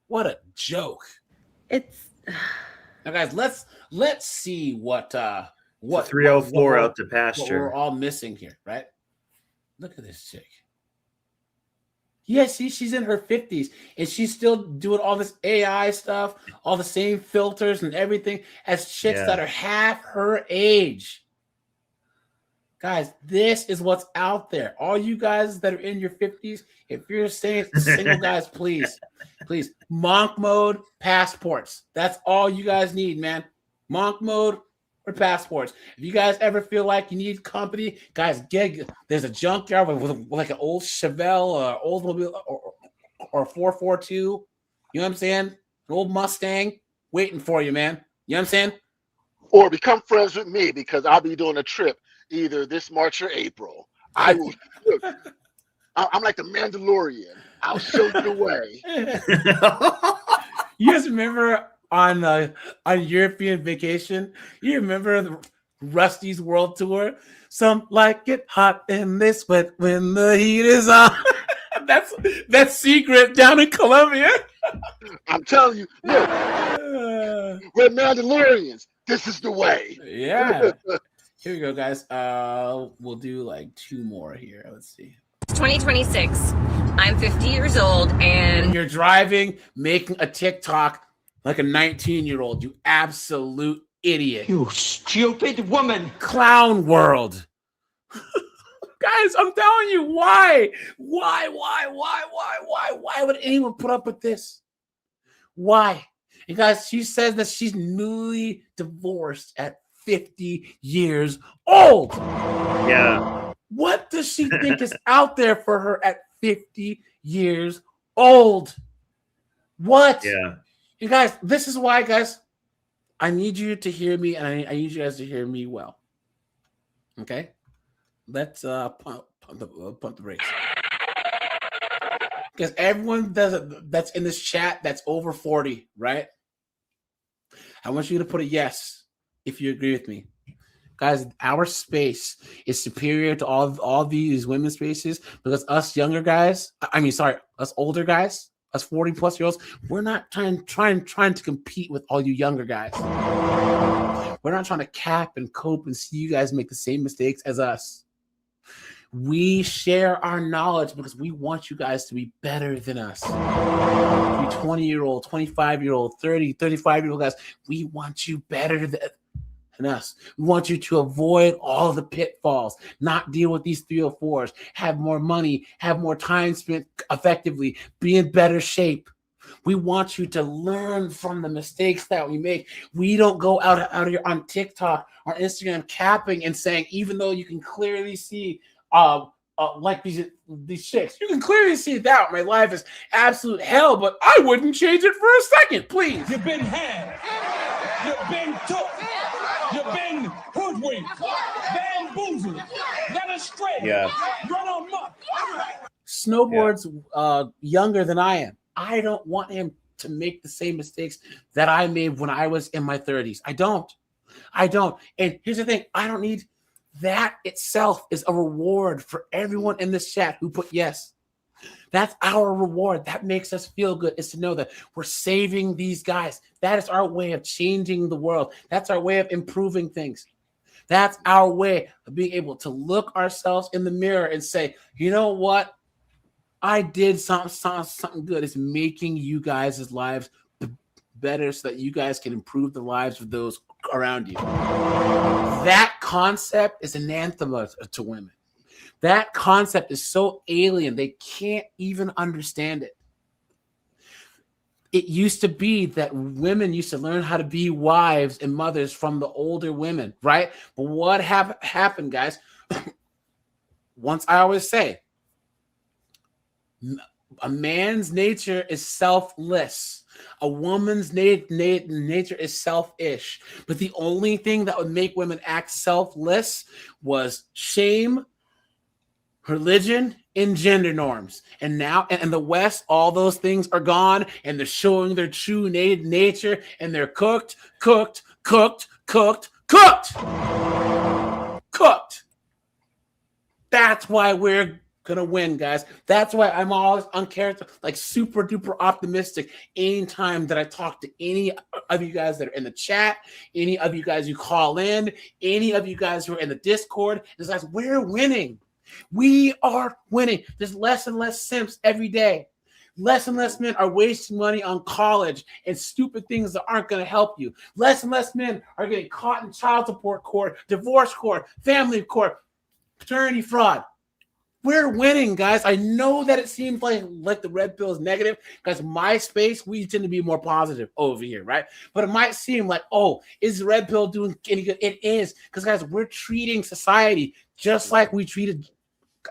What a joke. It's now, guys. Let's see what 304 out to what pasture. we're all missing here, right? Look at this chick. Yeah, see, she's in her 50s and she's still doing all this AI stuff, all the same filters and everything as chicks that are half her age. Guys, this is what's out there. All you guys that are in your 50s, if you're single guys, please, monk mode, passports. That's all you guys need, man. Monk mode or passports. If you guys ever feel like you need company, guys, there's a junkyard with like an old Chevelle or Oldsmobile or 442. You know what I'm saying? An old Mustang waiting for you, man. You know what I'm saying? Or become friends with me because I'll be doing a trip either this March or April. I will. Look, I'm like the Mandalorian. I'll show you the way. You guys remember on European vacation? You remember the Rusty's World Tour? Some like it hot and they sweat when the heat is on. That's secret down in Colombia. I'm telling you, look, we're Mandalorians. This is the way. Yeah. Here we go, guys. We'll do like two more here. Let's see. 2026. I'm 50 years old and you're driving, making a TikTok like a 19-year-old. You absolute idiot. You stupid woman. Clown world. Guys, I'm telling you, why? Why would anyone put up with this? Why? And guys, she says that she's newly divorced at 50 years old. Yeah. What does she think is out there for her at 50 years old? What? Yeah. You guys, this is why, guys, I need you to hear me, and I need you guys to hear me well. Okay? Let's pump the brakes. Because everyone that's in this chat that's over 40, right? I want you to put a us if you agree with me. Guys, our space is superior to all these women's spaces because us younger guys, us older guys, us 40 plus year olds, we're not trying to compete with all you younger guys. We're not trying to cap and cope and see you guys make the same mistakes as us. We share our knowledge because we want you guys to be better than us. You 20-year-old, 25-year-old, 30, 35-year-old guys, we want you better than us. We want you to avoid all the pitfalls, not deal with these 304s, have more money, have more time spent effectively, be in better shape. We want you to learn from the mistakes that we make. We don't go out here on TikTok or Instagram capping and saying, even though you can clearly see like these chicks, you can clearly see that my life is absolute hell, but I wouldn't change it for a second, please. You've been had. You've been took. You've been hoodwinked. Bamboozled. Led astray. Yeah. Run amok. Snowboard's younger than I am. I don't want him to make the same mistakes that I made when I was in my 30s. I don't. And here's the thing. I don't need that. Itself is a reward for everyone in this chat who put yes. That's our reward. That makes us feel good, is to know that we're saving these guys. That is our way of changing the world. That's our way of improving things. That's our way of being able to look ourselves in the mirror and say, you know what? I did something good. It's making you guys' lives better so that you guys can improve the lives of those around you. That concept is anathema to women. That concept is so alien, they can't even understand it. It used to be that women used to learn how to be wives and mothers from the older women, right? But what happened, guys? Once I always say, a man's nature is selfless. A woman's nature is selfish. But the only thing that would make women act selfless was shame, religion, and gender norms. And now in the West, all those things are gone, and they're showing their true nature, and they're cooked. That's why we're gonna win, guys. That's why I'm always super duper optimistic anytime that I talk to any of you guys that are in the chat, any of you guys who call in, any of you guys who are in the Discord. It's like, we're winning. We are winning. There's less and less simps every day. Less and less men are wasting money on college and stupid things that aren't going to help you. Less and less men are getting caught in child support court, divorce court, family court, paternity fraud. We're winning, guys. I know that it seems like the red pill is negative, because MySpace, we tend to be more positive over here, right? But it might seem like, oh, is the red pill doing any good? It is, because, guys, we're treating society just like we treated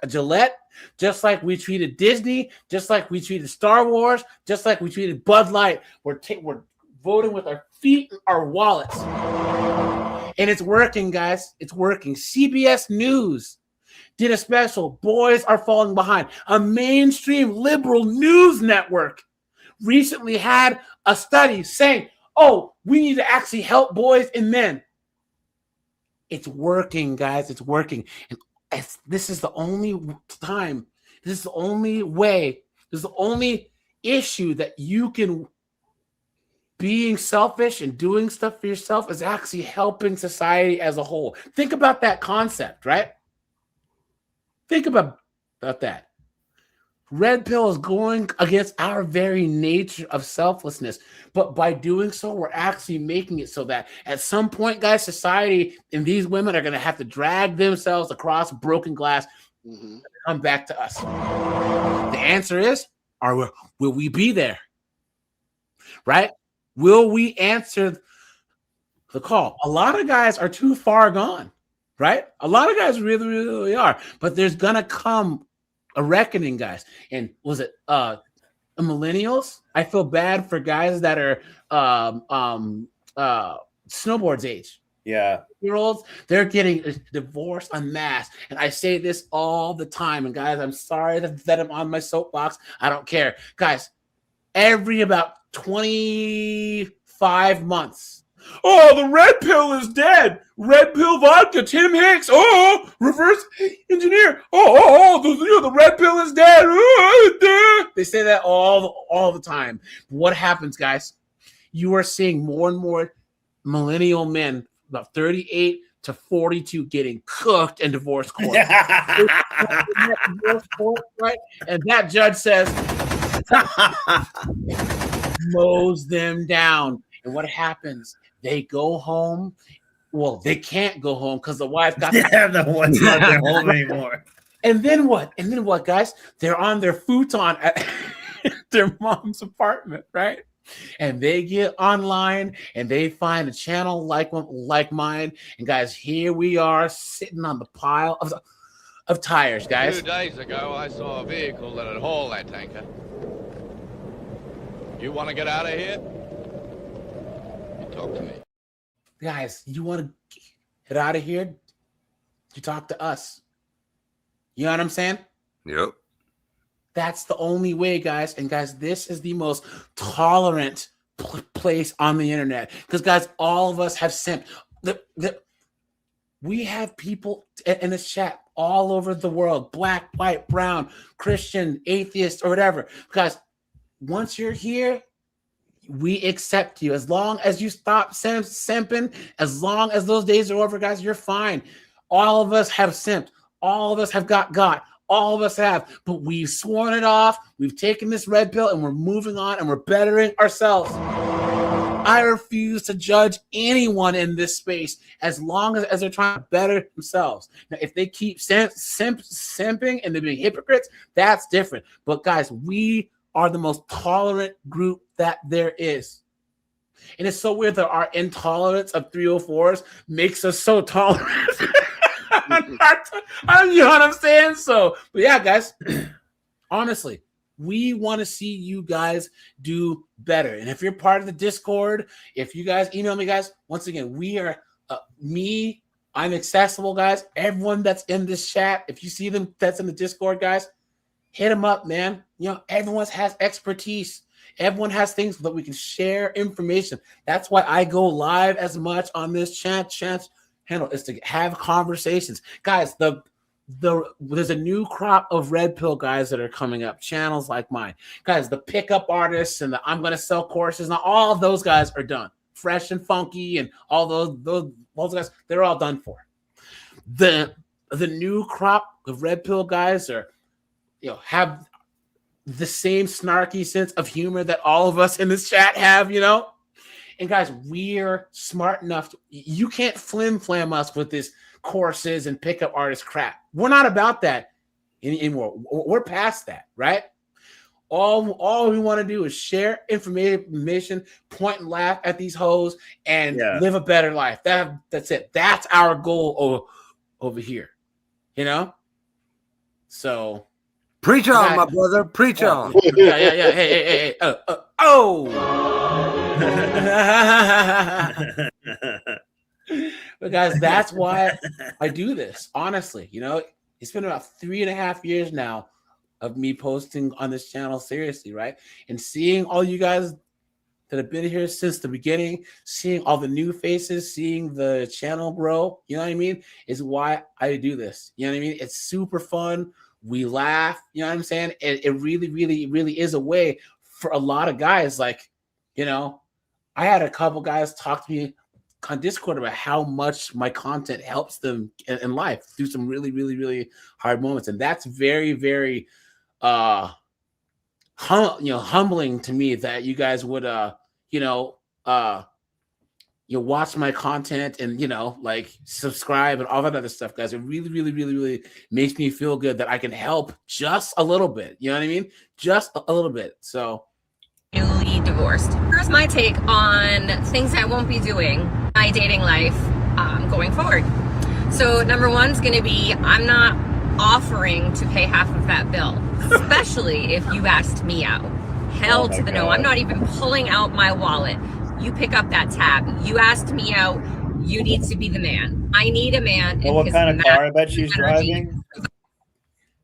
Gillette, just like we treated Disney, just like we treated Star Wars, just like we treated Bud Light. We're voting with our feet and our wallets. And it's working, guys. It's working. CBS News did a special, Boys Are Falling Behind. A mainstream liberal news network recently had a study saying, oh, we need to actually help boys and men. It's working, guys. It's working. And this is the only time, this is the only way, this is the only issue that you can, being selfish and doing stuff for yourself is actually helping society as a whole. Think about that concept, right? Think about that. Red pill is going against our very nature of selflessness. But by doing so, we're actually making it so that at some point, guys, society and these women are going to have to drag themselves across broken glass to come back to us. The answer is, will we be there? Right? Will we answer the call? A lot of guys are too far gone. Right? A lot of guys really, really are. But there's going to come a reckoning, guys. And was it millennials? I feel bad for guys that are snowboards age. Yeah. Year-olds, they're getting divorced en masse. And I say this all the time. And guys, I'm sorry that I'm on my soapbox. I don't care. Guys, every about 25 months, oh, the red pill is dead. Red pill vodka, Tim Hicks. Oh, reverse engineer. The red pill is dead. They say that all the time. What happens, guys? You are seeing more and more millennial men, about 38 to 42, getting cooked in divorce court. Right? And that judge says, mows them down. And what happens? They go home. Well, they can't go home because the wife got the one's not their home anymore. And then what? And then what, guys? They're on their futon at their mom's apartment, right? And they get online and they find a channel like mine. And guys, here we are sitting on the pile of tires, guys. 2 days ago, I saw a vehicle that had hauled that tanker. You want to get out of here? Talk to me. Guys, you want to get out of here? You talk to us. You know what I'm saying? Yep. That's the only way, guys. And guys, this is the most tolerant place on the internet. Because, guys, all of us have simped. We have people in this chat all over the world, black, white, brown, Christian, atheist, or whatever. Guys, once you're here, we accept you. As long as you stop simping, as long as those days are over, guys, you're fine. All of us have simped. All of us have got. All of us have. But we've sworn it off. We've taken this red pill and we're moving on and we're bettering ourselves. I refuse to judge anyone in this space as long as they're trying to better themselves. Now, if they keep simping and they're being hypocrites, that's different. But guys, we are the most tolerant group that there is. And it's so weird that our intolerance of 304s makes us so tolerant. You know what I'm saying? So, but yeah, guys, honestly, we want to see you guys do better. And if you're part of the Discord, if you guys email me, guys, once again, we are I'm accessible, guys. Everyone that's in this chat, if you see them that's in the Discord, guys, hit them up, man. You know, everyone has expertise. Everyone has things that we can share information. That's why I go live as much on this chance handle is to have conversations. Guys, there's a new crop of red pill guys that are coming up, channels like mine. Guys, the pickup artists and the I'm gonna sell courses, now all of those guys are done. Fresh and Funky and all those guys, they're all done for. The new crop of red pill guys are, you know, have the same snarky sense of humor that all of us in this chat have, you know? And guys, we're smart enough you can't flim-flam us with this courses and pickup artist crap. We're not about that anymore. We're past that, right? All we want to do is share information, point and laugh at these hoes, and live a better life. That's it. That's our goal over here, you know? So preach on, my brother. Preach on. Yeah. Hey. But guys, that's why I do this. Honestly, you know, it's been about 3.5 years now of me posting on this channel seriously, right? And seeing all you guys that have been here since the beginning, seeing all the new faces, seeing the channel grow, you know what I mean, is why I do this. You know what I mean? It's super fun. We laugh, you know what I'm saying? It really, really, really is a way for a lot of guys. Like, you know, I had a couple guys talk to me on Discord about how much my content helps them in life through some really, really, really hard moments. And that's very, very humbling to me that you guys would you watch my content and, you know, like subscribe and all that other stuff, guys. It really, really, really, really makes me feel good that I can help just a little bit. You know what I mean? Just a little bit. So Newly divorced. Here's my take on things I won't be doing in my dating life going forward. So number one is going to be, I'm not offering to pay half of that bill, especially if you asked me out. Hell to the no. I'm not even pulling out my wallet. You pick up that tab. You asked me out. You need to be the man. I need a man. Well, what kind of car I bet she's driving?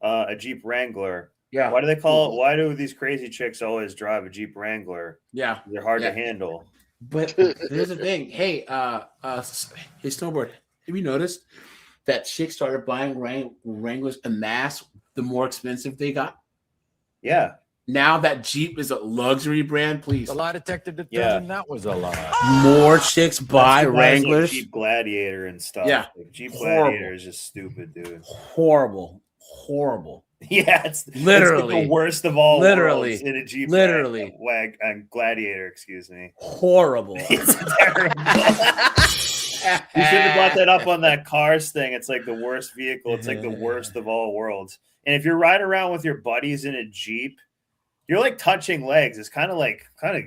A Jeep Wrangler. Yeah. Why do they call it? Why do these crazy chicks always drive a Jeep Wrangler? Yeah. They're hard to handle. But here's the thing. Hey, Snowboard, have you noticed that chicks started buying Wranglers en masse the more expensive they got? Yeah. Now that Jeep is a luxury brand, please. The lie detector determined that was a lie. More chicks buy Wranglers. Like Jeep Gladiator and stuff. Yeah. Like Jeep Gladiator is just stupid, dude. Horrible. Yeah, it's literally it's the worst of all literally worlds in a Jeep Gladiator, excuse me. Horrible. It's terrible. You should have brought that up on that Cars thing. It's like the worst vehicle. It's like the worst of all worlds. And if you're riding around with your buddies in a Jeep, you're like touching legs. It's kind of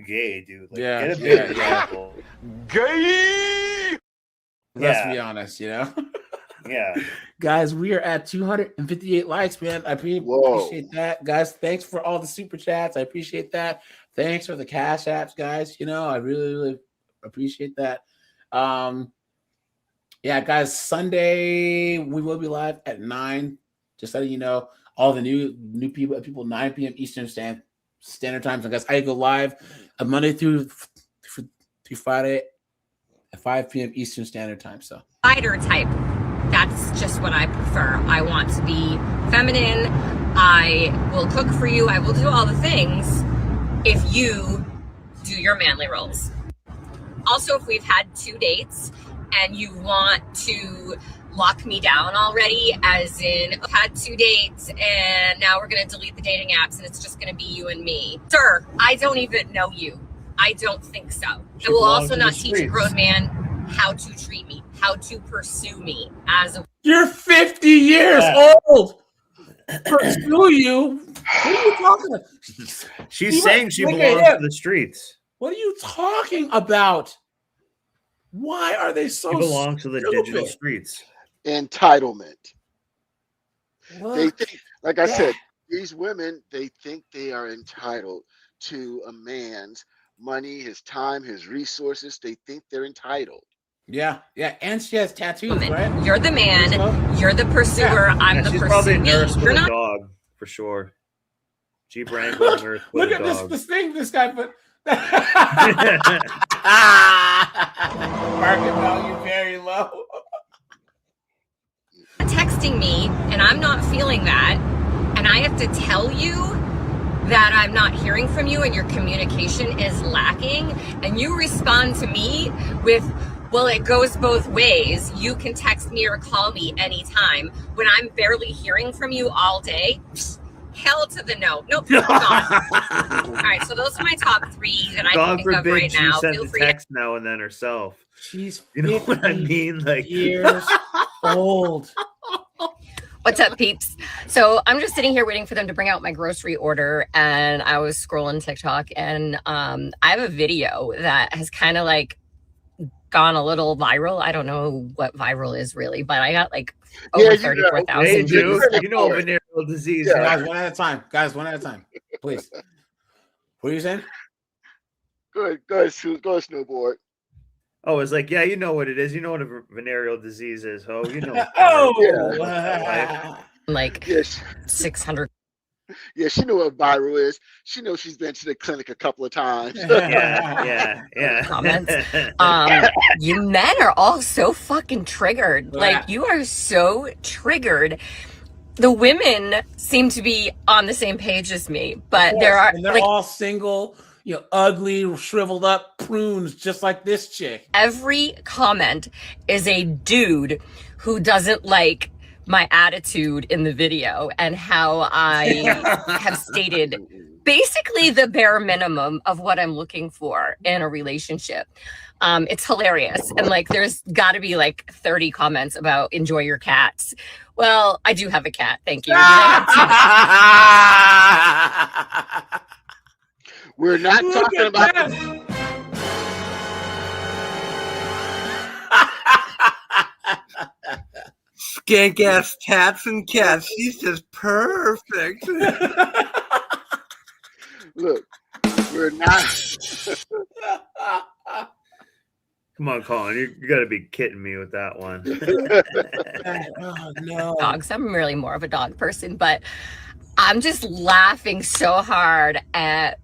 gay, dude. Like, get a big vehicle. Gay. Let's be honest, you know. Yeah. Guys, we are at 258 likes, man. I appreciate that. Guys, thanks for all the super chats. I appreciate that. Thanks for the cash apps, guys. You know, I really, really appreciate that. Yeah, guys, Sunday we will be live at 9. Just letting you know, all the new people 9 p.m. Eastern Standard Time. So guys, I go live Monday through Friday at 5 p.m. Eastern Standard Time. So Fighter type. That's just what I prefer. I want to be feminine. I will cook for you. I will do all the things if you do your manly roles. Also, if we've had 2 dates and you want to lock me down already, as in I've had 2 dates and now we're going to delete the dating apps and it's just going to be you and me. Sir, I don't even know you. I don't think so. I will also not teach a grown man how to treat me, how to pursue me as a... You're 50 years old. Pursue you? What are you talking about? She's saying she belongs to the streets. What are you talking about? Why are they so She belongs to the digital stupid? streets. Entitlement. They Look think, like I at said, these women, they think they are entitled to a man's money, his time, his resources. They think they're entitled. Yeah, and she has tattoos, Woman. right? You're the man. You're the pursuer. I'm the She's probably a pursuee. nurse with You're a not. dog for sure. Jeep Wrangler nurse with Look a at dog. this thing this guy put. Market value very low. Texting me and I'm not feeling that, and I have to tell you that I'm not hearing from you and your communication is lacking, and you respond to me with, well, it goes both ways. You can text me or call me anytime when I'm barely hearing from you all day. Hell to the no. Nope, gone. All right, so those are my top three that I can God think of forbid right she now. sends Feel a free to text now and then herself. She's You know what I mean? Like years old. What's up, peeps? So I'm just sitting here waiting for them to bring out my grocery order, and I was scrolling TikTok, and I have a video that has kind of like gone a little viral. I don't know what viral is really, but I got like over 34,000 Hey, views. dude, you know venereal disease. Guys, one at a time. Please. What are you saying? Go ahead, snowboard. Oh, it's like, yeah, you know what it is. You know what a venereal disease is, ho. You know. Like Yes. 600. Yeah, she know what viral is. She knows she's been to the clinic a couple of times. Yeah. Comments. You men are all so fucking triggered. Like, you are so triggered. The women seem to be on the same page as me, but They're like all single, ugly, shriveled up prunes, just like this chick. every comment is a dude who doesn't like my attitude in the video and how I have stated basically the bare minimum of what I'm looking for in a relationship. It's hilarious. And like, there's got to be like 30 comments about enjoy your cats. Well, I do have a cat. Thank you. We're not talking about. Skank ass tats and cats. She's just perfect. Look, we're not. Come on, Colin. You got to be kidding me with that one. Oh, no. Dogs. I'm really more of a dog person, but I'm just laughing so hard at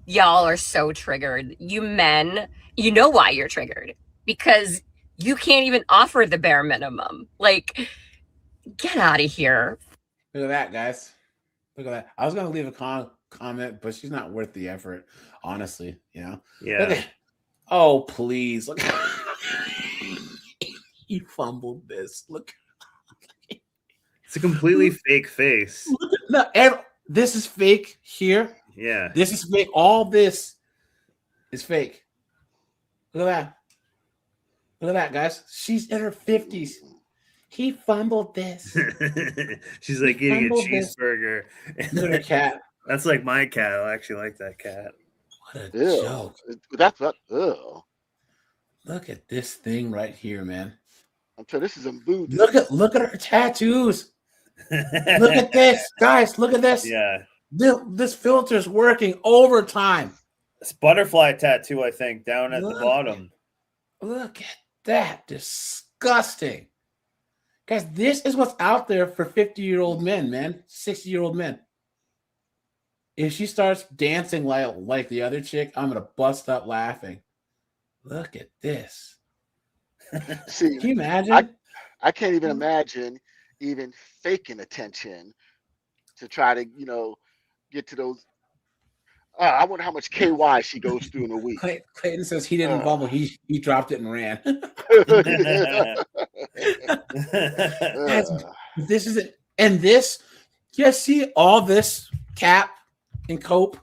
y'all are so triggered. You men, you know why you're triggered, because you can't even offer the bare minimum. Like, get out of here. Look at that, guys. Look at that. I was going to leave a comment, but she's not worth the effort, honestly. Yeah. Look at, oh, please. Look. He fumbled this. Look. It's a completely fake face. Look at, this is fake here. Yeah. This is fake. All this is fake. Look at that. Look at that, guys. She's in her 50s. He fumbled this. She's like eating a fumbled this. cheeseburger. Look at her cat. That's like my cat. I actually like that cat. What a Ew. joke. That's what. Ew. Look at this thing right here, man. I'm telling you, this is a voodoo. Look at her tattoos. Look at this, guys. Look at this. Yeah. This filter's working overtime. It's butterfly tattoo, I think, down at the bottom. Look at that. Disgusting. Guys, this is what's out there for 50-year-old men, man. 60-year-old men. If she starts dancing like the other chick, I'm going to bust up laughing. Look at this. See, can you imagine? I can't even imagine even faking attention to try to, get to those. I wonder how much KY she goes through in a week. Clayton says he didn't bubble. He dropped it and ran. This is it. And this, you see all this cap and cope.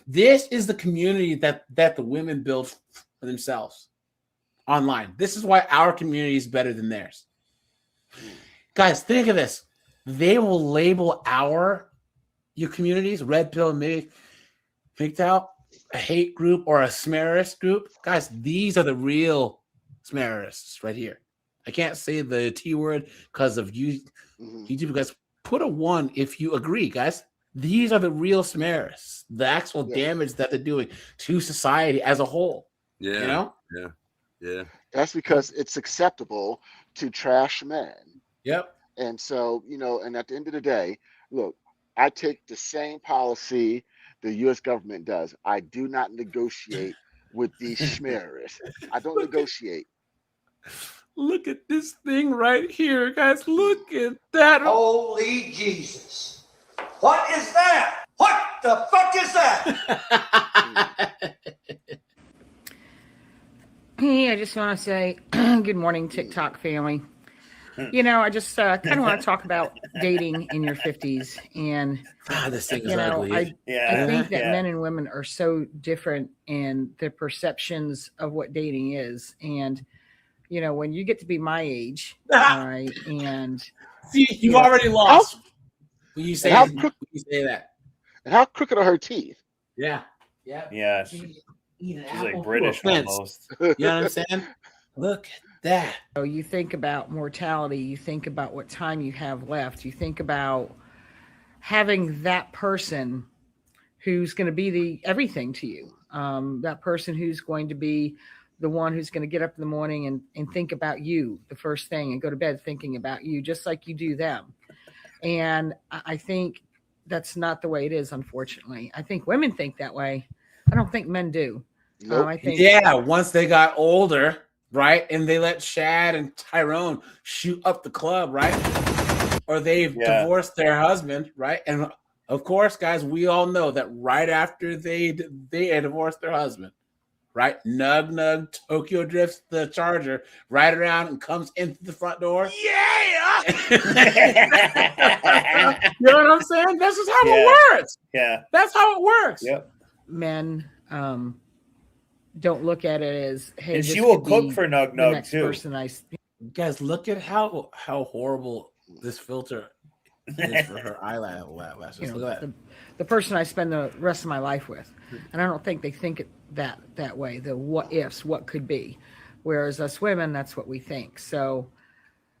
This is the community that the women build for themselves online. This is why our community is better than theirs. Guys, think of this. They will label our your communities, red pill, MGTOW, a hate group or a smearist group, guys, these are the real smearists right here. I can't say the T word because of YouTube, guys. Put a 1 if you agree, guys. These are the real smearists, the actual damage that they're doing to society as a whole. Yeah. You know? Yeah. That's because it's acceptable to trash men. Yep. And so, and at the end of the day, look, I take the same policy the U.S. government does. I do not negotiate with these schmearists. I don't negotiate. Look at this thing right here, guys. Look at that. Holy Jesus. What is that? What the fuck is that? Hey, I just want to say good morning, TikTok family. I just kind of want to talk about dating in your 50s. And, this thing is ugly. I think that men and women are so different in their perceptions of what dating is. And, when you get to be my age, right, and see, you already lost. When you say that. And how crooked are her teeth? Yeah. She's like British almost. You know what I'm saying? Look at that. So you think about mortality, you think about what time you have left, you think about having that person who's going to be the everything to you, that person who's going to be the one who's going to get up in the morning and think about you the first thing and go to bed thinking about you, just like you do them. And I think that's not the way it is, unfortunately. I think women think that way. I don't think men do. Nope. I think once they got older, right, and they let Shad and Tyrone shoot up the club, right, or they've divorced their husband, right, and of course, guys, we all know that right after they divorced their husband, right, Nug Tokyo drifts the Charger right around and comes into the front door. Yeah. You know what I'm saying? This is how it works. Yeah, that's how it works. Yep. Men don't look at it as, hey, and this she will could cook be for Nug the Nug next too. person Guys, look at how horrible this filter is for her eyelashes. Look at that. The person I spend the rest of my life with. And I don't think they think it that way, the what ifs, what could be. Whereas us women, that's what we think. So,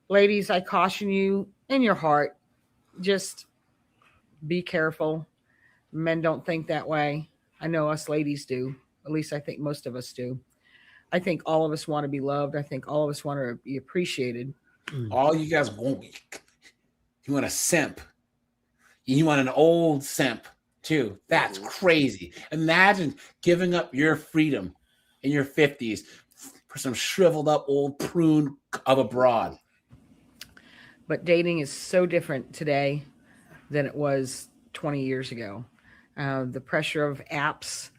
ladies, I caution you in your heart, just be careful. Men don't think that way. I know us ladies do. At least I think most of us do. I think all of us want to be loved. I think all of us want to be appreciated. All you guys want, you want a simp. You want an old simp too. That's crazy. Imagine giving up your freedom in your 50s for some shriveled up old prune of a broad. But dating is so different today than it was 20 years ago. The pressure of apps,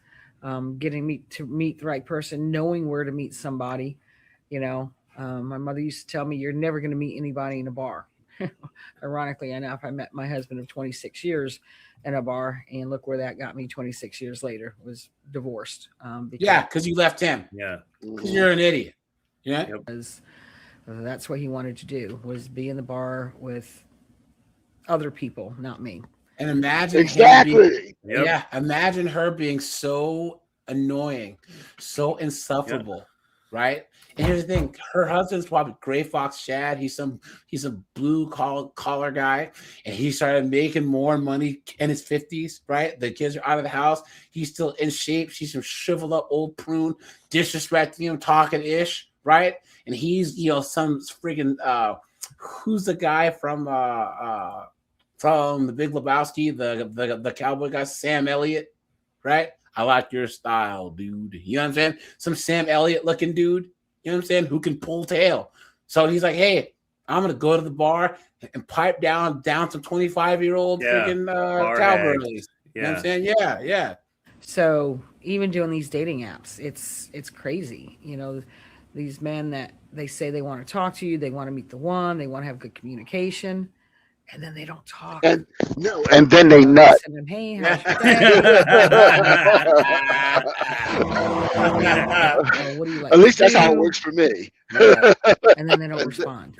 getting to meet the right person, knowing where to meet somebody. My mother used to tell me, you're never going to meet anybody in a bar. Ironically enough, I met my husband of 26 years in a bar, and look where that got me 26 years later, was divorced. Because you left him. Yeah. Because you're an idiot. Yeah. Because that's what he wanted to do, was be in the bar with other people, not me. And imagine imagine her being so annoying, so insufferable, right? And here's the thing: her husband's probably Gray Fox Shad. He's a blue collar guy, and he started making more money in his 50s, right? The kids are out of the house. He's still in shape. She's some shriveled up old prune, disrespecting him, talking ish, right? And he's some friggin' who's the guy from the Big Lebowski, the cowboy guy, Sam Elliott, right? I like your style, dude. You know what I'm saying? Some Sam Elliott looking dude, you know what I'm saying, who can pull tail. So he's like, hey, I'm going to go to the bar and pipe down some 25-year-old freaking cowboys. You know what I'm saying? Yeah. So even doing these dating apps, it's crazy. These men that they say they want to talk to you, they want to meet the one, they want to have good communication. And then they don't talk. And then they nut. Them, hey, how's your what do you like? At least that's how it works for me. And then they don't respond.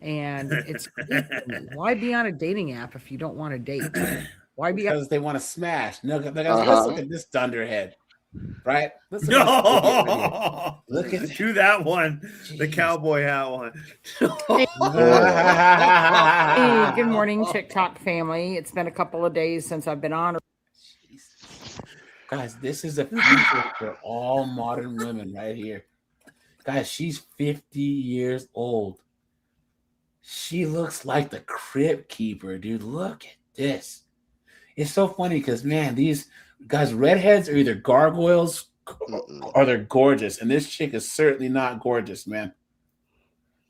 And it's why be on a dating app if you don't want to date? Why be because they want to smash. No, guys, let's look at this dunderhead, right? Let's look No, look at do that one, the cowboy hat one. Hey, good morning, TikTok family. It's been a couple of days since I've been on. Guys, this is a future for all modern women right here. Guys, she's 50 years old. She looks like the Crypt Keeper, dude. Look at this. It's so funny because, man, these guys, redheads are either gargoyles or they're gorgeous. And this chick is certainly not gorgeous, man.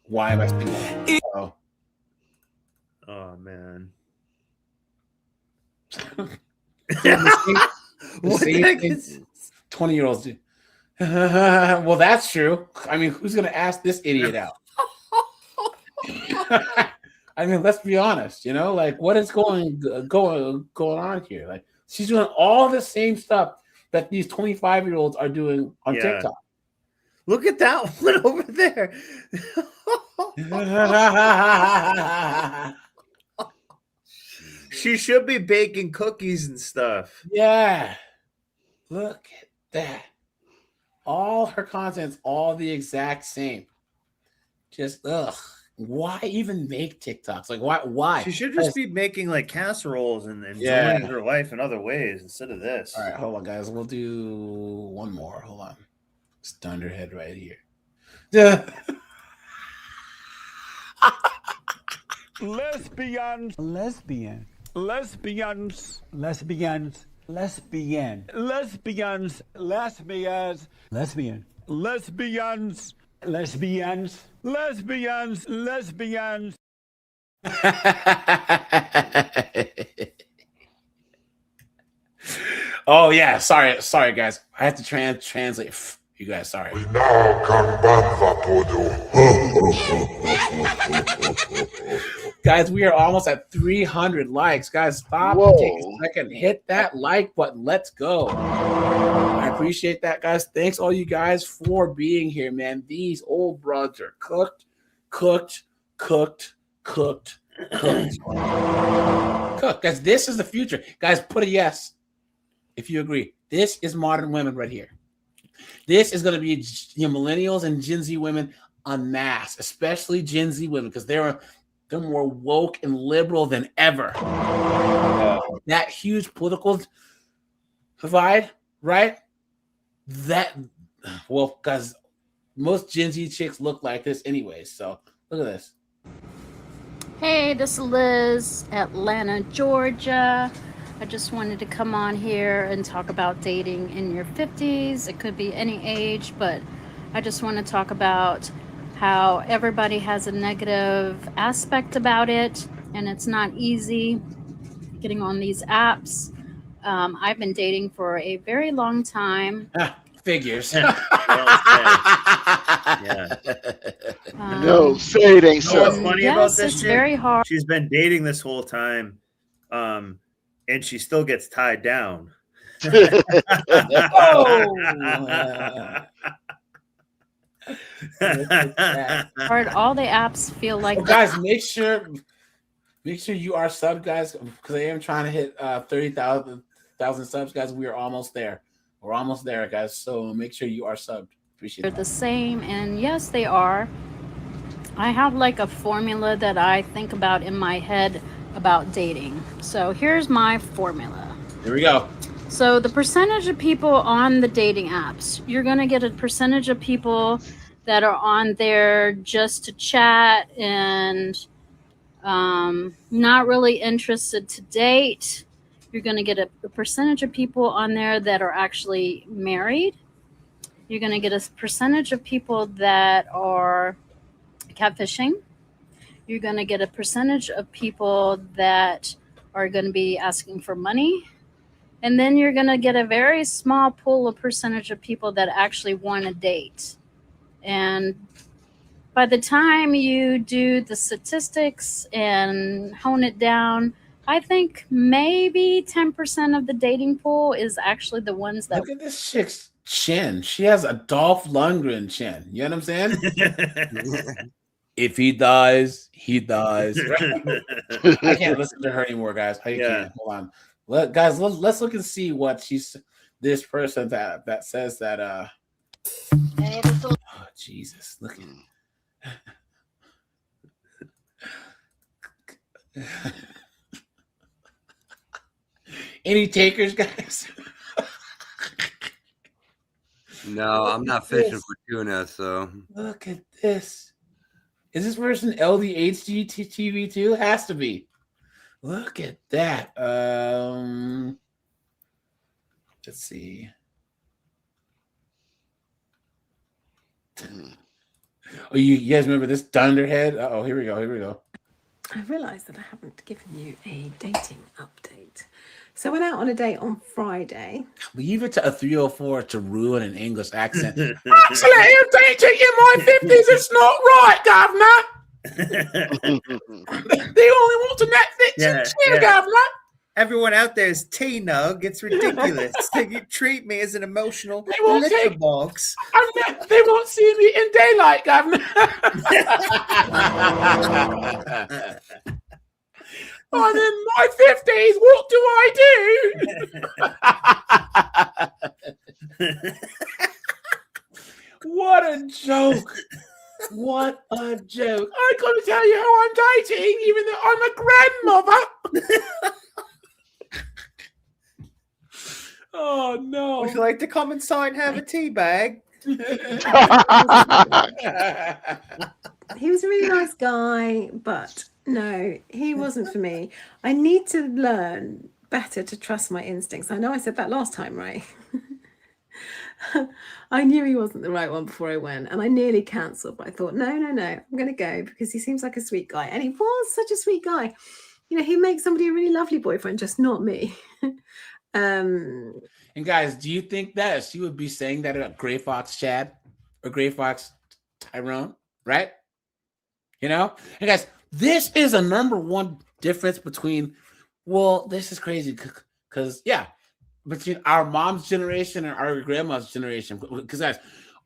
Why am I saying that? Oh, man. What the heck is 20-year-olds do. Well, that's true. I mean, who's going to ask this idiot out? I mean, let's be honest. You know, like what is going on here? Like she's doing all the same stuff that these 25-year-olds are doing on TikTok. Look at that one over there. She should be baking cookies and stuff. Yeah. Look at that. All her content's all the exact same. Just why even make TikToks? Like why? She should just be making like casseroles and enjoying her life in other ways instead of this. All right, hold on, guys. We'll do one more. Hold on. It's Dunderhead right here. Lesbians. Lesbian. Lesbians. Lesbians. Lesbian. Lesbians. Lesbians. Lesbian. Lesbians. Lesbians. Lesbians. Lesbians. Oh yeah, sorry guys. I have to translate. You guys, sorry. Guys, we are almost at 300 likes. Guys, stop and take a second. Hit that like button. Let's go. I appreciate that, guys. Thanks all you guys for being here, man. These old broads are cooked. Cooked, guys. This is the future. Guys, put a yes if you agree. This is modern women right here. This is going to be millennials and Gen Z women en masse, especially Gen Z women, because they're more woke and liberal than ever. That huge political divide, right? Because most Gen Z chicks look like this anyway. So look at this. Hey, this is Liz, Atlanta, Georgia. I just wanted to come on here and talk about dating in your 50s. It could be any age, but I just want to talk about how everybody has a negative aspect about it, and it's not easy getting on these apps. I've been dating for a very long time. Figures. No, say it ain't so. What's funny about this it's chick? very hard. She's been dating this whole time, and she still gets tied down. Hard. All the apps feel like guys, make sure you are subbed, guys, because I am trying to hit 30,000 subs, guys. We are almost there. We're almost there, guys. So make sure you are subbed. Appreciate they're that. the same, and yes, they are. I have like a formula that I think about in my head about dating. So here's my formula. Here we go. So the percentage of people on the dating apps, you're going to get a percentage of people that are on there just to chat and not really interested to date. You're going to get a percentage of people on there that are actually married. You're going to get a percentage of people that are catfishing. You're going to get a percentage of people that are going to be asking for money. And then you're going to get a very small pool of percentage of people that actually want to date. And by the time you do the statistics and hone it down, I think maybe 10% of the dating pool is actually the ones that... Look at this chick's chin. She has a Dolph Lundgren chin. You know what I'm saying? If he dies, he dies. I can't listen to her anymore, guys. I can't. Hold on. Guys, let's look and see what she's. This person that says that. Oh, Jesus, look at. Any takers, guys? No, I'm not fishing for tuna, so. Look at this. Is this person LDHG TV too? Has to be. Look at that. Let's see. Oh, you guys remember this Dunderhead? Oh, here we go. I realised that I haven't given you a dating update. So I went out on a date on Friday. Leave it to a 304 to ruin an English accent. Actually, I'm dating in my 50s. It's not right, Governor. They only want to Netflix and chill, Governor. Everyone out there is T-Nug. It's ridiculous. You treat me as an emotional They won't litter take- box. They won't see me in daylight, Governor. I'm in my 50s. What do I do? What a joke. What a joke. I'm going to tell you how I'm dating, even though I'm a grandmother. Oh, no. Would you like to come inside and have a tea bag? He was a really nice guy, but no, he wasn't for me. I need to learn better to trust my instincts. I know I said that last time, right? I knew he wasn't the right one before I went, and I nearly cancelled, but I thought, no, I'm going to go because he seems like a sweet guy. And he was such a sweet guy. You know, he makes somebody a really lovely boyfriend, just not me. And guys, do you think that she would be saying that about Gray Fox Chad or Gray Fox Tyrone, right? You know? And guys, this is a number one difference between, well, this is crazy because, between our mom's generation and our grandma's generation. Because guys,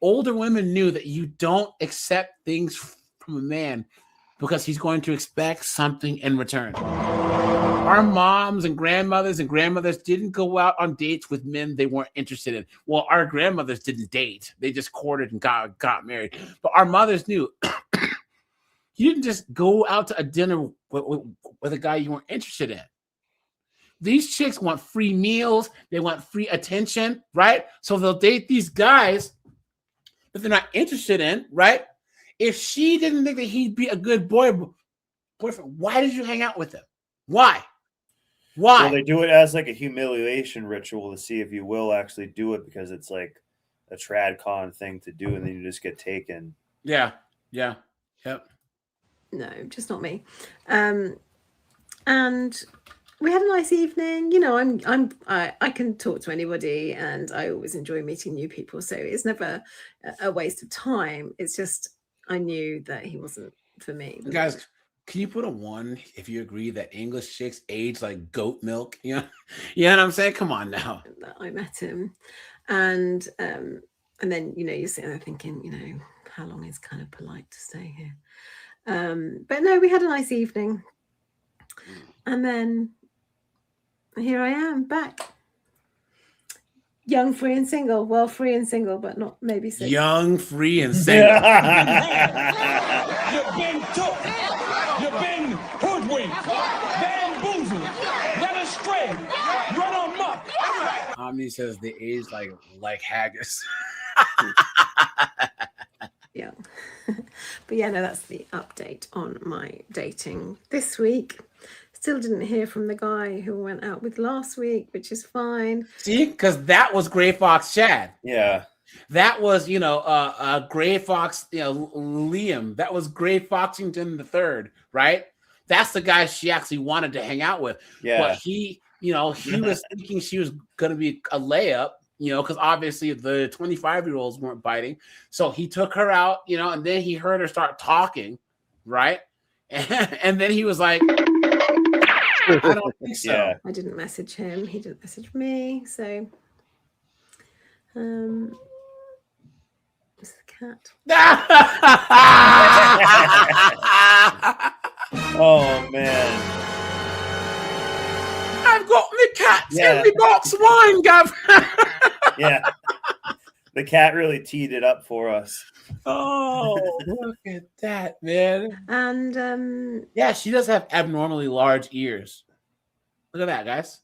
older women knew that you don't accept things from a man because he's going to expect something in return. Our moms and grandmothers didn't go out on dates with men they weren't interested in. Well, our grandmothers didn't date. They just courted and got married. But our mothers knew you didn't just go out to a dinner with a guy you weren't interested in. These chicks want free meals. They want free attention, right? So they'll date these guys that they're not interested in, right? If she didn't think that he'd be a good boyfriend, why did you hang out with him? Why? Well, they do it as like a humiliation ritual to see if you will actually do it because it's like a trad con thing to do, and then you just get taken. Yep. No, just not me. And we had a nice evening. You know, I can talk to anybody, and I always enjoy meeting new people. So it's never a waste of time. It's just I knew that he wasn't for me. Guys, can you put a 1 if you agree that English chicks age like goat milk? You know what I'm saying? Come on now. I met him, and then you're sitting there thinking, how long is kind of polite to stay here? But no, we had a nice evening, and then here I am back, young, free, and single. Well, free and single, but not maybe single. Young, free, and single. You've been took. You've been hoodwinked, bamboozled, led astray, run amok. Omni says they age like haggis. Yeah. But yeah, no, that's the update on my dating this week. Still didn't hear from the guy who I went out with last week, which is fine. See, because that was Gray Fox Chad. Yeah. That was, Gray Fox, Liam. That was Gray Foxington III, right? That's the guy she actually wanted to hang out with. Yeah. But he was thinking she was going to be a layup, because obviously the 25-year-olds weren't biting. So he took her out, and then he heard her start talking, right? And then he was like, I don't think so. Yeah. I didn't message him. He didn't message me. So, it's the cat. Oh man. I've got my cat sent me box wine, Gav. Yeah. The cat really teed it up for us. Oh, look at that, man. And yeah, she does have abnormally large ears. Look at that, guys.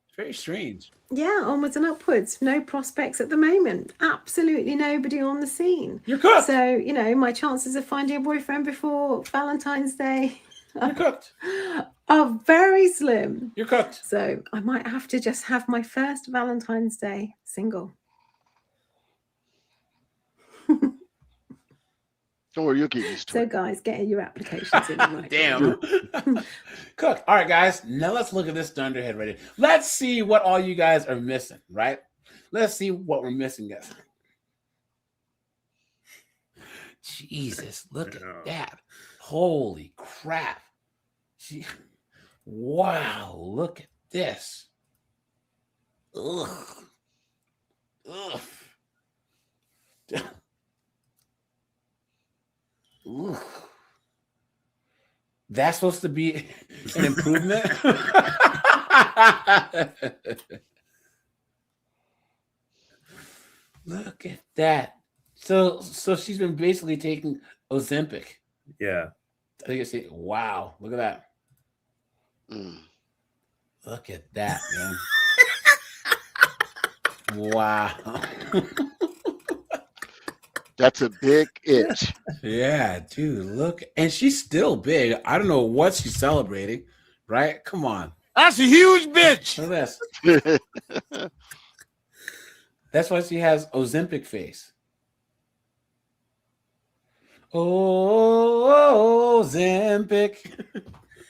It's very strange. yeah, onwards and upwards. No prospects at the moment. Absolutely nobody on the scene. You're cooked. So, you know, my chances of finding a boyfriend before Valentine's Day You're cooked. are very slim. You're cooked. So I might have to just have my first Valentine's Day single. Don't worry, you'll get used to So it. guys, get your applications in right. Damn. Cook. All right, guys. Now let's look at this dunderhead right here. Let's see what all you guys are missing, right? Let's see what we're missing, guys. Jesus, look at that. Holy crap. Wow, look at this. Ugh. Ugh. Ooh. That's supposed to be an improvement. Look at that. So she's been basically taking Ozempic. Yeah. I think it's wow. Look at that. Look at that, man. Wow. That's a big itch. Yeah, dude, look. And she's still big. I don't know what she's celebrating, right? Come on. That's a huge bitch. Look at this. That's why she has Ozempic face. Oh, Ozempic.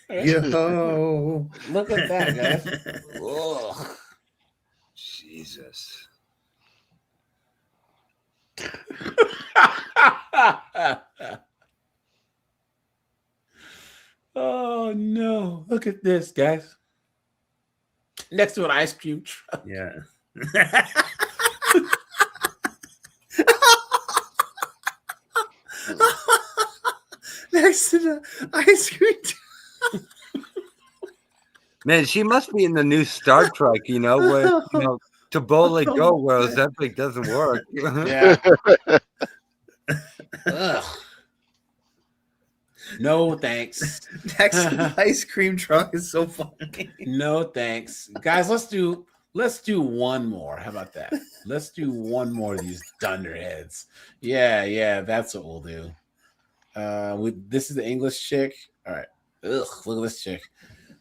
Yo. Look at that, guys. Ugh. Jesus. Oh no! Look at this, guys. Next to an ice cream truck. Yeah. Next to the ice cream truck. Man, she must be in the new Star Trek, where to boldly go where Ozempic doesn't work. Yeah. Ugh. No thanks. Next to the ice cream truck is so funny. No thanks, guys. Let's do one more. How about that? Let's do one more of these dunderheads. Yeah, that's what we'll do. This is the English chick. All right. Ugh, look at this chick.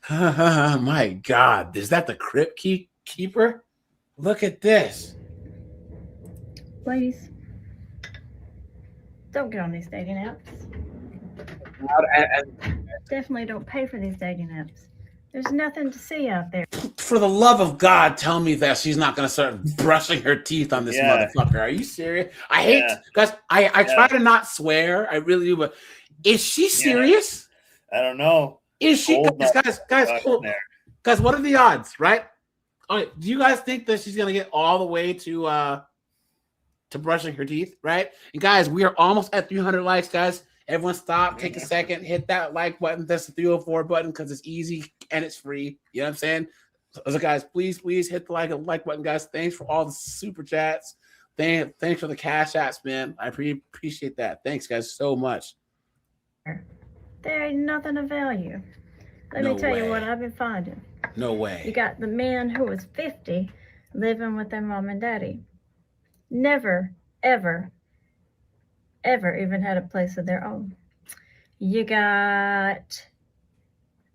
My God, is that the crypt keeper? Look at this. Ladies, don't get on these dating apps. Definitely don't pay for these dating apps. There's nothing to see out there. For the love of God, tell me that she's not going to start brushing her teeth on this motherfucker. Are you serious? I hate, guys, I try to not swear. I really do, but is she serious? I don't know. Is she, guys, what are the odds, right? All right, do you guys think that she's going to get all the way to brushing her teeth, right? And guys, we are almost at 300 likes, guys. Everyone stop, take a second, hit that like button. That's the 304 button because it's easy and it's free. You know what I'm saying? So guys, please hit the like button, guys. Thanks for all the super chats. Thanks for the cash apps, man. I appreciate that. Thanks, guys, so much. There ain't nothing of value. Let me tell you what I've been finding. No way. You got the man who was 50 living with their mom and daddy. Never, ever even had a place of their own. You got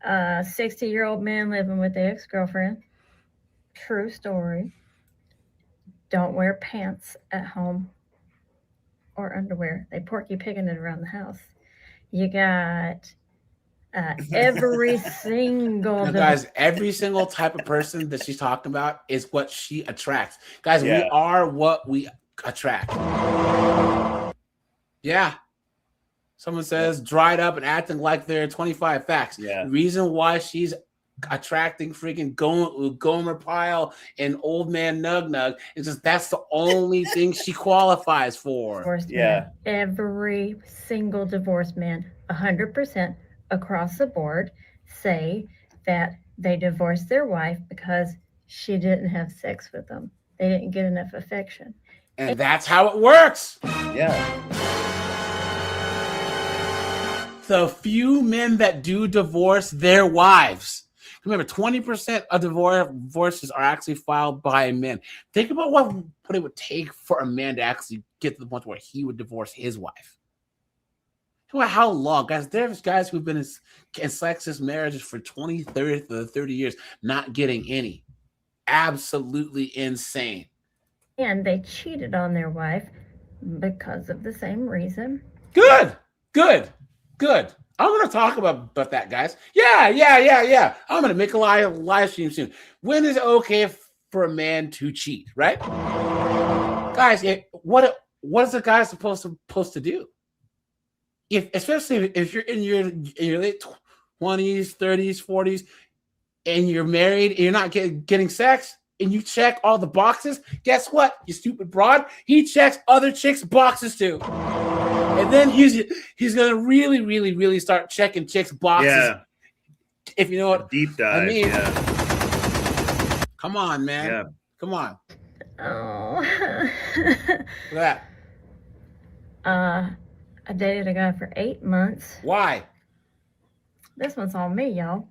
a 60-year-old man living with their ex-girlfriend. True story. Don't wear pants at home or underwear. They porky pigging it around the house. You got every single now, guys, every single type of person that she's talking about is what she attracts. Guys, we are what we attract. Yeah. Someone says dried up and acting like they're 25 facts. Yeah. The reason why she's attracting freaking Gomer Pyle and old man Nug is just that's the only thing she qualifies for. Divorced man. Every single divorced man, 100% across the board, say that They divorced their wife because she didn't have sex with them. They didn't get enough affection. And that's how it works. Yeah. The few men that do divorce their wives. Remember, 20% of divorces are actually filed by men. Think about what it would take for a man to actually get to the point where he would divorce his wife. Think about how long, guys. There's guys who've been in sexist marriages for 20, 30 years, not getting any. Absolutely insane. And they cheated on their wife because of the same reason. Good. I'm going to talk about that, guys. Yeah. I'm going to make a live stream soon. When is it okay for a man to cheat, right? Guys, what is a guy supposed to do? Especially if you're in your late 20s, 30s, 40s, and you're married and you're not getting sex, and you check all the boxes, guess what? You stupid broad. He checks other chicks' boxes too. And then he's gonna really, really, really start checking chicks' boxes. Yeah. If you know what deep dive. I mean. Yeah. Come on, man. Yeah. Come on. Oh. Look at I dated a guy for 8 months. that. Why? This one's on me, y'all.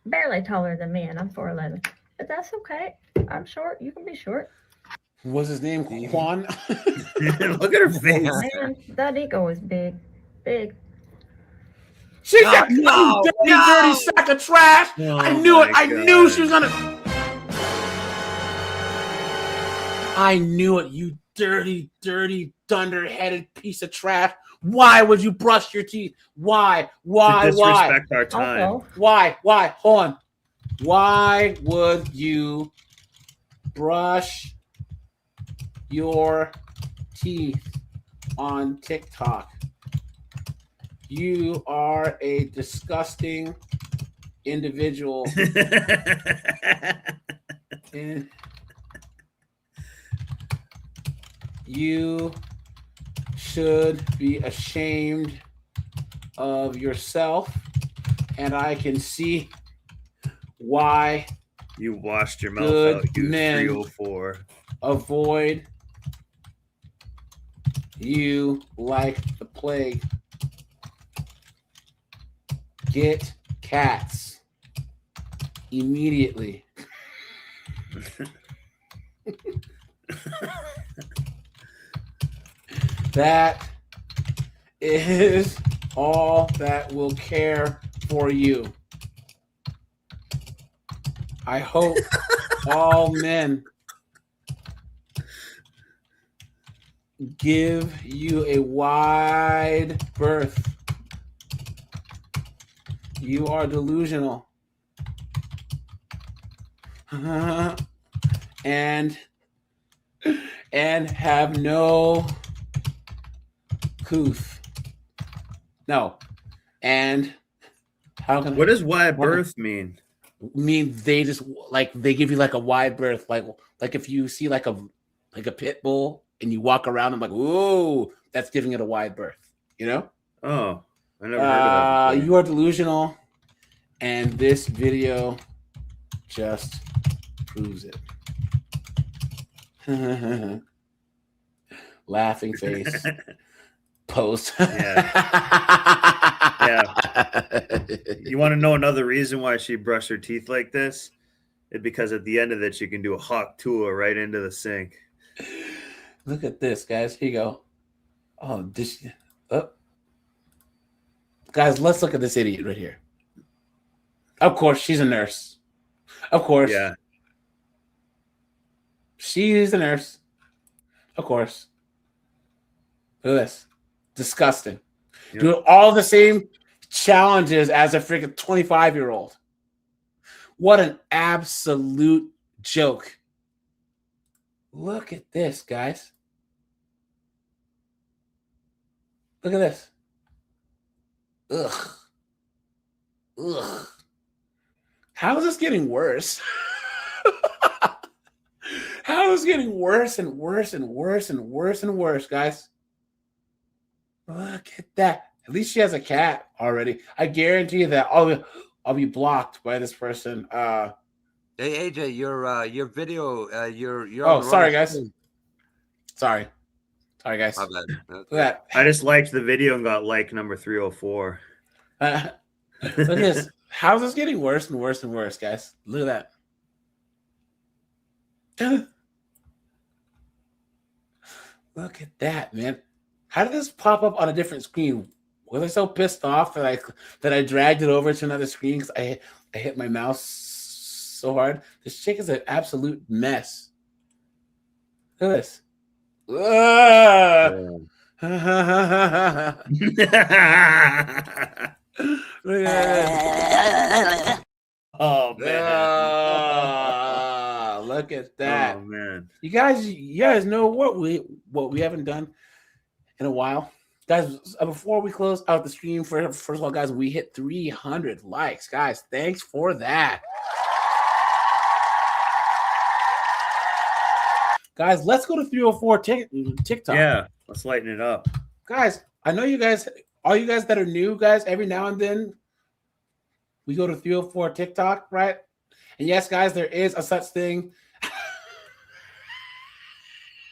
Barely taller than me, and I'm 4'11", but that's okay. I'm short. You can be short. Was his name Juan? Look at her face. Man, that ego is big. She got dirty sack of trash. Oh, I knew it. I my knew God. she was gonna. I knew it. You dirty, dunderheaded piece of trash. Why would you brush your teeth? Why? To disrespect our time. Also, Why? Hold on. Why would you brush your teeth on TikTok? You are a disgusting individual. And you should be ashamed of yourself, and I can see why You washed your mouth good out, you men 304. avoid you like the plague. Get cats immediately. That is all that will care for you. I hope all men give you a wide berth. You are delusional. and have no couth. No. And how can What does wide berth mean? Mean they just like they give you like a wide berth, like if you see like a pit bull and you walk around and like, whoa, that's giving it a wide berth, you know? Oh, I never heard of that. You are delusional, and this video just proves it. Laughing face. Post. Yeah. You want to know another reason why she brushed her teeth like this? It's because at the end of it, you can do a hawk tour right into the sink. Look at this, guys. Here you go. Oh, this. Oh. Guys, let's look at this idiot right here. Of course, she's a nurse. Of course. Yeah. She's a nurse. Of course. Look at this. Disgusting. Yep. Doing all the same challenges as a freaking 25-year-old. What an absolute joke. Look at this, guys. Look at this. Ugh. How is this getting worse? How is it getting worse and worse and worse and worse and worse, guys? Look at that. At least she has a cat already. I guarantee you that all I'll be blocked by this person. Hey AJ, your video, you're Oh, on the sorry wrong guys. screen. Sorry guys. My bad. Look at that. I just liked the video and got like number 304. Look at this. How's this getting worse and worse and worse, guys? Look at that. Look at that, man. How did this pop up on a different screen? Was I so pissed off that I dragged it over to another screen because I hit my mouse so hard? This chick is an absolute mess. Look at this. Oh man. Look at that. Oh man. You guys know what we haven't done in a while. Guys, before we close out the stream, first of all, guys, we hit 300 likes. Guys, thanks for that. Guys, let's go to 304 TikTok. Yeah, let's lighten it up. Guys, I know you guys, all you guys that are new, guys, every now and then we go to 304 TikTok, right? And yes, guys, there is a such thing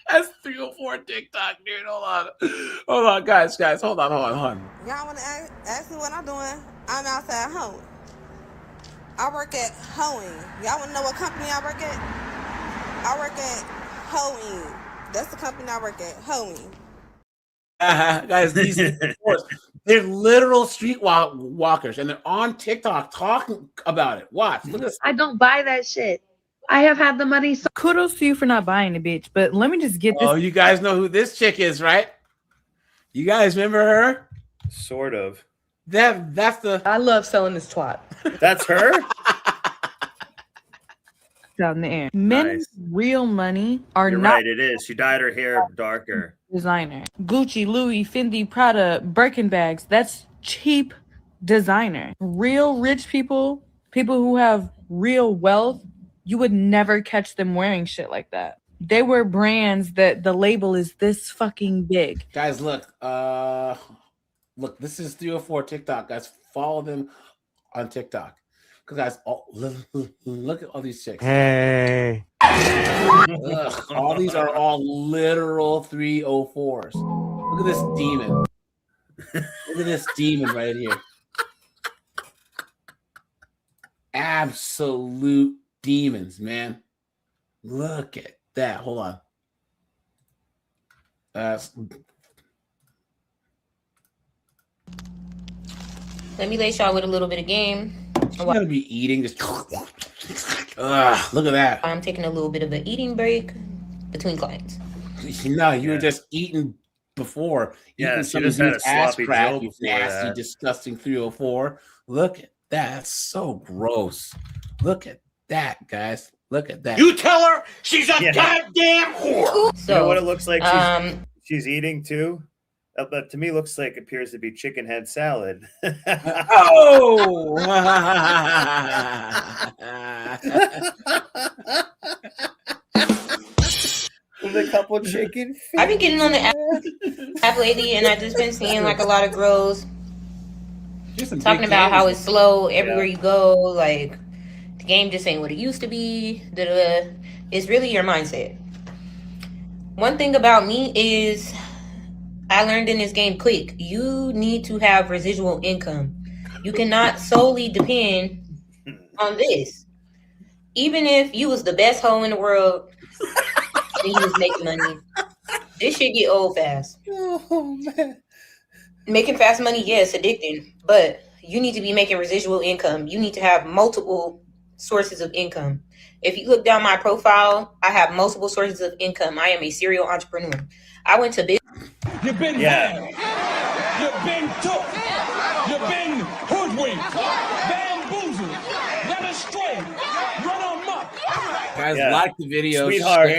as 304 TikTok, dude. Hold on, guys, hold on. Y'all want to ask me what I'm doing? I'm outside hoeing. I work at hoeing. Y'all want to know what company I work at? I work at hoeing. That's the company I work at, hoeing. Guys, these they're literal street walkers, and they're on TikTok talking about it. Watch, look at this. I don't buy that shit. I have had the money. So kudos to you for not buying it, bitch. But let me just get this. Oh, you guys know who this chick is, right? You guys remember her? Sort of. That's the. I love selling this twat. That's her? Down the air. Men's real money are You're not right, it is. She dyed her hair darker. designer. Gucci, Louis, Fendi, Prada, Birkin bags. That's cheap designer. Real rich people who have real wealth, you would never catch them wearing shit like that. They wear brands that the label is this fucking big. Guys, look. Look, this is 304 TikTok. Guys, follow them on TikTok. Because guys, look at all these chicks. Hey. Ugh, all these are all literal 304s. Look at this demon. Look at this demon right here. Absolute demons, man. Look at that. Hold on. Let me lace y'all with a little bit of game. She's gonna be eating just. Look at that. I'm taking a little bit of an eating break between clients. No, you were just eating before. Yeah, eating she some just of had these a ass sloppy crack, Joe you before nasty, that. disgusting 304. Look at that. That's so gross. Look at that, guys. Look at that. You tell her she's a goddamn whore. You know what it looks like she's eating too? But to me, looks like appears to be chicken head salad. Oh! With a couple chicken feet. I've been getting on the app lately, and I've just been seeing like a lot of girls talking about how it's slow everywhere you go. Like the game just ain't what it used to be. It's really your mindset. One thing about me is I learned in this game quick. You need to have residual income. You cannot solely depend on this. Even if you was the best hoe in the world and you was making money, this shit get old fast. Oh man. Making fast money, yes, addicting, but you need to be making residual income. You need to have multiple sources of income. If you look down my profile, I have multiple sources of income. I am a serial entrepreneur. I went to business. You've been had. You've been took. You've been hoodwinked, bamboozled, led astray, run amok. Guys, Yeah. like the video, Sweetheart.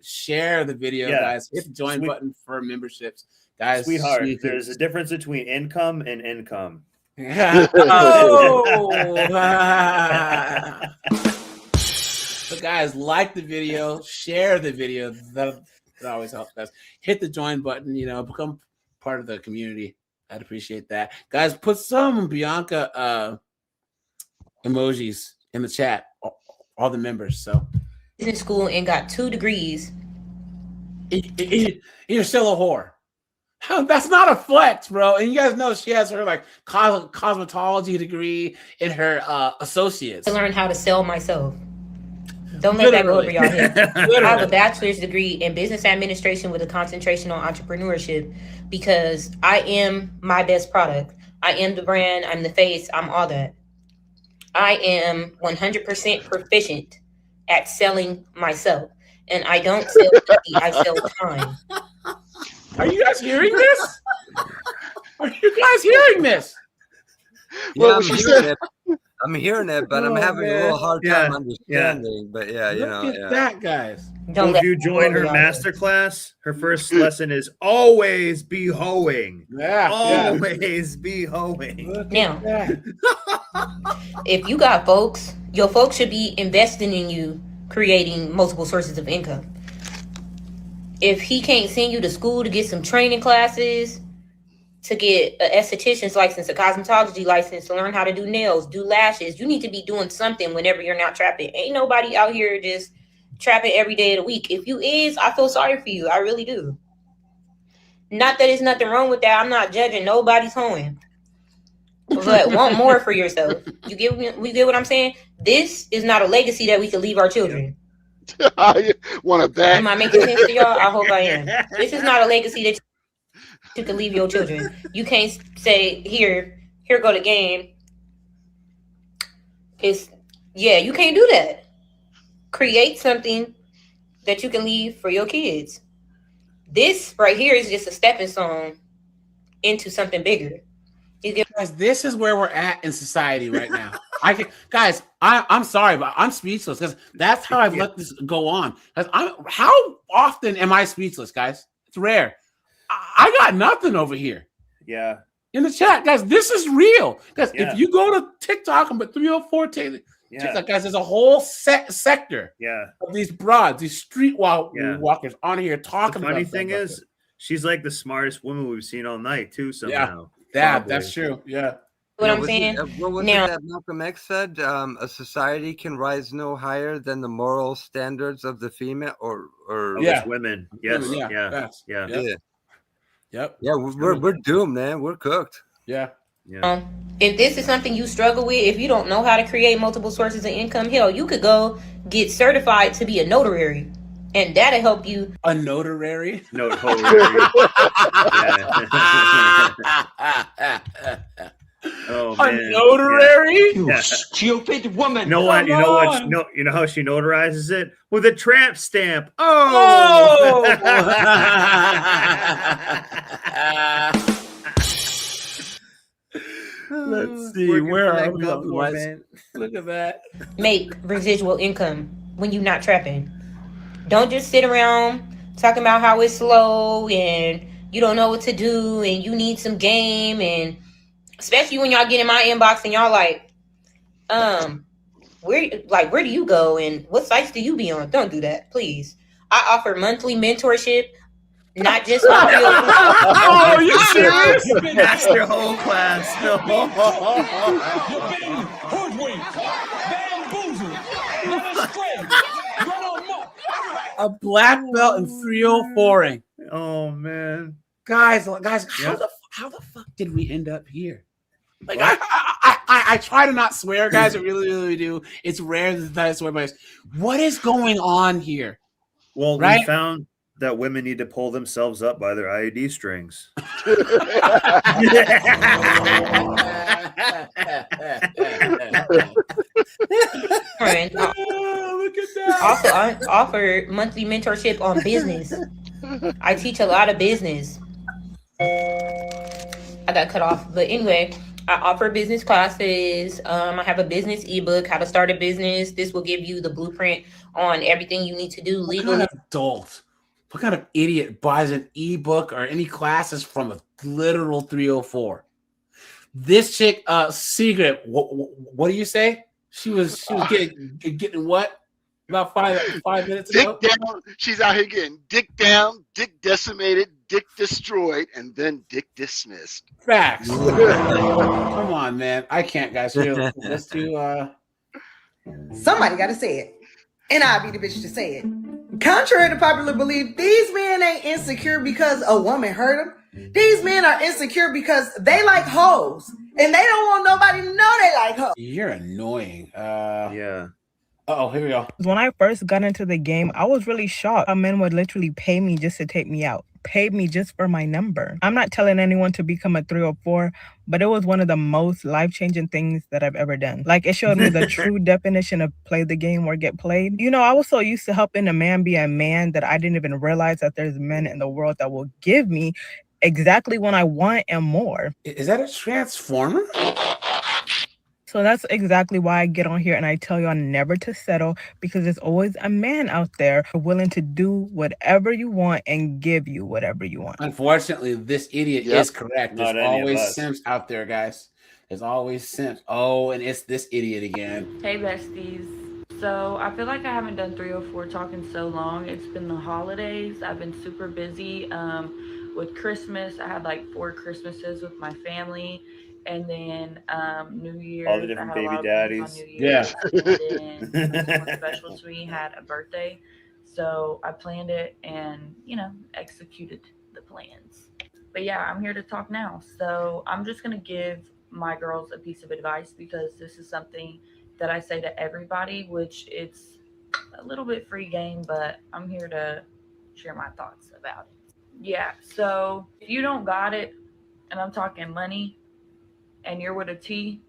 share the video, Yeah. guys. Hit the join button for memberships, guys. Sweetheart, sweet- there's a difference between income and income. Oh! So guys, like the video, share the video. That always helps, guys. Hit the join button, become part of the community. I'd appreciate that. Guys, put some Bianca emojis in the chat, all the members. So in school and got 2 degrees. You're still a whore. That's not a flex, bro. And you guys know she has her like cosmetology degree in her associates. To learn how to sell myself. Don't let that go over y'all head. I have a bachelor's degree in business administration with a concentration on entrepreneurship because I am my best product. I am the brand. I'm the face. I'm all that. I am 100% proficient at selling myself. And I don't sell beauty, I sell time. Are you guys hearing this? Are you guys hearing this? Yeah, I'm hearing it, but I'm having a little hard time understanding. But yeah, you know, Look at that, guys. So if you join her masterclass, her first lesson is always be hoeing. Yeah, always be hoeing. Now, if you got folks, your folks should be investing in you, creating multiple sources of income. If he can't send you to school to get some training classes, to get an esthetician's license, a cosmetology license, to learn how to do nails, do lashes, you need to be doing something whenever you're not trapping. Ain't nobody out here just trapping every day of the week. If you is, I feel sorry for you. I really do. Not that there's nothing wrong with that. I'm not judging. Nobody's hoeing. But want more for yourself. We get what I'm saying? This is not a legacy that we can leave our children. Want to bet? Am I making sense to y'all? I hope I am. This is not a legacy that you can leave your children. You can't say, here go the game. You can't do that. Create something that you can leave for your kids. This right here is just a stepping stone into something bigger. Guys, this is where we're at in society right now. I'm sorry, but I'm speechless because that's how I've let this go on. How often am I speechless, guys? It's rare. I got nothing over here. Yeah. In the chat, guys, this is real. Guys, if you go to TikTok and put 304 TikTok, guys, there's a whole sector of these broads, these street walkers on here talking about. The funny thing is, she's like the smartest woman we've seen all night, too, somehow. That's true. Yeah. What I'm saying? What was it that Malcolm X said? A society can rise no higher than the moral standards of the female or women. Yes. Yep. Yeah, we're doomed, man. We're cooked. Yeah. If this is something you struggle with, if you don't know how to create multiple sources of income, hell, you could go get certified to be a notary. And that'll help you. A notary? Notary. Oh, man. A notary? You stupid woman. You know what? You know how she notarizes it? With a tramp stamp. Oh! Let's see. Where are we? Look at that. Make residual income when you're not trapping. Don't just sit around talking about how it's slow and you don't know what to do and you need some game, and especially when y'all get in my inbox and y'all like, where do you go and what sites do you be on? Don't do that, please. I offer monthly mentorship, not just on real. Oh, are you serious? That's your whole class. No. A black belt in 304ing. Oh man, guys, how the fuck did we end up here? Like I try to not swear, guys. I really, really do. It's rare that I swear, but what is going on here? Well, we found that women need to pull themselves up by their IUD strings. Friend, look at that. Also, I offer monthly mentorship on business. I teach a lot of business. I got cut off, but anyway, I offer business classes. I have a business ebook, how to start a business. This will give you the blueprint on everything you need to do legally. What kind of idiot buys an ebook or any classes from a literal 304? This chick, Secret, what do you say? She was getting what? About five minutes ago? Dick down. She's out here getting dick down, dick decimated, dick destroyed and then dick dismissed. Facts. Come on, man. I can't, guys. Here, let's do. Somebody got to say it. And I'll be the bitch to say it. Contrary to popular belief, these men ain't insecure because a woman hurt them. These men are insecure because they like hoes. And they don't want nobody to know they like hoes. You're annoying. Yeah. Oh, here we go. When I first got into the game, I was really shocked how men would literally pay me just to take me out. Paid me just for my number. I'm not telling anyone to become a 304, but it was one of the most life-changing things that I've ever done. Like, it showed me the true definition of play the game or get played. You know, I was so used to helping a man be a man that I didn't even realize that there's men in the world that will give me exactly what I want and more. Is that a transformer? So that's exactly why I get on here and I tell y'all never to settle, because there's always a man out there willing to do whatever you want and give you whatever you want. Unfortunately, this idiot is correct. There's Not any of always us. simps out there, guys. There's always simps. Oh, and it's this idiot again. Hey besties. So I feel like I haven't done 304 talk in so long. It's been the holidays. I've been super busy. With Christmas, I had like 4 Christmases with my family. And then New Year's, All the different I had a lot baby of plans daddies. on New Year's. And then someone special to me had a birthday. So I planned it and, executed the plans. But yeah, I'm here to talk now. So I'm just going to give my girls a piece of advice, because this is something that I say to everybody, which it's a little bit free game, but I'm here to share my thoughts about it. Yeah, so if you don't got it, and I'm talking money, and you're with a T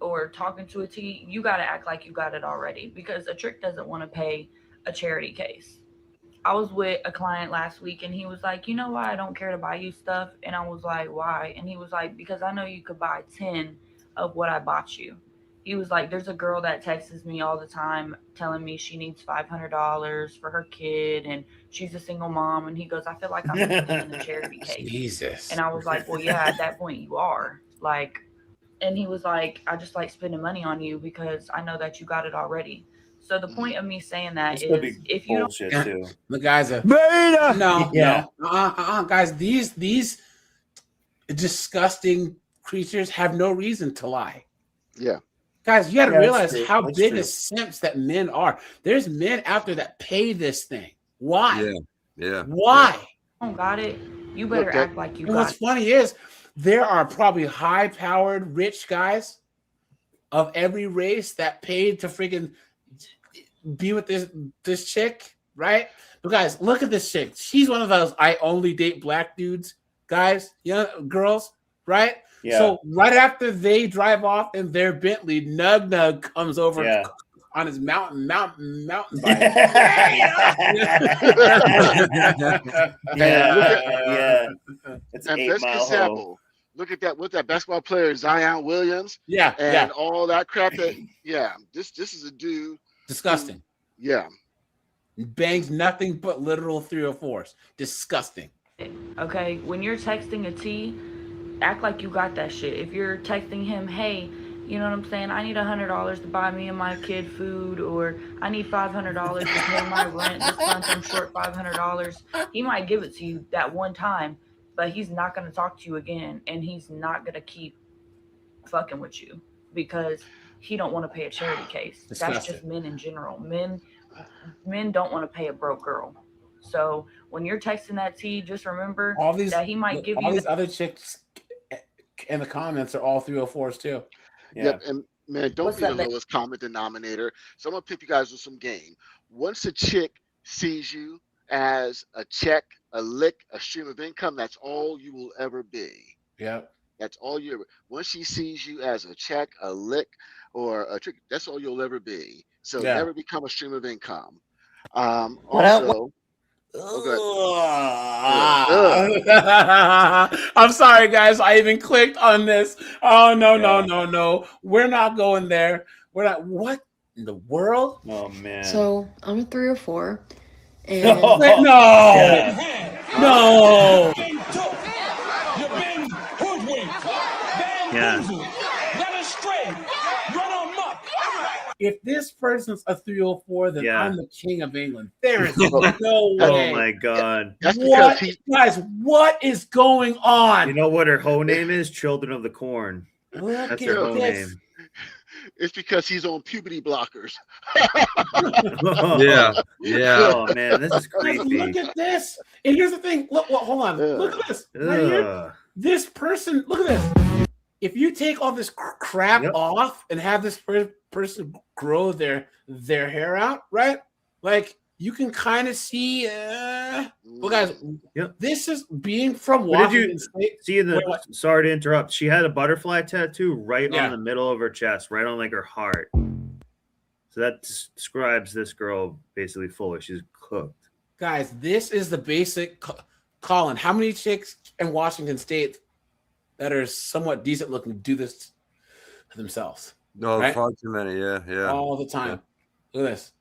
or talking to a T, you got to act like you got it already, because a trick doesn't want to pay a charity case. I was with a client last week and he was like, you know why I don't care to buy you stuff? And I was like, why? And he was like, because I know you could buy 10 of what I bought you. He was like, there's a girl that texts me all the time telling me she needs $500 for her kid and she's a single mom. And he goes, I feel like I'm in a charity case. Jesus. And I was like, well, yeah, at that point you are. Like, and he was like, I just like spending money on you because I know that you got it already. So the point of me saying that is, if you don't, too. The guys are Beta! no, Yeah. guys. These disgusting creatures have no reason to lie. Yeah. Guys, you got to Yeah, that's realize true. how That's big true. of simps that men are. There's men out there that pay this thing. Why? Yeah. Why? got it, you better Okay. act like you And got what's it. funny is there are probably high-powered, rich guys of every race that paid to freaking be with this chick, right? But guys, look at this chick. She's one of those I only date black dudes, guys, girls, right? Yeah. So right after they drive off in their Bentley, Nug comes over Yeah. on his mountain bike. Yeah. It's And 8 best Mile Ho. example, look at that with that basketball player Zion Williams. Yeah, and yeah. all that crap. This is a dude. Disgusting. Yeah. Bangs nothing but literal 304s. Disgusting. Okay, when you're texting a T, act like you got that shit. If you're texting him, hey, you know what I'm saying? I need $100 to buy me and my kid food, or I need $500 to pay my rent this month. I'm short $500. He might give it to you that one time, but he's not going to talk to you again, and he's not going to keep fucking with you because he don't want to pay a charity case. That's Disgusting. just men in general. Men don't want to pay a broke girl. So when you're texting that T, just remember that he might give all you these other chicks in the comments are all 304s too. Yep. And man, don't What's be the that? lowest common denominator. So I'm gonna pick you guys with some game. Once a chick sees you as a check, a lick, a stream of income, that's all you will ever be. Yeah. That's all you ever. Once she sees you as a check, a lick, or a trick, that's all you'll ever be. So Yeah. never become a stream of income. What up? Also, I'm sorry, guys. I even clicked on this. Oh no. We're not going there. We're not. What in the world? Oh man. So I'm a 304, and No. No. if this person's a 304, then Yeah. I'm the king of England. There is no way. Oh my god. That's What, because guys? What is going on? You know what her hoe name is? Children of the Corn. Look That's at her hoe this. name. it's because he's on puberty blockers. Yeah, yeah. Oh man, this is Guys, creepy. look at this. And here's the thing. Look, well, hold on. Look at this. Right here. Ugh. This person, look at this. If you take all this crap off and have this person grow their hair out, right? Like you can kind of see. Well, guys, this is being from What did Washington you State. see? Wait, what? Sorry to interrupt. She had a butterfly tattoo right Yeah. on the middle of her chest, right on like her heart. So that describes this girl basically fully. She's cooked. Guys, this is the basic. Colin, how many chicks in Washington State that are somewhat decent looking do this to themselves? No, right? far too many. Yeah, yeah. All the time. Look at this.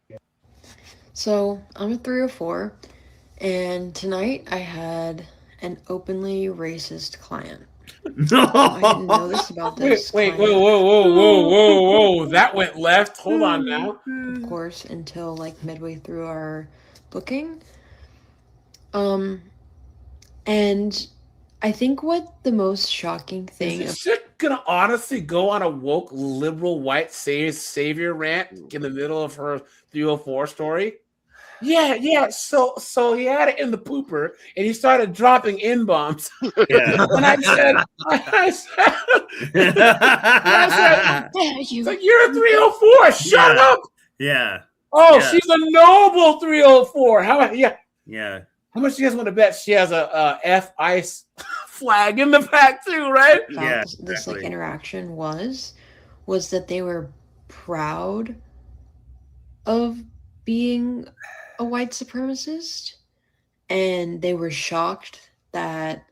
So I'm a 304, and tonight I had an openly racist client. I didn't know this about this. Wait, client, whoa. That went left. Hold on now. of course, until like midway through our booking. And I think what the most shocking thing Is this chick gonna honestly go on a woke liberal white savior rant in the middle of her 304 story? Yeah. So he had it in the pooper and he started dropping N-bombs. Yeah. And I said, it's like, you're a 304. Shut Yeah. up. Yeah. Oh, Yeah. she's a noble 304. How Yeah. How much do you guys want to bet she has a F ice flag in the back too, right? about this like interaction was that they were proud of being a white supremacist, and they were shocked that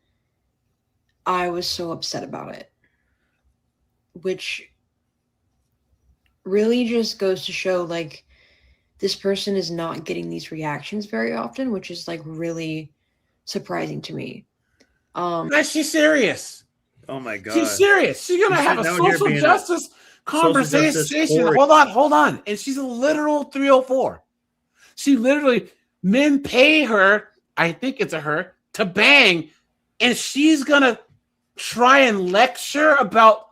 I was so upset about it, which really just goes to show like this person is not getting these reactions very often, which is like really surprising to me. She's serious. Oh my god. She's serious. She's gonna She's have a sitting out here social being a justice conversation. justice Hold on. And she's a literal 304. She literally, men pay her, I think it's a her, to bang, and she's gonna try and lecture about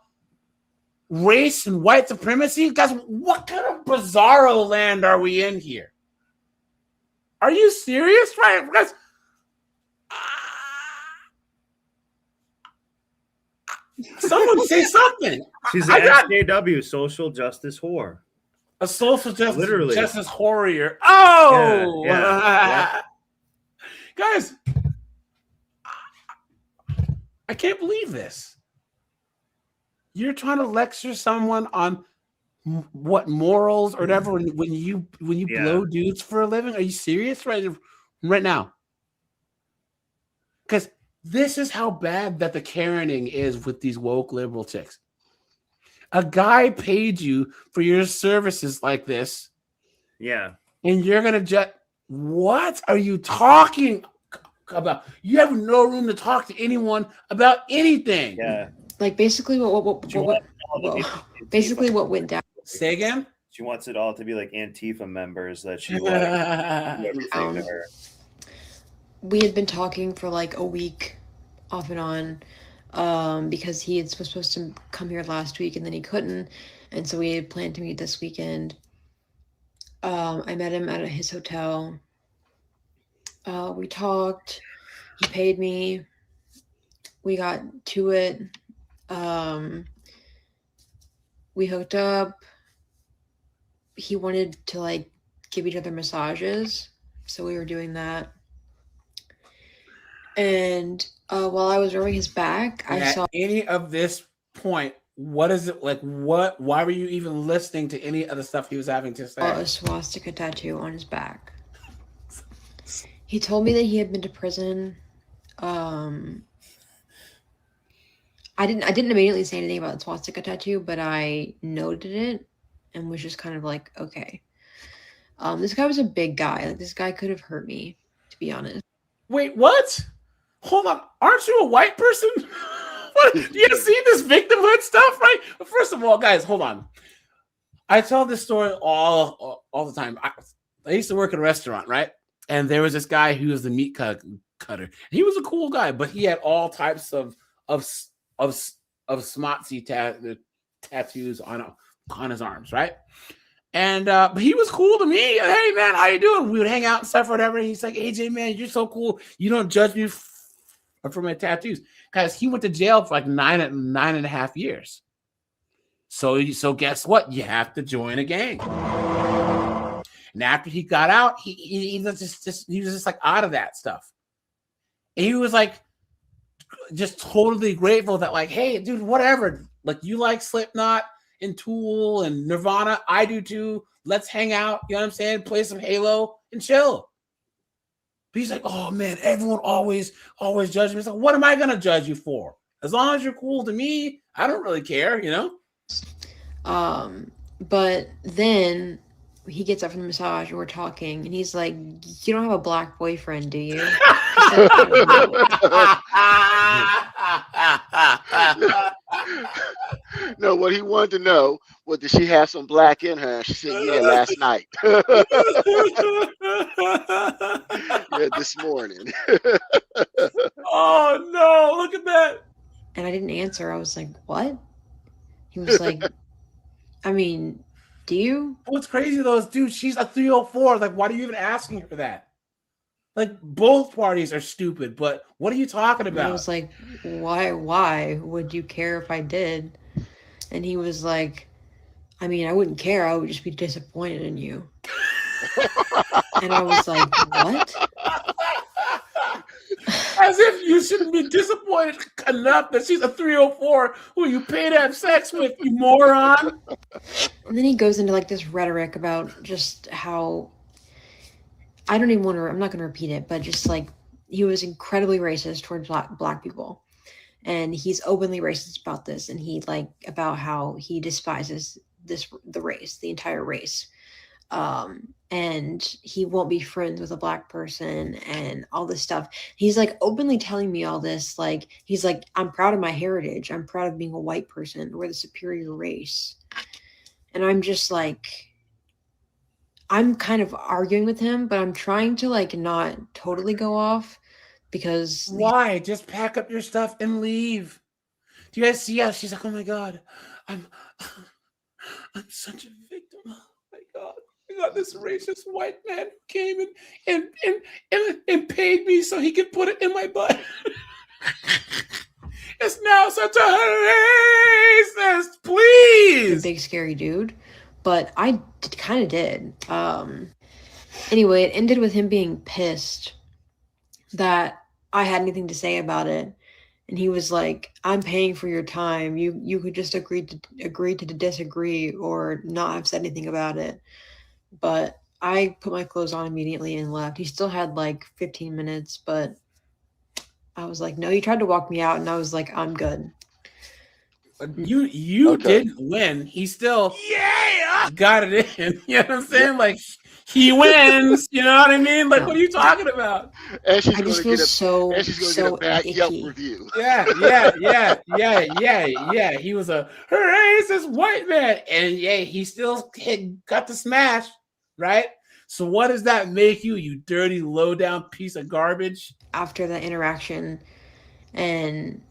race and white supremacy. Guys, what kind of bizarro land are we in here? Are you serious? Right? Guys, someone say something. She's I an got SJW, social justice whore. a social justice, Literally. justice warrior. Oh, Yeah. Guys, I can't believe this. You're trying to lecture someone on what morals or whatever when you Yeah. blow dudes for a living. Are you serious right now? Because this is how bad that the Karening is with these woke liberal chicks. A guy paid you for your services like this, Yeah. and you're gonna just what are you talking about? You have no room to talk to anyone about anything. Yeah. Like basically what basically what went down. Say again. She wants it all to be like Antifa members that she like do everything to her. We had been talking for like a week off and on because he was supposed to come here last week and then he couldn't, and so we had planned to meet this weekend. I met him at his hotel. We talked. He paid me. We got to it. We hooked up. He wanted to like give each other massages, so we were doing that. And while I was rubbing his back, I At saw any of this point, what is it like? What? Why were you even listening to any of the stuff he was having to say? a swastika tattoo on his back. He told me that he had been to prison. I didn't immediately say anything about the swastika tattoo, but I noted it and was just kind of like, okay. This guy was a big guy. Like this guy could have hurt me, to be honest. Wait, what? Hold on. Aren't you a white person? What? You see this victimhood stuff, right? First of all, guys, hold on. I tell this story all the time. I used to work at a restaurant, right? And there was this guy who was the meat cutter. He was a cool guy, but he had all types of smotsy tattoos on his arms, right? And but he was cool to me. Hey man, how you doing? We would hang out and stuff, or whatever. He's like, AJ, man, you're so cool. You don't judge me for my tattoos, guys. He went to jail for like 9.5 years. So guess what? You have to join a gang. And after he got out, he was just like out of that stuff. And he was like just totally grateful that like, hey, dude, whatever. Like you like Slipknot and Tool and Nirvana, I do too. Let's hang out. You know what I'm saying? Play some Halo and chill. But he's like, oh man, everyone always judges me. It's like, what am I gonna judge you for? As long as you're cool to me, I don't really care, you know. But then he gets up from the massage and we're talking, and he's like, "You don't have a black boyfriend, do you?" No, what he wanted to know was, did she have some black in her? And she said, yeah, last night. Yeah, this morning. Oh no, look at that. And I didn't answer. I was like, what? He was like, I mean, do you? What's crazy though is, dude, she's a 304. Like, why are you even asking her that? Like, both parties are stupid, but what are you talking And about? I was like, why would you care if I did? And he was like, I mean, I wouldn't care. I would just be disappointed in you. And I was like, what? As if you shouldn't be disappointed enough that she's a 304 who you pay to have sex with, you moron. And then he goes into like this rhetoric about just how, I don't even want to, I'm not going to repeat it, but just like he was incredibly racist towards black people. And he's openly racist about this. And he like about how he despises the race, the entire race. And he won't be friends with a black person and all this stuff. He's like openly telling me all this. Like, he's like, I'm proud of my heritage. I'm proud of being a white person. We're the superior race. And I'm just like, I'm kind of arguing with him, but I'm trying to like not totally go off because Why? Just pack up your stuff and leave. Do you guys see how she's like, oh my God, I'm such a victim. Oh my God. I got this racist white man who came and paid me so he could put it in my butt. It's now such a racist, please. big scary dude, but I kind of did. Anyway, it ended with him being pissed that I had anything to say about it. And he was like, I'm paying for your time. You could just agree to disagree or not have said anything about it. But I put my clothes on immediately and left. He still had like 15 minutes, but I was like, no, he tried to walk me out, and I was like, I'm good. You didn't win. He still got it in. You know what I'm saying? Like, he wins. You know what I mean? Like, what are you talking about? And she's I just feel so bad Yelp icky. review. Yeah. He was a racist white man, and he still got the smash, right? So what does that make you, you dirty, low down piece of garbage? After that interaction, and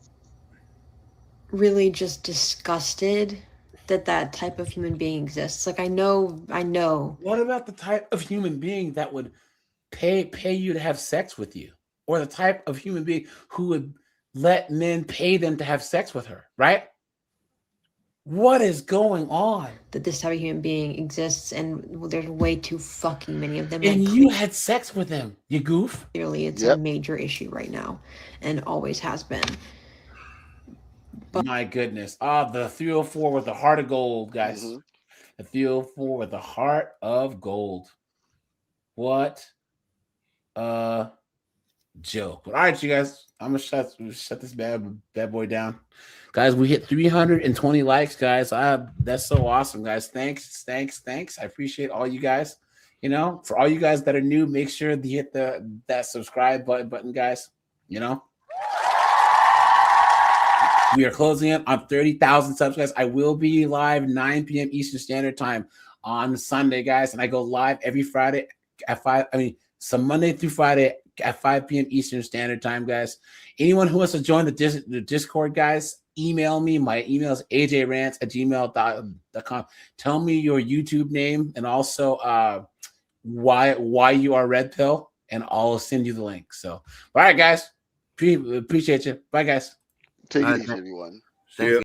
really just disgusted that type of human being exists. Like, I know. What about the type of human being that would pay you to have sex with you? Or the type of human being who would let men pay them to have sex with her, right? What is going on? That this type of human being exists, and there's way too fucking many of them. And you had sex with them, you goof. Clearly, it's a major issue right now, and always has been. My goodness. The 304 with the heart of gold, guys. Mm-hmm. The 304 with the heart of gold. What a joke. But all right, you guys. I'm gonna shut this bad boy down. Guys, we hit 320 likes, guys. That's so awesome, guys. Thanks. I appreciate all you guys. You know, for all you guys that are new, make sure to hit that subscribe button, guys. You know. We are closing in on 30,000 subs, guys. I will be live 9 p.m. Eastern Standard Time on Sunday, guys, and I go live every Friday at 5. Some Monday through Friday at 5 p.m. Eastern Standard Time, guys. Anyone who wants to join the Discord, guys, email me. My email is ajrants@gmail.com. Tell me your YouTube name and also why you are Red Pill, and I'll send you the link. So, all right, guys. Appreciate you. Bye, guys. Take it easy, everyone. See ya.